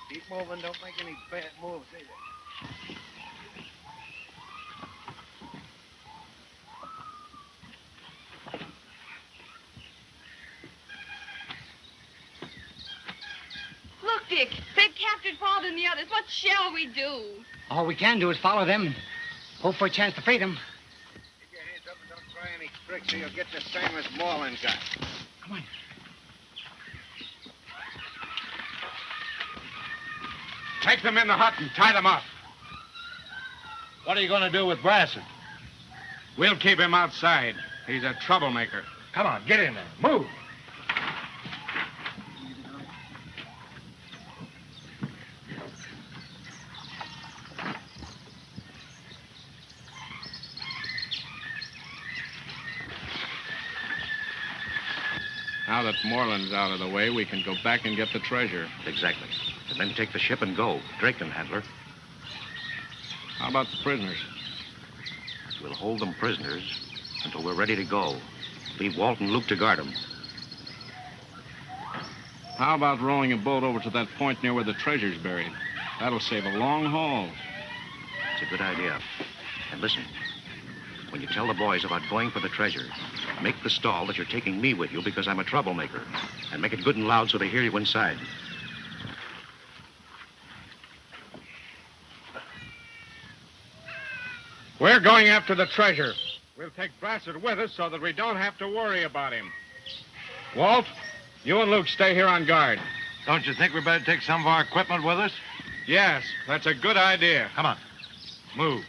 Keep moving. Don't make any bad moves either. Look, Dick, they've captured Father and the others. What shall we do? All we can do is follow them. Hope for a chance to free them. Keep your hands up and don't try any tricks or you'll get the same as Moreland got. Come on. Take them in the hut and tie them up. What are you going to do with Brasset? We'll keep him outside. He's a troublemaker. Come on, get in there. Move. Now that Moreland's out of the way, we can go back and get the treasure. Exactly. And then take the ship and go. Drake can handle her. How about the prisoners? We'll hold them prisoners until we're ready to go. Leave Walt and Luke to guard them. How about rowing a boat over to that point near where the treasure's buried? That'll save a long haul. It's a good idea. And listen, when you tell the boys about going for the treasure, make the stall that you're taking me with you because I'm a troublemaker. And make it good and loud so they hear you inside. We're going after the treasure. We'll take Brasset with us so that we don't have to worry about him. Walt, you and Luke stay here on guard. Don't you think we better take some of our equipment with us? Yes, that's a good idea. Come on. Move.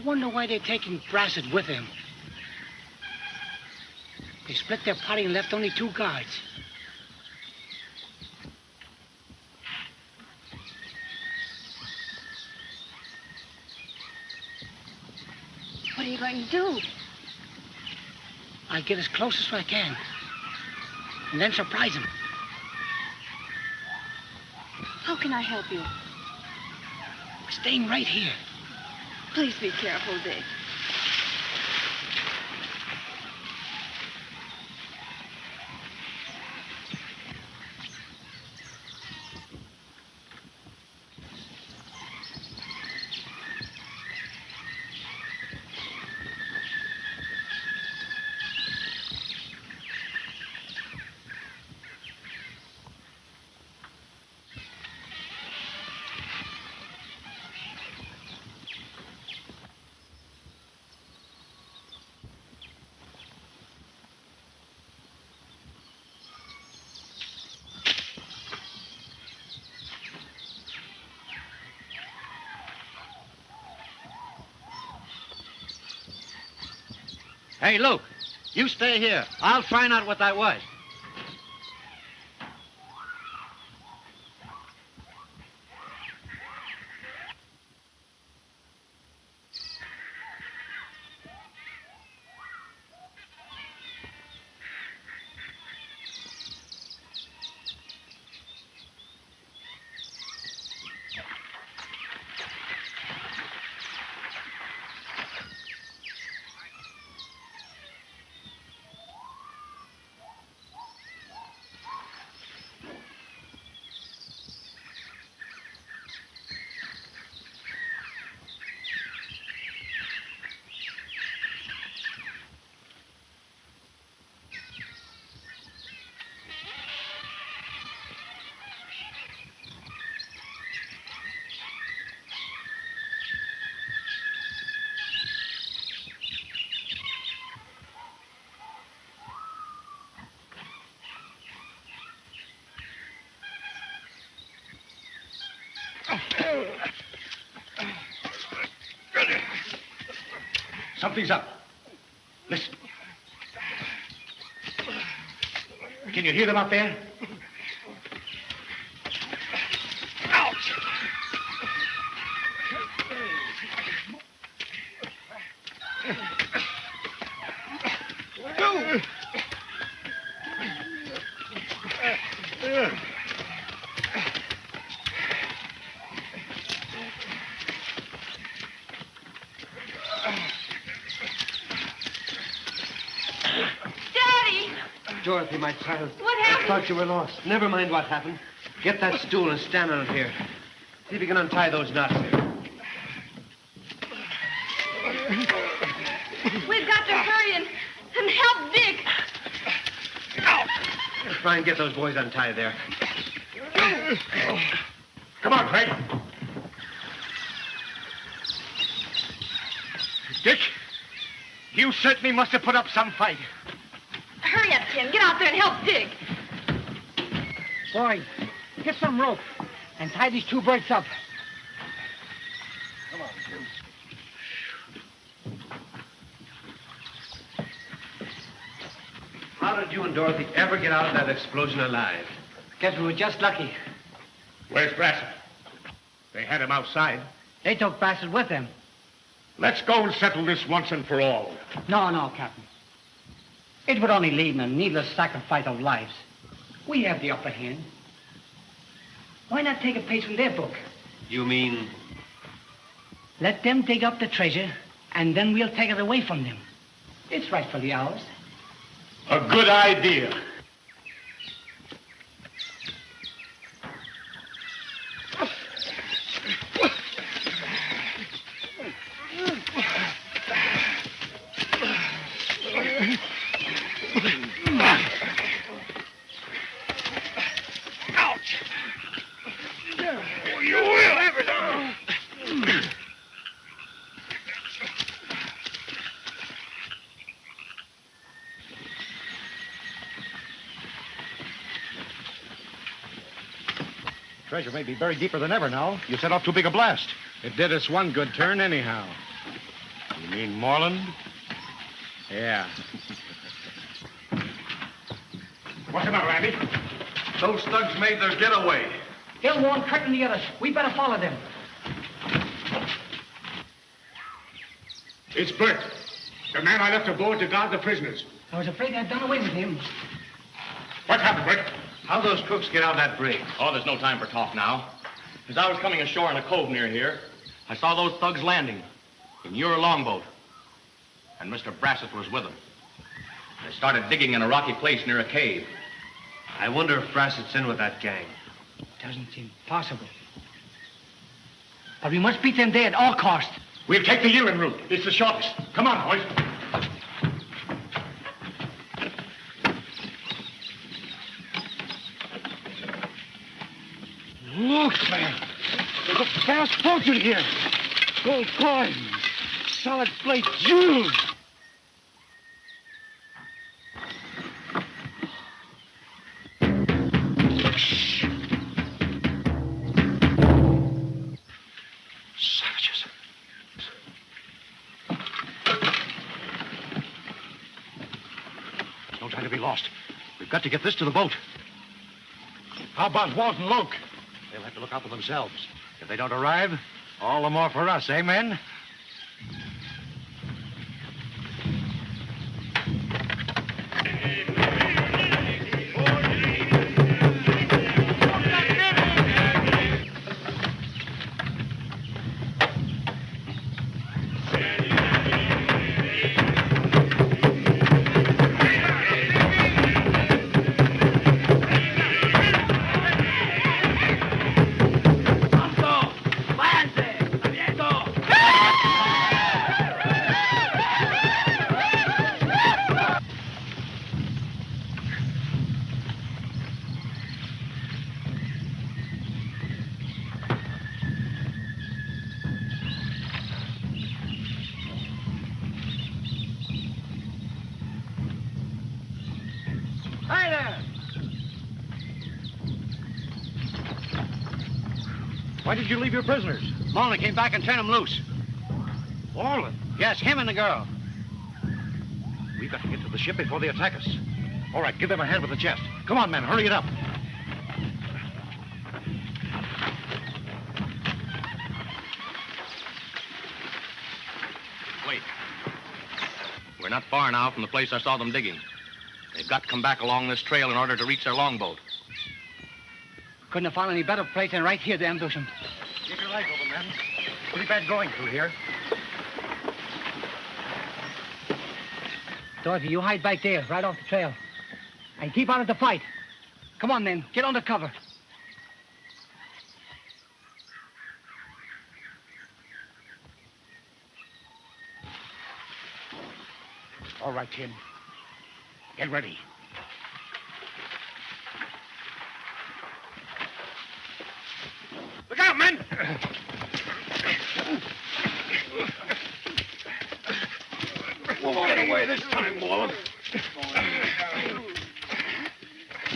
wonder why they're taking Brasset with them. They split their party and left only 2 guards. What are you going to do? I'll get as close as I can. And then surprise them. How can I help you? Staying right here. Please be careful, Dick. Hey, Luke, you stay here. I'll find out what that was. Something's up. Listen. Can you hear them out there? Ouch! Dorothy, my child. What happened? I thought you were lost. Never mind what happened. Get that stool and stand on it here. See if you can untie those knots. We've got to hurry and help Dick. Try and get those boys untied there. Come on, Craig. Dick, you certainly must have put up some fight. Hurry up, Tim. Get out there and help Dick. Boy, get some rope and tie these 2 birds up. Come on, Jim. How did you and Dorothy ever get out of that explosion alive? Guess we were just lucky. Where's Brasset? They had him outside. They took Brasset with them. Let's go and settle this once and for all. No, Captain. It would only lead in a needless sacrifice of lives. We have the upper hand. Why not take a page from their book? You mean? Let them dig up the treasure, and then we'll take it away from them. It's rightfully ours. A good idea. Treasure may be buried deeper than ever now. You set off too big a blast. It did us one good turn anyhow. You mean Moreland? Yeah. What's the matter, Andy? Those thugs made their getaway. They'll warn Curt and the others. We better follow them. It's Bert, the man I left aboard to guard the prisoners. I was afraid I'd done away with him. What happened, Bert? How'd those crooks get out of that brig? Oh, there's no time for talk now. As I was coming ashore in a cove near here, I saw those thugs landing in your longboat. And Mr. Brasset was with them. They started digging in a rocky place near a cave. I wonder if Brasset's in with that gang. Doesn't seem possible. But we must beat them there at all costs. We'll take the Ewan route. It's the shortest. Come on, boys. Look, man. There's a fast fortune here. Gold coins, solid plate jewels. Savages. There's no time to be lost. We've got to get this to the boat. How about Walt and Luke? They'll have to look out for themselves. If they don't arrive, all the more for us, eh, men? Hi there. Why did you leave your prisoners? Moreland came back and turned them loose. Moreland? Yes, him and the girl. We've got to get to the ship before they attack us. All right, give them a hand with the chest. Come on, men, hurry it up. Wait. We're not far now from the place I saw them digging. They've got to come back along this trail in order to reach their longboat. Couldn't have found any better place than right here to ambush them. Keep your eyes open, men. Pretty bad going through here. Dorothy, you hide back there, right off the trail. And keep out of the fight. Come on, men. Get under cover. All right, Tim. Get ready. Look out, men! Get away this time, Moreland.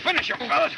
Finish him, fellas!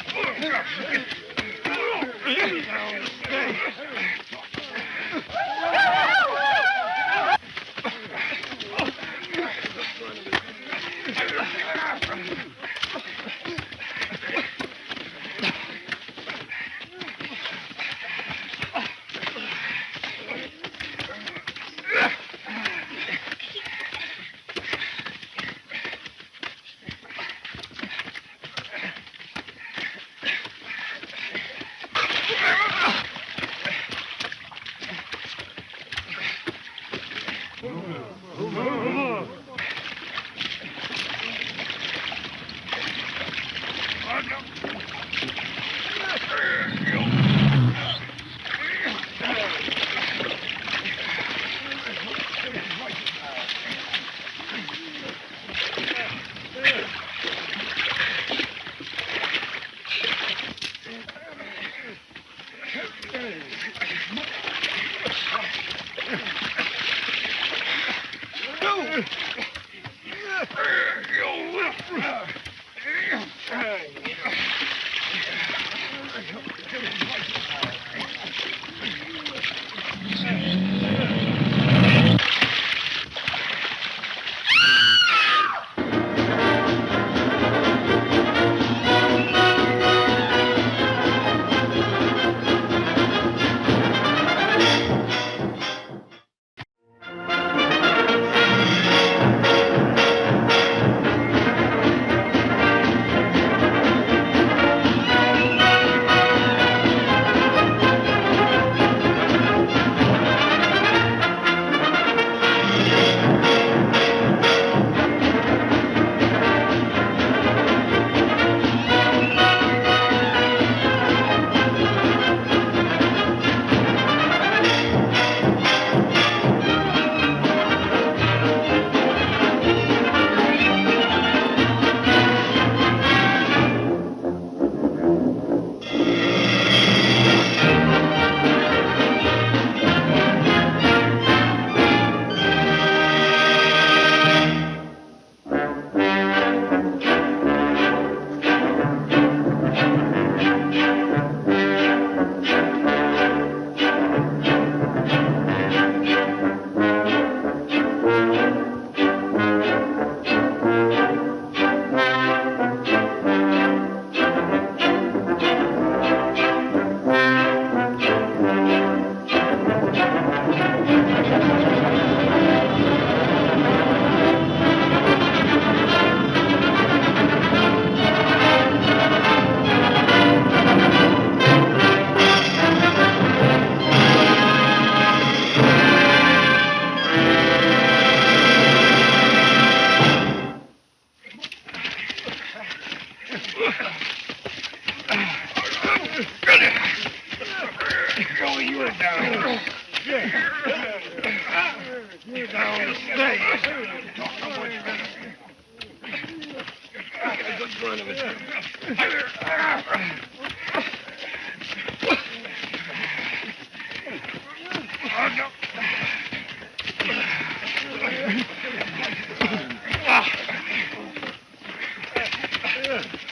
good run of it.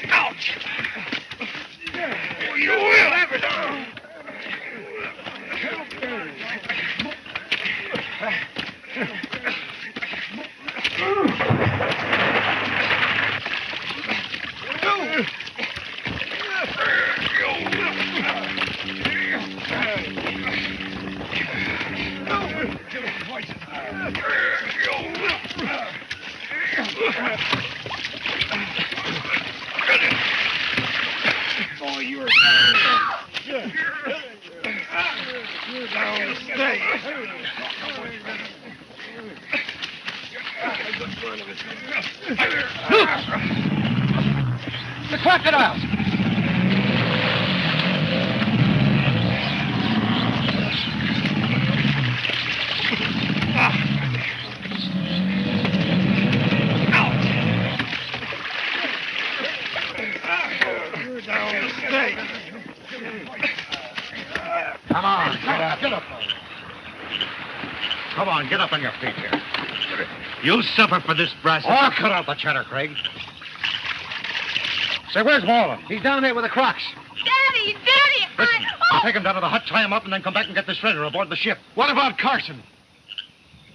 Ouch! You will have it. Oh, you're down to stay. The crocodiles! You're down to stay. Come on, get up. Get up. Come on, get up on your feet here. You suffer for this, Brasset. Oh, cut out the chatter, Craig. Say, where's Moreland? He's down there with the crocs. Daddy! Listen, I'll take him down to the hut, tie him up, and then come back and get this treasure aboard the ship. What about Carson?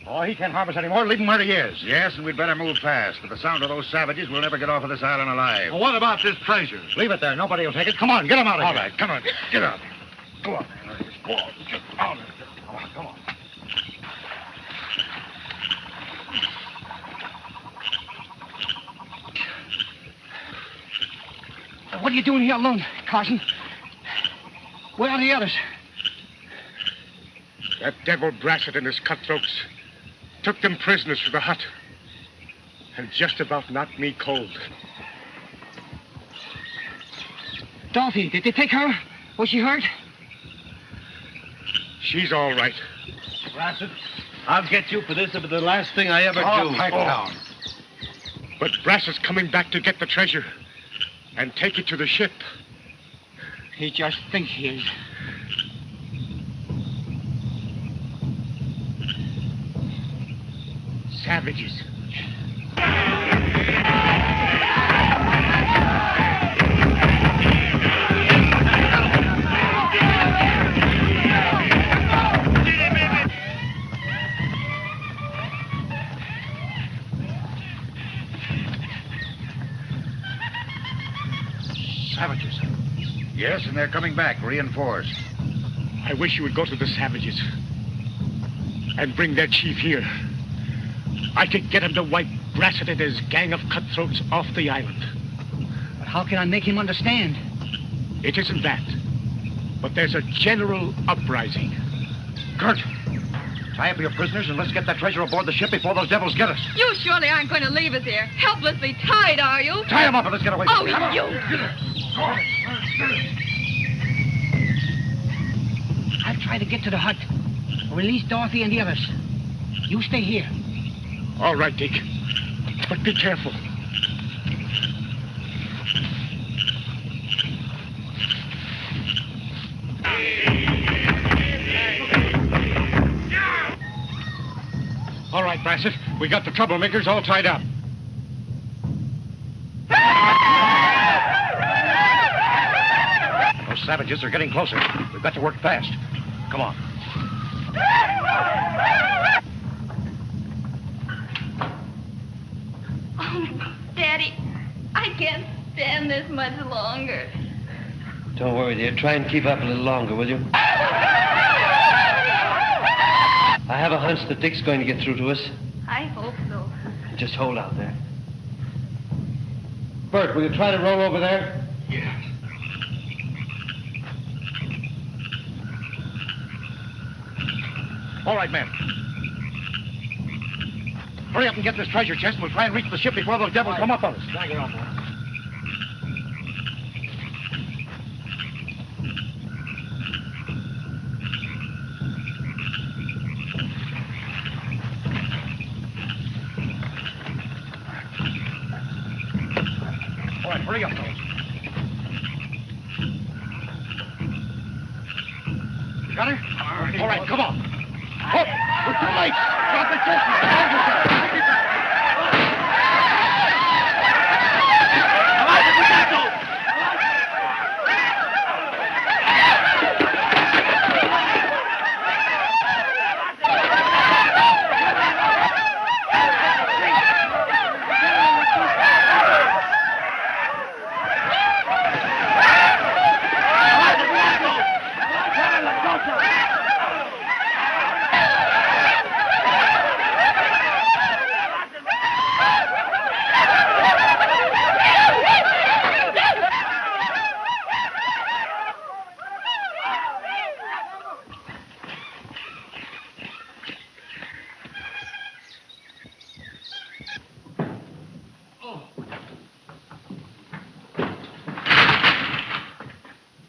Oh, he can't harm us anymore. Leave him where he is. Yes, and we'd better move fast. With the sound of those savages, we'll never get off of this island alive. Well, what about this treasure? Leave it there. Nobody will take it. Come on, get him out of All here. right, come on. Get out. Go on. Go on. Get out of here. Come on, come on. What are you doing here alone, Carson? Where are the others? That devil Brasset and his cutthroats took them prisoners to the hut and just about knocked me cold. Dorothy, did they take her? Was she hurt? She's all right. Brasset, I'll get you for this if it's the last thing I ever Oh, do. pipe down. But Brasset's coming back to get the treasure and take it to the ship. He just thinks he is. Savages. Savages. Yes, and they're coming back, reinforced. I wish you would go to the savages and bring their chief here. I could get him to wipe Brasset and his gang of cutthroats off the island. But how can I make him understand? It isn't that. But there's a general uprising. Curt, tie up your prisoners and let's get that treasure aboard the ship before those devils get us. You surely aren't going to leave us here, helplessly tied, are you? Tie them up and let's get away Oh, from them. you! I'll try to get to the hut. Release Dorothy and the others. You stay here. All right, Dick. But be careful. All right, Brasset. We got the troublemakers all tied up. Those savages are getting closer. We've got to work fast. Come on. Oh, Daddy, I can't stand this much longer. Don't worry, dear. Try and keep up a little longer, will you? I have a hunch that Dick's going to get through to us. I hope so. Just hold out there. Bert, will you try to roll over there? Yeah. All right, men. Hurry up and get this treasure chest, and we'll try and reach the ship before those devils come up on us. Drag her off, boy. All right, hurry up, fellas. You got her? All right, come on. Oh, we're too late. Drop the chest. Hold yourself. Take it back.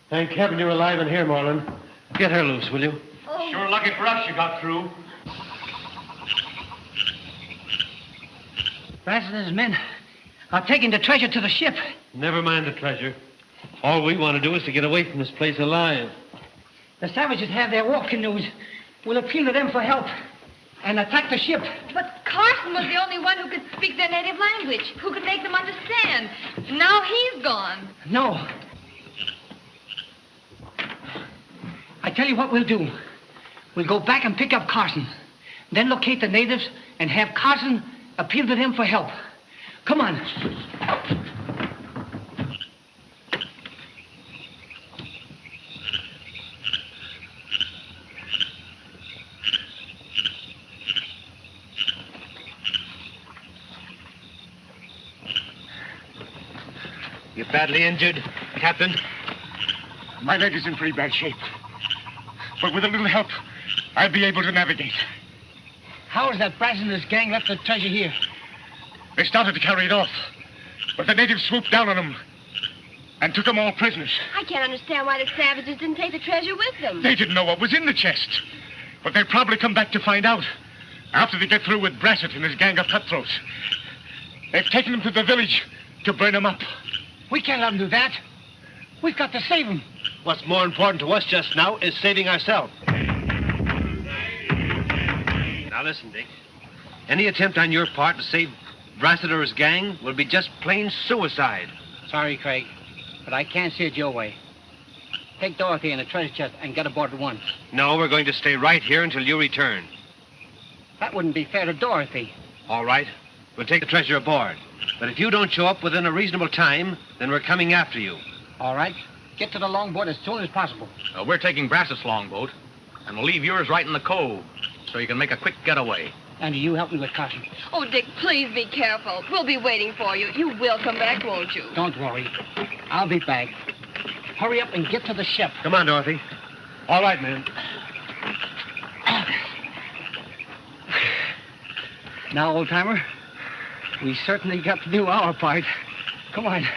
Thank heaven you're alive in here, Moreland. Get her loose, will you? Sure lucky for us you got through. Brasset and his men are taking the treasure to the ship. Never mind the treasure. All we want to do is to get away from this place alive. The savages have their war canoes. We'll appeal to them for help and attack the ship. But Carson was the only one who could speak their native language, who could make them understand. Now he's gone. No. I tell you what we'll do. We'll go back and pick up Carson. Then locate the natives and have Carson appeal to them for help. Come on. You badly injured, Captain? My leg is in pretty bad shape. But with a little help, I'll be able to navigate. How is that Brasset and his gang left the treasure here? They started to carry it off, but the natives swooped down on them and took them all prisoners. I can't understand why the savages didn't take the treasure with them. They didn't know what was in the chest, but they'll probably come back to find out after they get through with Brasset and his gang of cutthroats. They've taken them to the village to burn them up. We can't let them do that. We've got to save them. What's more important to us just now is saving ourselves. Now listen, Dick. Any attempt on your part to save Brasset or his gang will be just plain suicide. Sorry, Craig, but I can't see it your way. Take Dorothy and the treasure chest and get aboard at once. No, we're going to stay right here until you return. That wouldn't be fair to Dorothy. All right. We'll take the treasure aboard. But if you don't show up within a reasonable time, then we're coming after you. All right. Get to the longboat as soon as possible. We're taking Brasset's longboat, and we'll leave yours right in the cove, so you can make a quick getaway. And you help me with Carson. Oh, Dick, please be careful. We'll be waiting for you. You will come back, won't you? Don't worry. I'll be back. Hurry up and get to the ship. Come on, Dorothy. All right, man. Now, old-timer, we certainly got to do our part. Come on.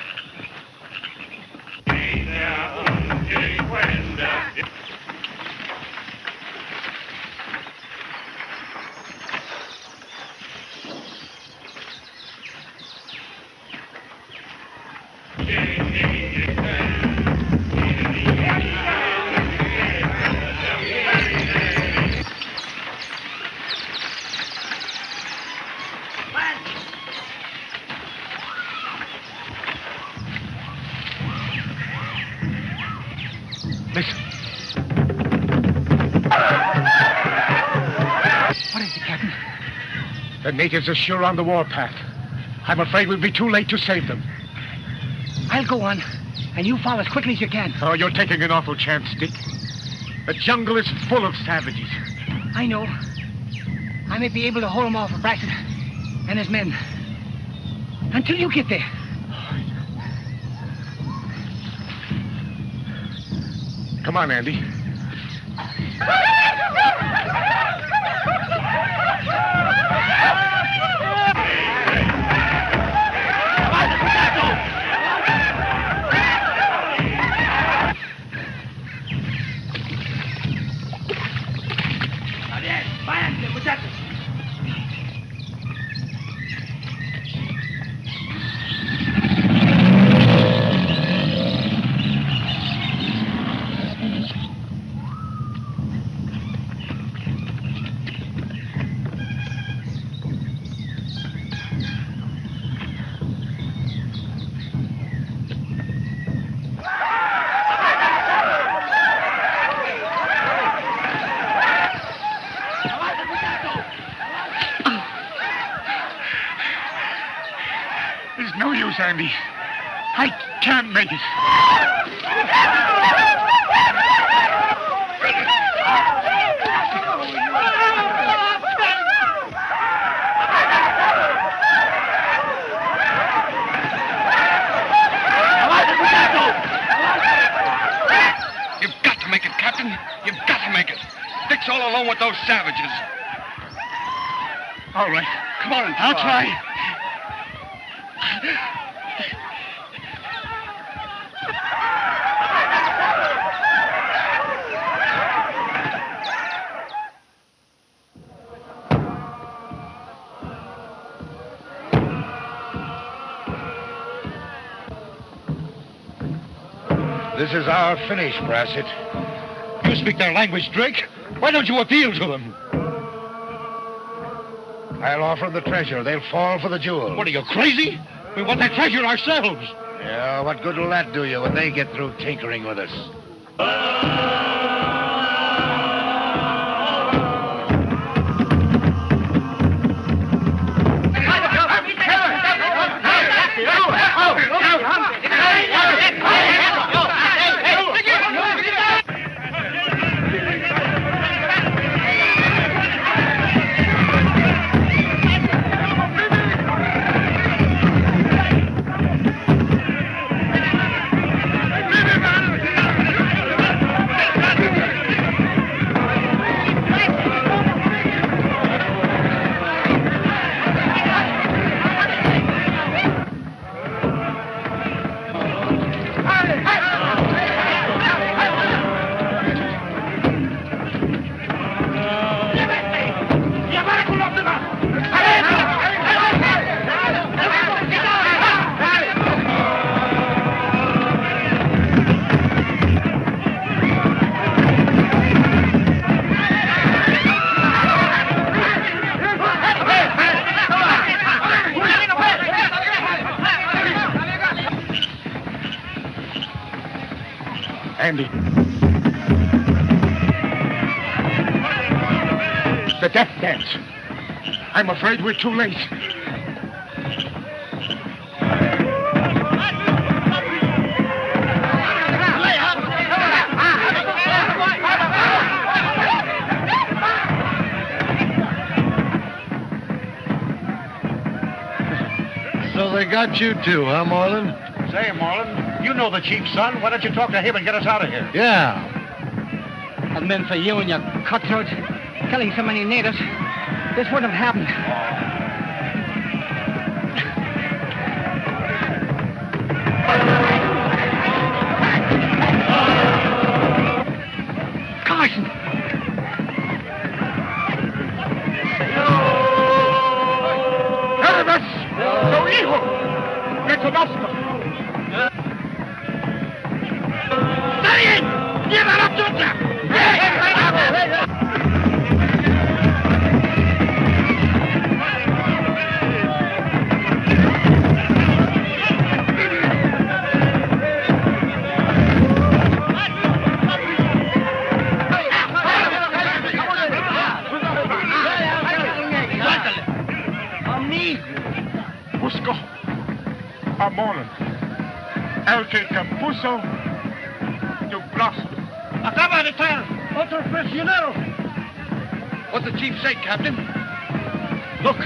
Listen. What is it, Captain? The natives are sure on the warpath. I'm afraid we'll be too late to save them. I'll go on, and you follow as quickly as you can. Oh, you're taking an awful chance, Dick. The jungle is full of savages. I know. I may be able to hold him off of Brasset and his men. Until you get there. Come on, Andy. There's no use, Andy. I can't make it. You've got to make it, Captain. You've got to make it. Dick's all alone with those savages. All right. Come on, I'll try. This is our finish, Brasset. You speak their language, Drake. Why don't you appeal to them? I'll offer the treasure. They'll fall for the jewel. What are you, crazy? We want that treasure ourselves. Yeah, what good will that do you when they get through tinkering with us? Andy. The death dance. I'm afraid we're too late. So they got you too, huh, Moreland? Say, Moreland, you know the chief's son. Why don't you talk to him and get us out of here? Yeah. And then for you and your cutthroats, killing so many natives, this wouldn't have happened. Carson! ¡Carvas! ¡Su hijo! ¡Me conozco! ¡Está bien! ¡Lleva la tuya! Busco a Moreland, el que compuso tu brazo. Acaba de traer otro prisionero. What's the chief say, Captain? Look,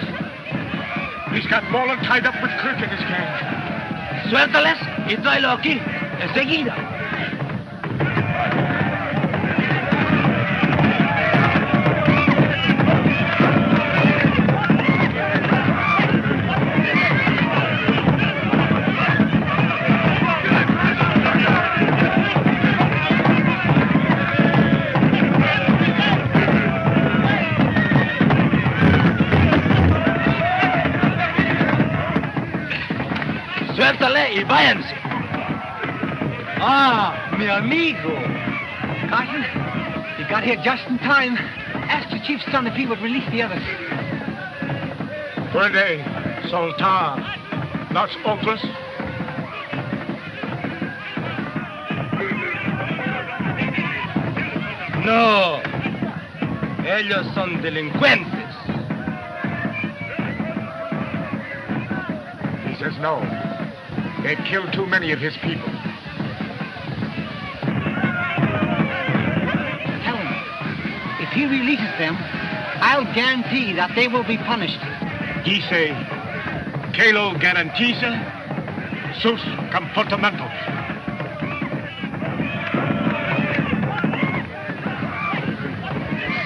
he's got Moreland tied up with Curt in his gang. Suéltales y tráelo aquí, enseguida. Suéltale y váyanse. Ah, mi amigo. Carson, you got here just in time. Ask the chief's son if he would release the others. Puede soltar los otros. No, ellos son delincuentes. says no. They've killed too many of his people. Tell him, if he releases them, I'll guarantee that they will be punished. Dice que lo garantiza sus comportamientos.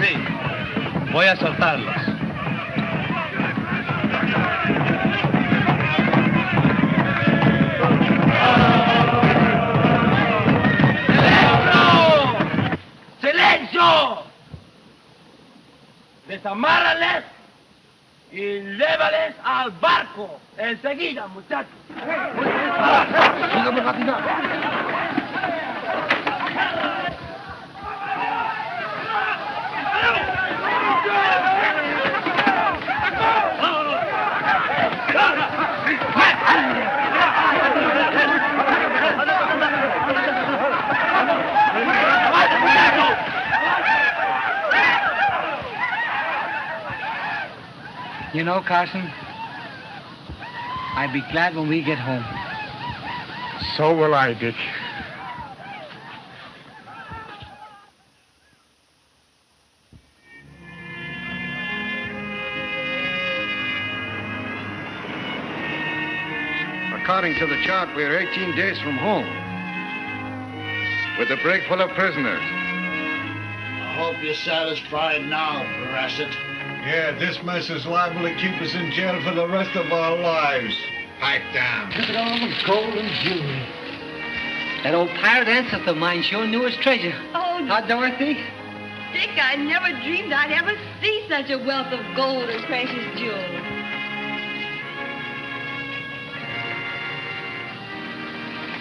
Sí, voy a soltarlos. ¡Silencio! Desamárrales y lévales al barco. Enseguida, muchachos. Sígame rápido. You know, Carson, I'd be glad when we get home. So will I, Dick. According to the chart, we're 18 days from home. With a brig full of prisoners. I hope you're satisfied now, Brasset. Yeah, this mess is liable to keep us in jail for the rest of our lives. Pipe down. Look at all the gold and jewelry. That old pirate ancestor of mine sure knew his treasure. Oh, Huh, Dorothy? Dick, I never dreamed I'd ever see such a wealth of gold and precious jewels.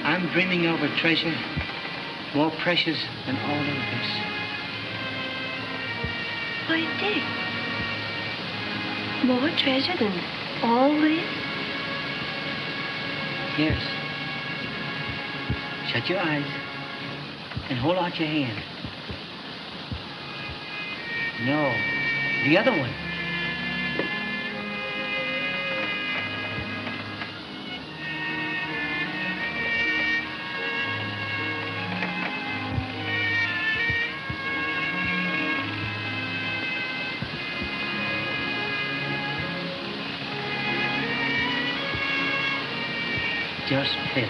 I'm dreaming of a treasure more precious than all of this. Why, Dick, more treasure than all this? Yes. Shut your eyes and hold out your hand. No, the other one. Just fit.